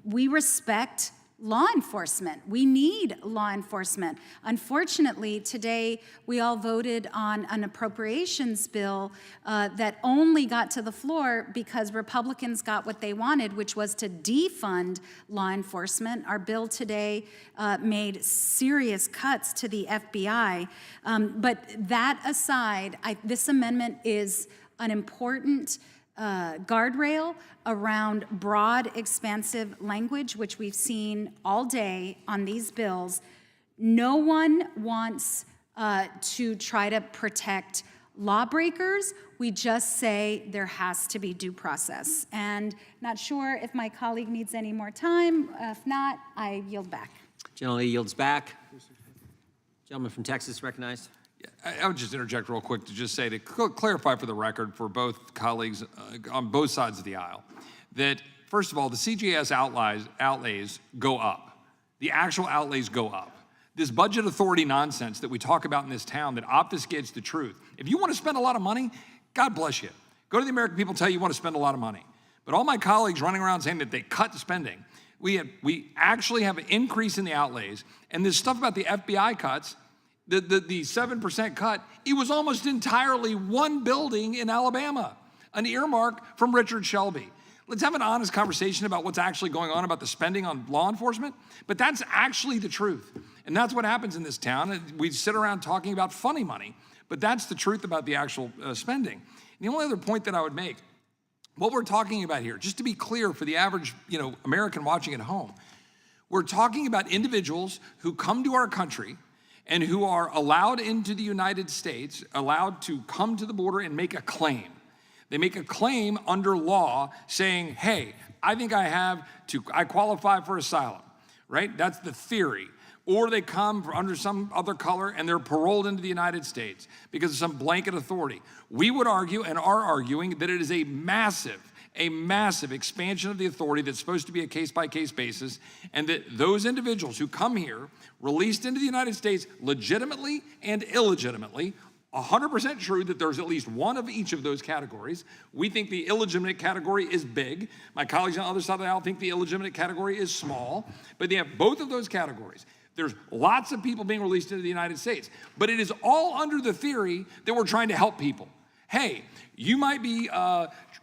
We respect law enforcement. We need law enforcement. Unfortunately, today we all voted on an appropriations bill that only got to the floor because Republicans got what they wanted, which was to defund law enforcement. Our bill today made serious cuts to the FBI. But that aside, this amendment is an important guardrail around broad, expansive language, which we've seen all day on these bills. No one wants to try to protect lawbreakers. We just say there has to be due process. And not sure if my colleague needs any more time. If not, I yield back. Gentlelady yields back. Gentleman from Texas recognized. I would just interject real quick to just say, to clarify for the record for both colleagues on both sides of the aisle, that first of all, the CGS outlays go up. The actual outlays go up. This budget authority nonsense that we talk about in this town that obfuscates the truth. If you want to spend a lot of money, God bless you. Go to the American people, tell you want to spend a lot of money. But all my colleagues running around saying that they cut spending, we actually have an increase in the outlays. And this stuff about the FBI cuts, the 7% cut, it was almost entirely one building in Alabama, an earmark from Richard Shelby. Let's have an honest conversation about what's actually going on about the spending on law enforcement, but that's actually the truth. And that's what happens in this town. We sit around talking about funny money, but that's the truth about the actual spending. And the only other point that I would make, what we're talking about here, just to be clear for the average American watching at home, we're talking about individuals who come to our country and who are allowed into the United States, allowed to come to the border and make a claim. They make a claim under law saying, hey, I think I qualify for asylum, right? That's the theory. Or they come under some other color and they're paroled into the United States because of some blanket authority. We would argue and are arguing that it is a massive expansion of the authority that's supposed to be a case-by-case basis, and that those individuals who come here, released into the United States legitimately and illegitimately, 100% true that there's at least one of each of those categories. We think the illegitimate category is big. My colleagues on the other side of the aisle think the illegitimate category is small, but they have both of those categories. There's lots of people being released into the United States, but it is all under the theory that we're trying to help people. Hey, you might be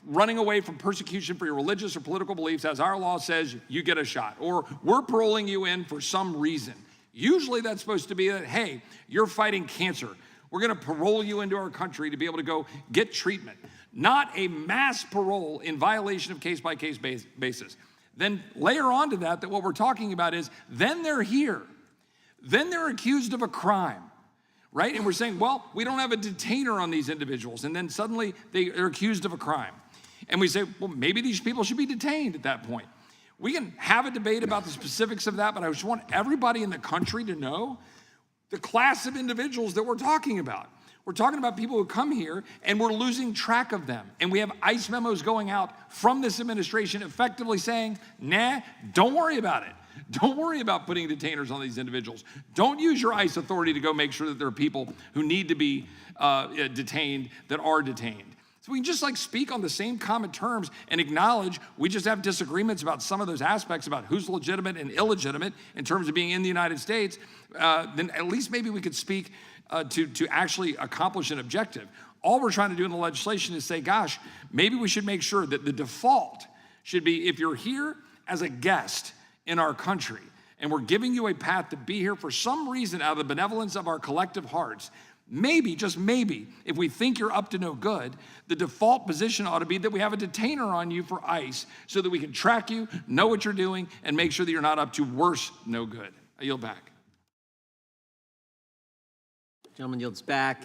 running away from persecution for your religious or political beliefs, as our law says, you get a shot. Or we're paroling you in for some reason. Usually that's supposed to be that, hey, you're fighting cancer. We're gonna parole you into our country to be able to go get treatment. Not a mass parole in violation of case-by-case basis. Then layer on to that what we're talking about is, then they're here. Then they're accused of a crime. Right? And we're saying, well, we don't have a detainer on these individuals. And then suddenly they are accused of a crime. And we say, well, maybe these people should be detained at that point. We can have a debate about the specifics of that, but I just want everybody in the country to know the class of individuals that we're talking about. We're talking about people who come here and we're losing track of them. And we have ICE memos going out from this administration effectively saying, nah, don't worry about it. Don't worry about putting detainers on these individuals. Don't use your ICE authority to go make sure that there are people who need to be detained that are detained. So we can just speak on the same common terms and acknowledge we just have disagreements about some of those aspects about who's legitimate and illegitimate in terms of being in the United States. Then at least maybe we could speak to actually accomplish an objective. All we're trying to do in the legislation is say, gosh, maybe we should make sure that the default should be if you're here as a guest in our country and we're giving you a path to be here for some reason out of the benevolence of our collective hearts, maybe, just maybe, if we think you're up to no good, the default position ought to be that we have a detainer on you for ICE so that we can track you, know what you're doing, and make sure that you're not up to worse no good. I yield back. Gentleman yields back.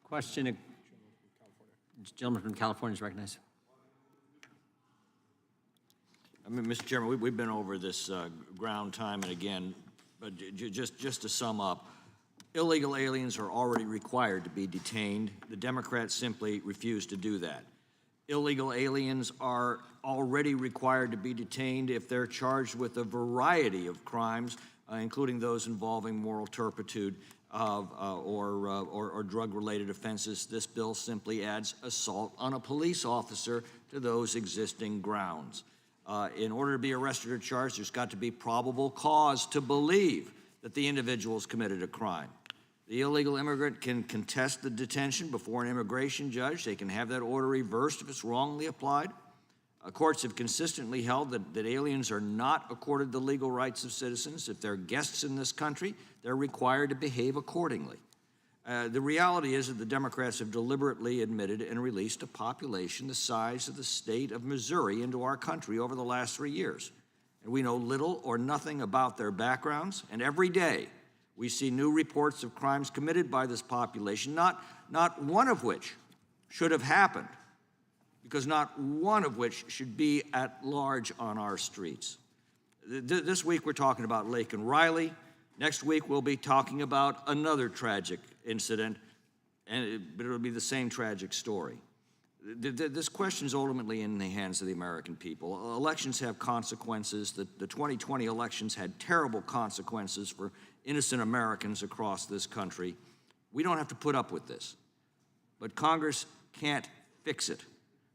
Question, gentleman from California is recognized. I mean, Mr. Chairman, we've been over this ground time and again, but just to sum up, illegal aliens are already required to be detained. The Democrats simply refuse to do that. Illegal aliens are already required to be detained if they're charged with a variety of crimes, including those involving moral turpitude or drug-related offenses. This bill simply adds assault on a police officer to those existing grounds. In order to be arrested or charged, there's got to be probable cause to believe that the individual's committed a crime. The illegal immigrant can contest the detention before an immigration judge. They can have that order reversed if it's wrongly applied. Courts have consistently held that aliens are not accorded the legal rights of citizens. If they're guests in this country, they're required to behave accordingly. The reality is that the Democrats have deliberately admitted and released a population the size of the state of Missouri into our country over the last 3 years. And we know little or nothing about their backgrounds, and every day we see new reports of crimes committed by this population, not one of which should have happened, because not one of which should be at large on our streets. This week we're talking about Lake and Riley. Next week we'll be talking about another tragic incident, but it'll be the same tragic story. This question is ultimately in the hands of the American people. Elections have consequences. The 2020 elections had terrible consequences for innocent Americans across this country. We don't have to put up with this, but Congress can't fix it.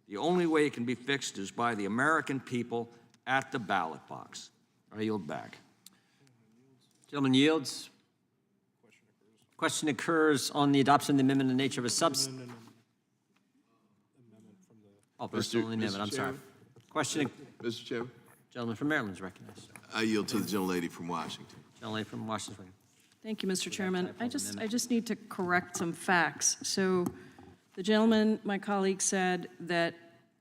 The only way it can be fixed is by the American people at the ballot box. I yield back. Gentleman yields. Question occurs on the adoption of the amendment in the nature of a substitute. Oh, personal amendment, I'm sorry. Question. Mr. Chairman. Gentleman from Maryland is recognized. I yield to the gentlelady from Washington. Gentlelady from Washington. Thank you, Mr. Chairman. I just need to correct some facts. So the gentleman, my colleague, said that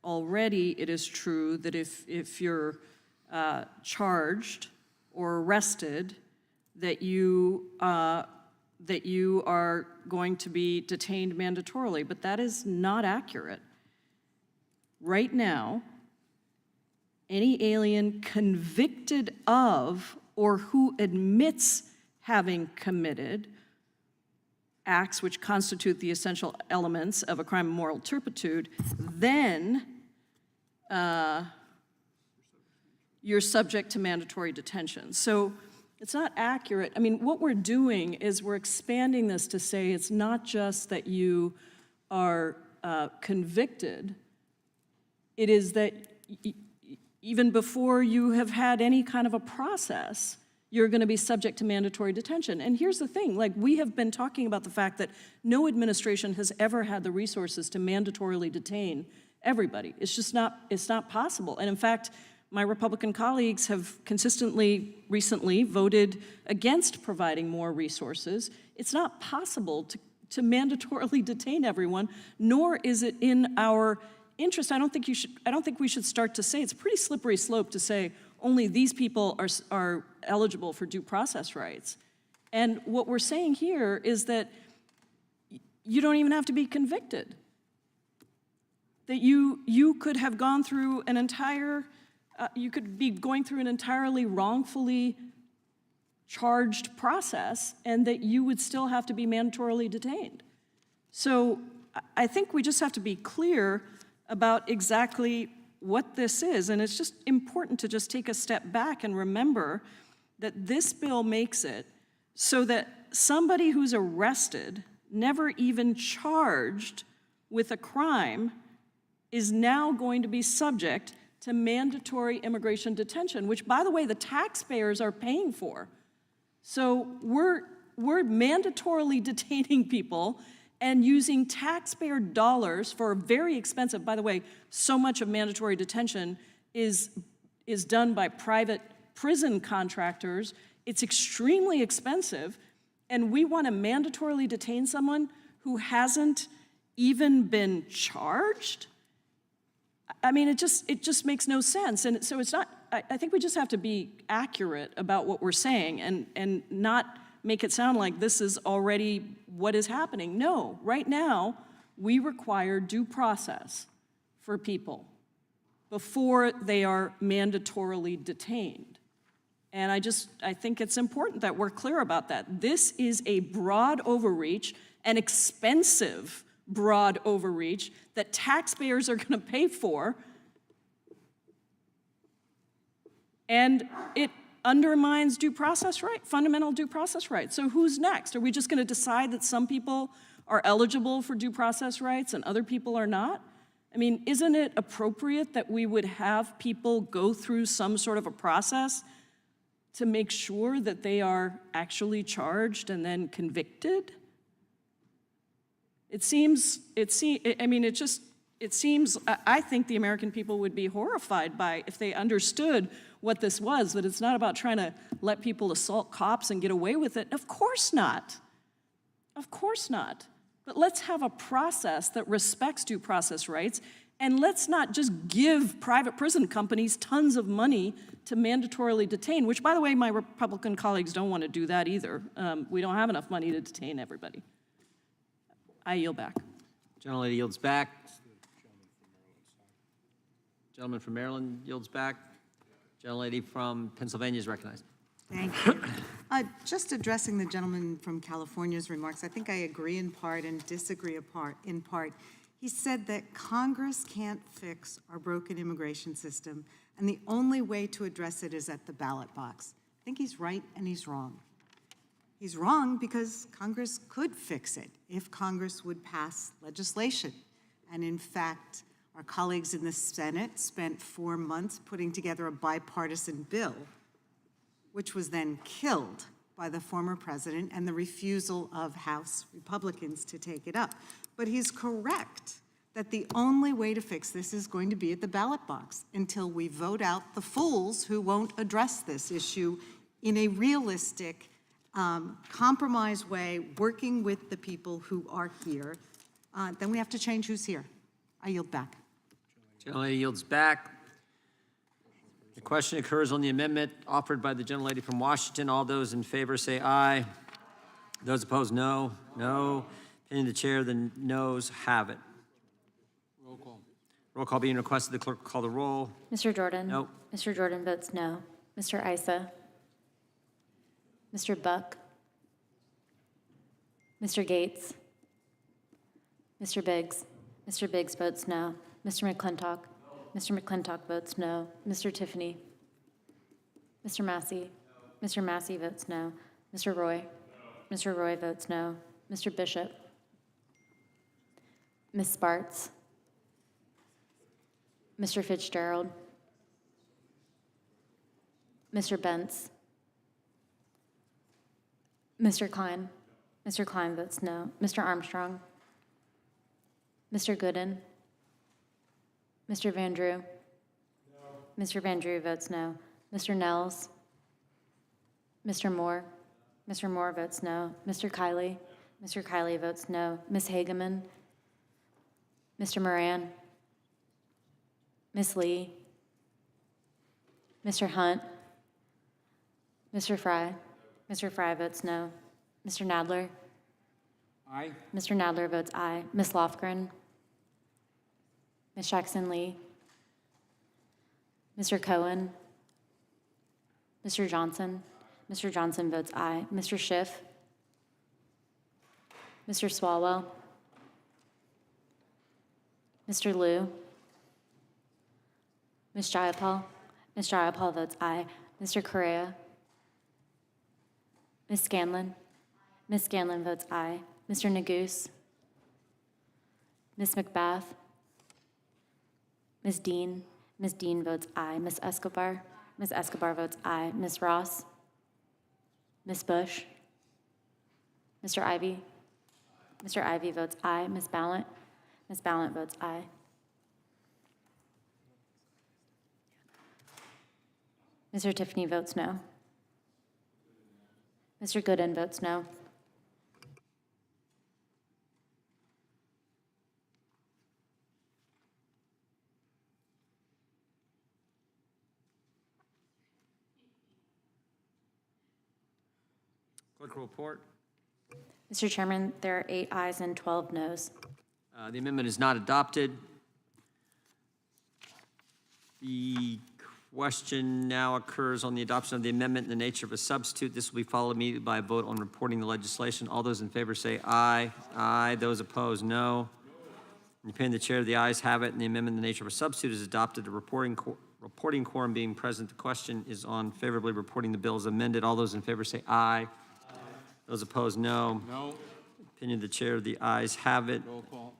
already it is true that if you're charged or arrested, that you are going to be detained mandatorily, but that is not accurate. Right now, any alien convicted of or who admits having committed acts which constitute the essential elements of a crime of moral turpitude, then you're subject to mandatory detention. So it's not accurate. I mean, what we're doing is we're expanding this to say it's not just that you are convicted, it is that even before you have had any kind of a process, you're going to be subject to mandatory detention. And here's the thing, like we have been talking about the fact that no administration has ever had the resources to mandatorily detain everybody. It's just not, it's not possible. And in fact, my Republican colleagues have consistently recently voted against providing more resources. It's not possible to mandatorily detain everyone, nor is it in our interest. I don't think we should start to say, it's a pretty slippery slope to say only these people are eligible for due process rights. And what we're saying here is that you don't even have to be convicted. That you could have gone through an entire, you could be going through an entirely wrongfully charged process and that you would still have to be mandatorily detained. So I think we just have to be clear about exactly what this is, and it's just important to just take a step back and remember that this bill makes it so that somebody who's arrested, never even charged with a crime, is now going to be subject to mandatory immigration detention, which, by the way, the taxpayers are paying for. So we're mandatorily detaining people and using taxpayer dollars for very expensive, by the way, so much of mandatory detention is done by private prison contractors. It's extremely expensive, and we want to mandatorily detain someone who hasn't even been charged? I mean, it just makes no sense. And so it's not, I think we just have to be accurate about what we're saying and not make it sound like this is already what is happening. No, right now, we require due process for people before they are mandatorily detained. And I think it's important that we're clear about that. This is a broad overreach, an expensive broad overreach that taxpayers are going to pay for, and it undermines due process right, fundamental due process rights. So who's next? Are we just going to decide that some people are eligible for due process rights and other people are not? I mean, isn't it appropriate that we would have people go through some sort of a process to make sure that they are actually charged and then convicted? I think the American people would be horrified by if they understood what this was, that it's not about trying to let people assault cops and get away with it. Of course not. Of course not. But let's have a process that respects due process rights, and let's not just give private prison companies tons of money to mandatorily detain, which, by the way, my Republican colleagues don't want to do that either. We don't have enough money to detain everybody. I yield back. Gentlelady yields back. Gentleman from Maryland yields back. Gentlelady from Pennsylvania is recognized. Thank you. Just addressing the gentleman from California's remarks, I think I agree in part and disagree in part. He said that Congress can't fix our broken immigration system, and the only way to address it is at the ballot box. I think he's right and he's wrong. He's wrong because Congress could fix it if Congress would pass legislation. And in fact, our colleagues in the Senate spent 4 months putting together a bipartisan bill, which was then killed by the former president and the refusal of House Republicans to take it up. But he's correct that the only way to fix this is going to be at the ballot box until we vote out the fools who won't address this issue in a realistic, compromise way, working with the people who are here. Then we have to change who's here. I yield back. Gentlelady yields back. The question occurs on the amendment offered by the gentlelady from Washington. All those in favor say aye. Those opposed, no. No. Opinion of the chair, the noes have it. Roll call. Roll call being requested. The clerk will call the roll. Mr. Jordan? No. Mr. Jordan votes no. Mr. Issa? Mr. Buck? Mr. Gates? Mr. Biggs? Mr. Biggs votes no. Mr. McClintock? Mr. McClintock votes no. Mr. Tiffany? Mr. Massey? Mr. Massey votes no. Mr. Roy? Mr. Roy votes no. Mr. Bishop? Ms. Spartz? Mr. Fitzgerald? Mr. Bentz? Mr. Klein? Mr. Klein votes no. Mr. Armstrong? Mr. Gooden? Mr. Van Drew? No. Mr. Van Drew votes no. Mr. Nels? Mr. Moore? Mr. Moore votes no. Mr. Kiley? Mr. Kiley votes no. Ms. Hageman? Mr. Moran? Ms. Lee? Mr. Hunt? Mr. Fry? Mr. Fry votes no. Mr. Nadler? Aye. Mr. Nadler votes aye. Ms. Lofgren? Ms. Jackson-Lee? Mr. Cohen? Mr. Johnson? Mr. Johnson votes aye. Mr. Schiff? Mr. Swalwell? Mr. Liu? Ms. Jayapal? Ms. Jayapal votes aye. Mr. Correa? Ms. Scanlon? Ms. Scanlon votes aye. Mr. Neguse? Ms. McBath? Ms. Dean? Ms. Dean votes aye. Ms. Escobar? Ms. Escobar votes aye. Ms. Ross? Ms. Bush? Mr. Ivy? Mr. Ivy votes aye. Ms. Ballant? Ms. Ballant votes aye. Mr. Tiffany votes no. Mr. Gooden votes no. Clerk will report. Mr. Chairman, there are 8 ayes and 12 noes. The amendment is not adopted. The question now occurs on the adoption of the amendment in the nature of a substitute. This will be followed immediately by a vote on reporting the legislation. All those in favor say aye. Aye. Those opposed, no. In the opinion of the chair, the ayes have it, and the amendment in the nature of a substitute is adopted. The reporting quorum being present, the question is on favorably reporting the bill as amended. All those in favor say aye. Those opposed, no. No. Opinion of the chair, the ayes have it. Roll call.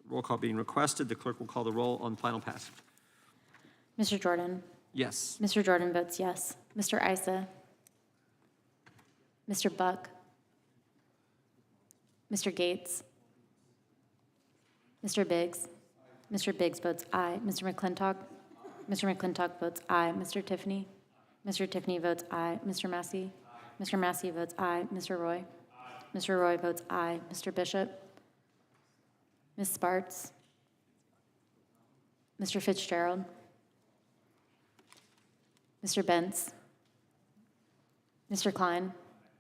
Roll call being requested. The clerk will call the roll on final passage. Mr. Jordan? Yes. Mr. Jordan votes yes. Mr. Isa? Mr. Buck? Mr. Gates? Mr. Biggs? Mr. Biggs votes aye. Mr. McClintock? Mr. McClintock votes aye. Mr. Tiffany? Mr. Tiffany votes aye. Mr. Massey? Mr. Massey votes aye. Mr. Roy? Mr. Roy votes aye. Mr. Bishop? Ms. Sparts? Mr. Fitzgerald? Mr. Benz? Mr. Klein?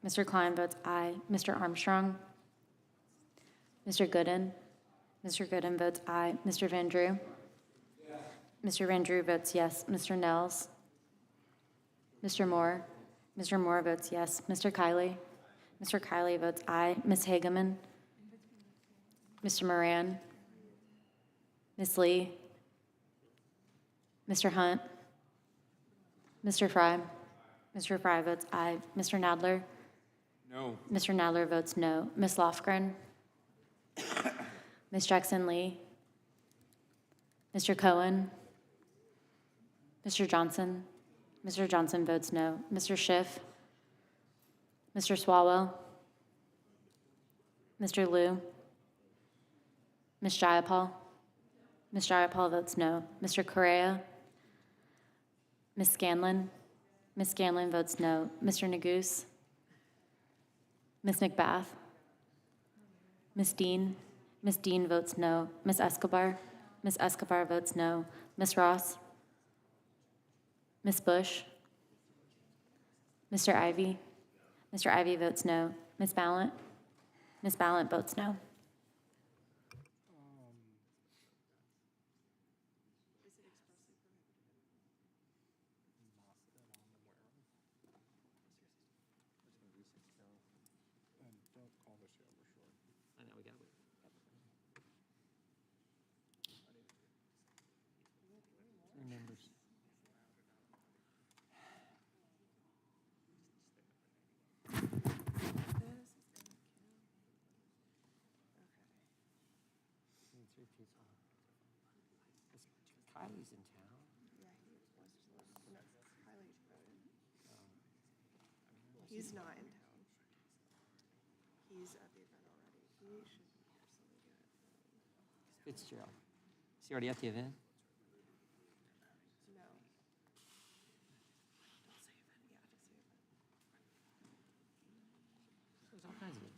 Mr. Klein votes aye. Mr. Armstrong? Mr. Gooden? Mr. Gooden votes aye. Mr. Van Drew? Mr. Van Drew votes yes. Mr. Nels? Mr. Moore? Mr. Moore votes yes. Mr. Kiley? Mr. Kiley votes aye. Ms. Hageman? Mr. Moran? Ms. Lee? Mr. Hunt? Mr. Fry? Mr. Fry votes aye. Mr. Nadler? No. Mr. Nadler votes no. Ms. Lofgren? Ms. Jackson-Lee? Mr. Cohen? Mr. Johnson? Mr. Johnson votes no. Mr. Schiff? Mr. Swalwell? Mr. Liu? Ms. Jayapal? Ms. Jayapal votes no. Mr. Correa? Ms. Scanlon? Ms. Scanlon votes no. Mr. Neguse? Ms. McBath? Ms. Dean? Ms. Dean votes no. Ms. Escobar? Ms. Escobar votes no. Ms. Ross? Ms. Bush? Mr. Ivy? Mr. Ivy votes no. Ms. Ballant? Ms. Ballant votes no. I know, we got it. Three members. Kylie's in town. He's not in town. He's at the event already. He should be here, so we get Fitzgerald. Is he already at the event? No. There's all kinds of events.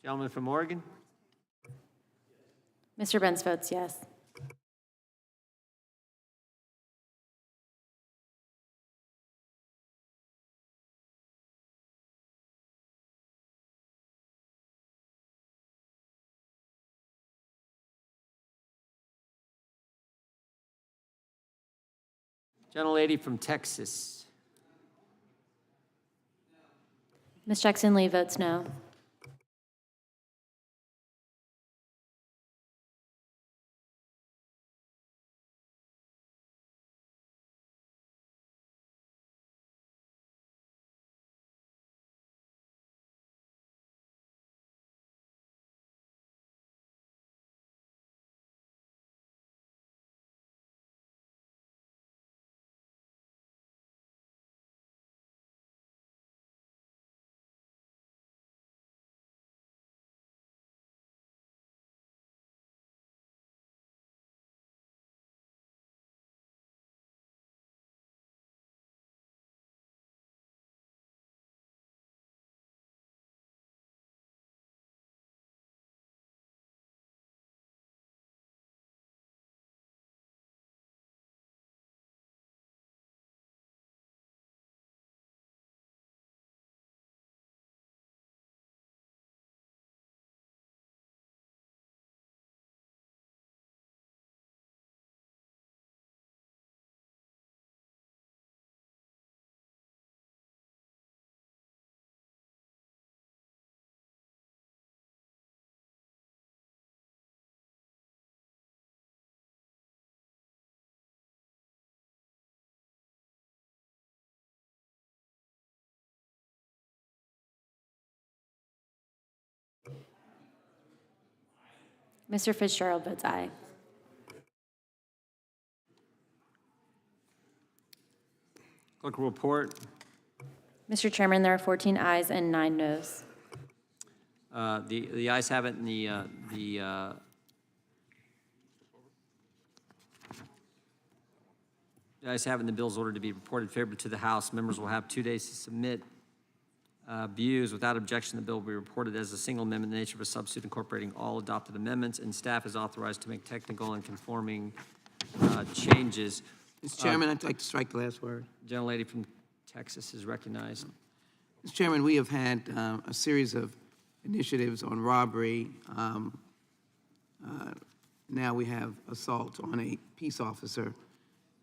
Gentleman from Oregon? Mr. Benz votes yes. Gentlelady from Texas? Ms. Jackson-Lee votes no. Mr. Fitzgerald votes aye. Clerk will report. Mr. Chairman, there are 14 ayes and 9 noes. The ayes have it, and the ayes have it, and the bill is ordered to be reported favorably to the House. Members will have 2 days to submit views. Without objection, the bill will be reported as a single amendment in the nature of a substitute incorporating all adopted amendments, and staff is authorized to make technical and conforming changes. Mr. Chairman, I'd like to strike the last word. Gentlelady from Texas is recognized. Mr. Chairman, we have had a series of initiatives on robbery. Now we have assault on a peace officer.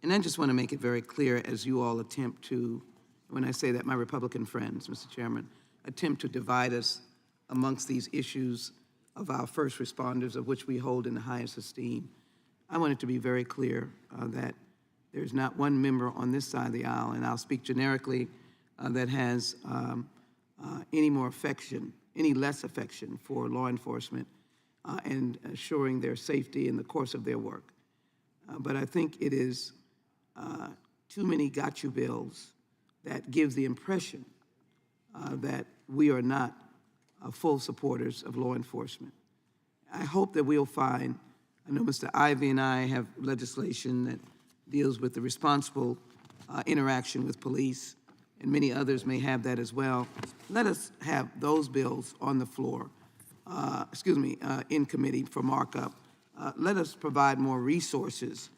And I just want to make it very clear, as you all attempt to, when I say that, my Republican friends, Mr. Chairman, attempt to divide us amongst these issues of our first responders, of which we hold in the highest esteem. I want it to be very clear that there's not one member on this side of the aisle, and I'll speak generically, that has any more affection, any less affection for law enforcement and assuring their safety in the course of their work. But I think it is too many got you bills that gives the impression that we are not full supporters of law enforcement. I hope that we'll find, I know Mr. Ivey and I have legislation that deals with the responsible interaction with police, and many others may have that as well. Let us have those bills on the floor, in committee for markup. Let us provide more resources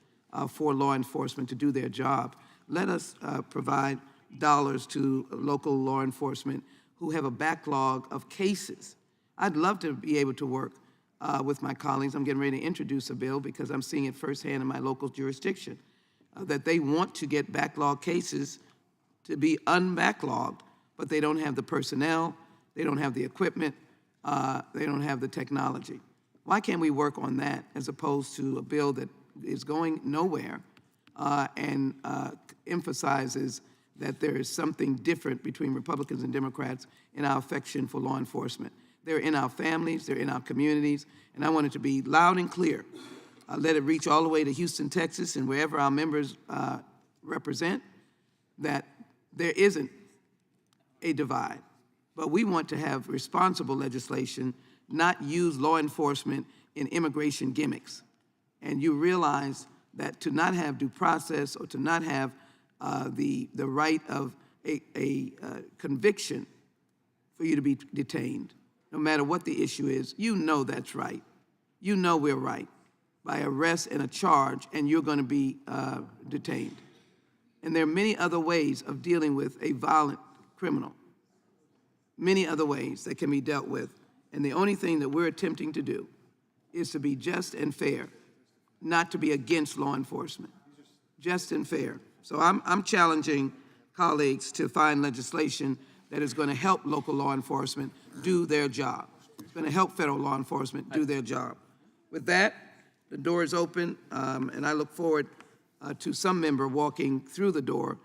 for law enforcement to do their job. Let us provide dollars to local law enforcement who have a backlog of cases. I'd love to be able to work with my colleagues. I'm getting ready to introduce a bill because I'm seeing it firsthand in my local jurisdiction, that they want to get backlog cases to be unbacklogged, but they don't have the personnel, they don't have the equipment, they don't have the technology. Why can't we work on that as opposed to a bill that is going nowhere and emphasizes that there is something different between Republicans and Democrats in our affection for law enforcement? They're in our families, they're in our communities, and I want it to be loud and clear. Let it reach all the way to Houston, Texas, and wherever our members represent, that there isn't a divide. But we want to have responsible legislation, not use law enforcement in immigration gimmicks. And you realize that to not have due process or to not have the right of a conviction for you to be detained, no matter what the issue is, you know that's right. You know we're right by arrest and a charge, and you're going to be detained. And there are many other ways of dealing with a violent criminal, many other ways that can be dealt with. And the only thing that we're attempting to do is to be just and fair, not to be against law enforcement, just and fair. So I'm challenging colleagues to find legislation that is going to help local law enforcement do their job. It's going to help federal law enforcement do their job. With that, the door is open, and I look forward to some member walking through the door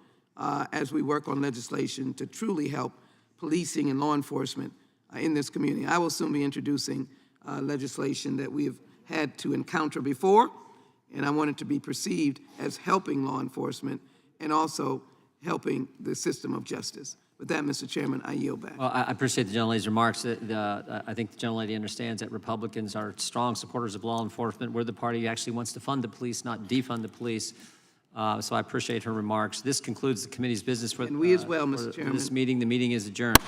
as we work on legislation to truly help policing and law enforcement in this community. I will soon be introducing legislation that we have had to encounter before, and I want it to be perceived as helping law enforcement and also helping the system of justice. With that, Mr. Chairman, I yield back. Well, I appreciate the gentlelady's remarks. I think the gentlelady understands that Republicans are strong supporters of law enforcement. We're the party who actually wants to fund the police, not defund the police. So I appreciate her remarks. This concludes the committee's business for, And we as well, Mr. for Chairman. this meeting. The meeting is adjourned.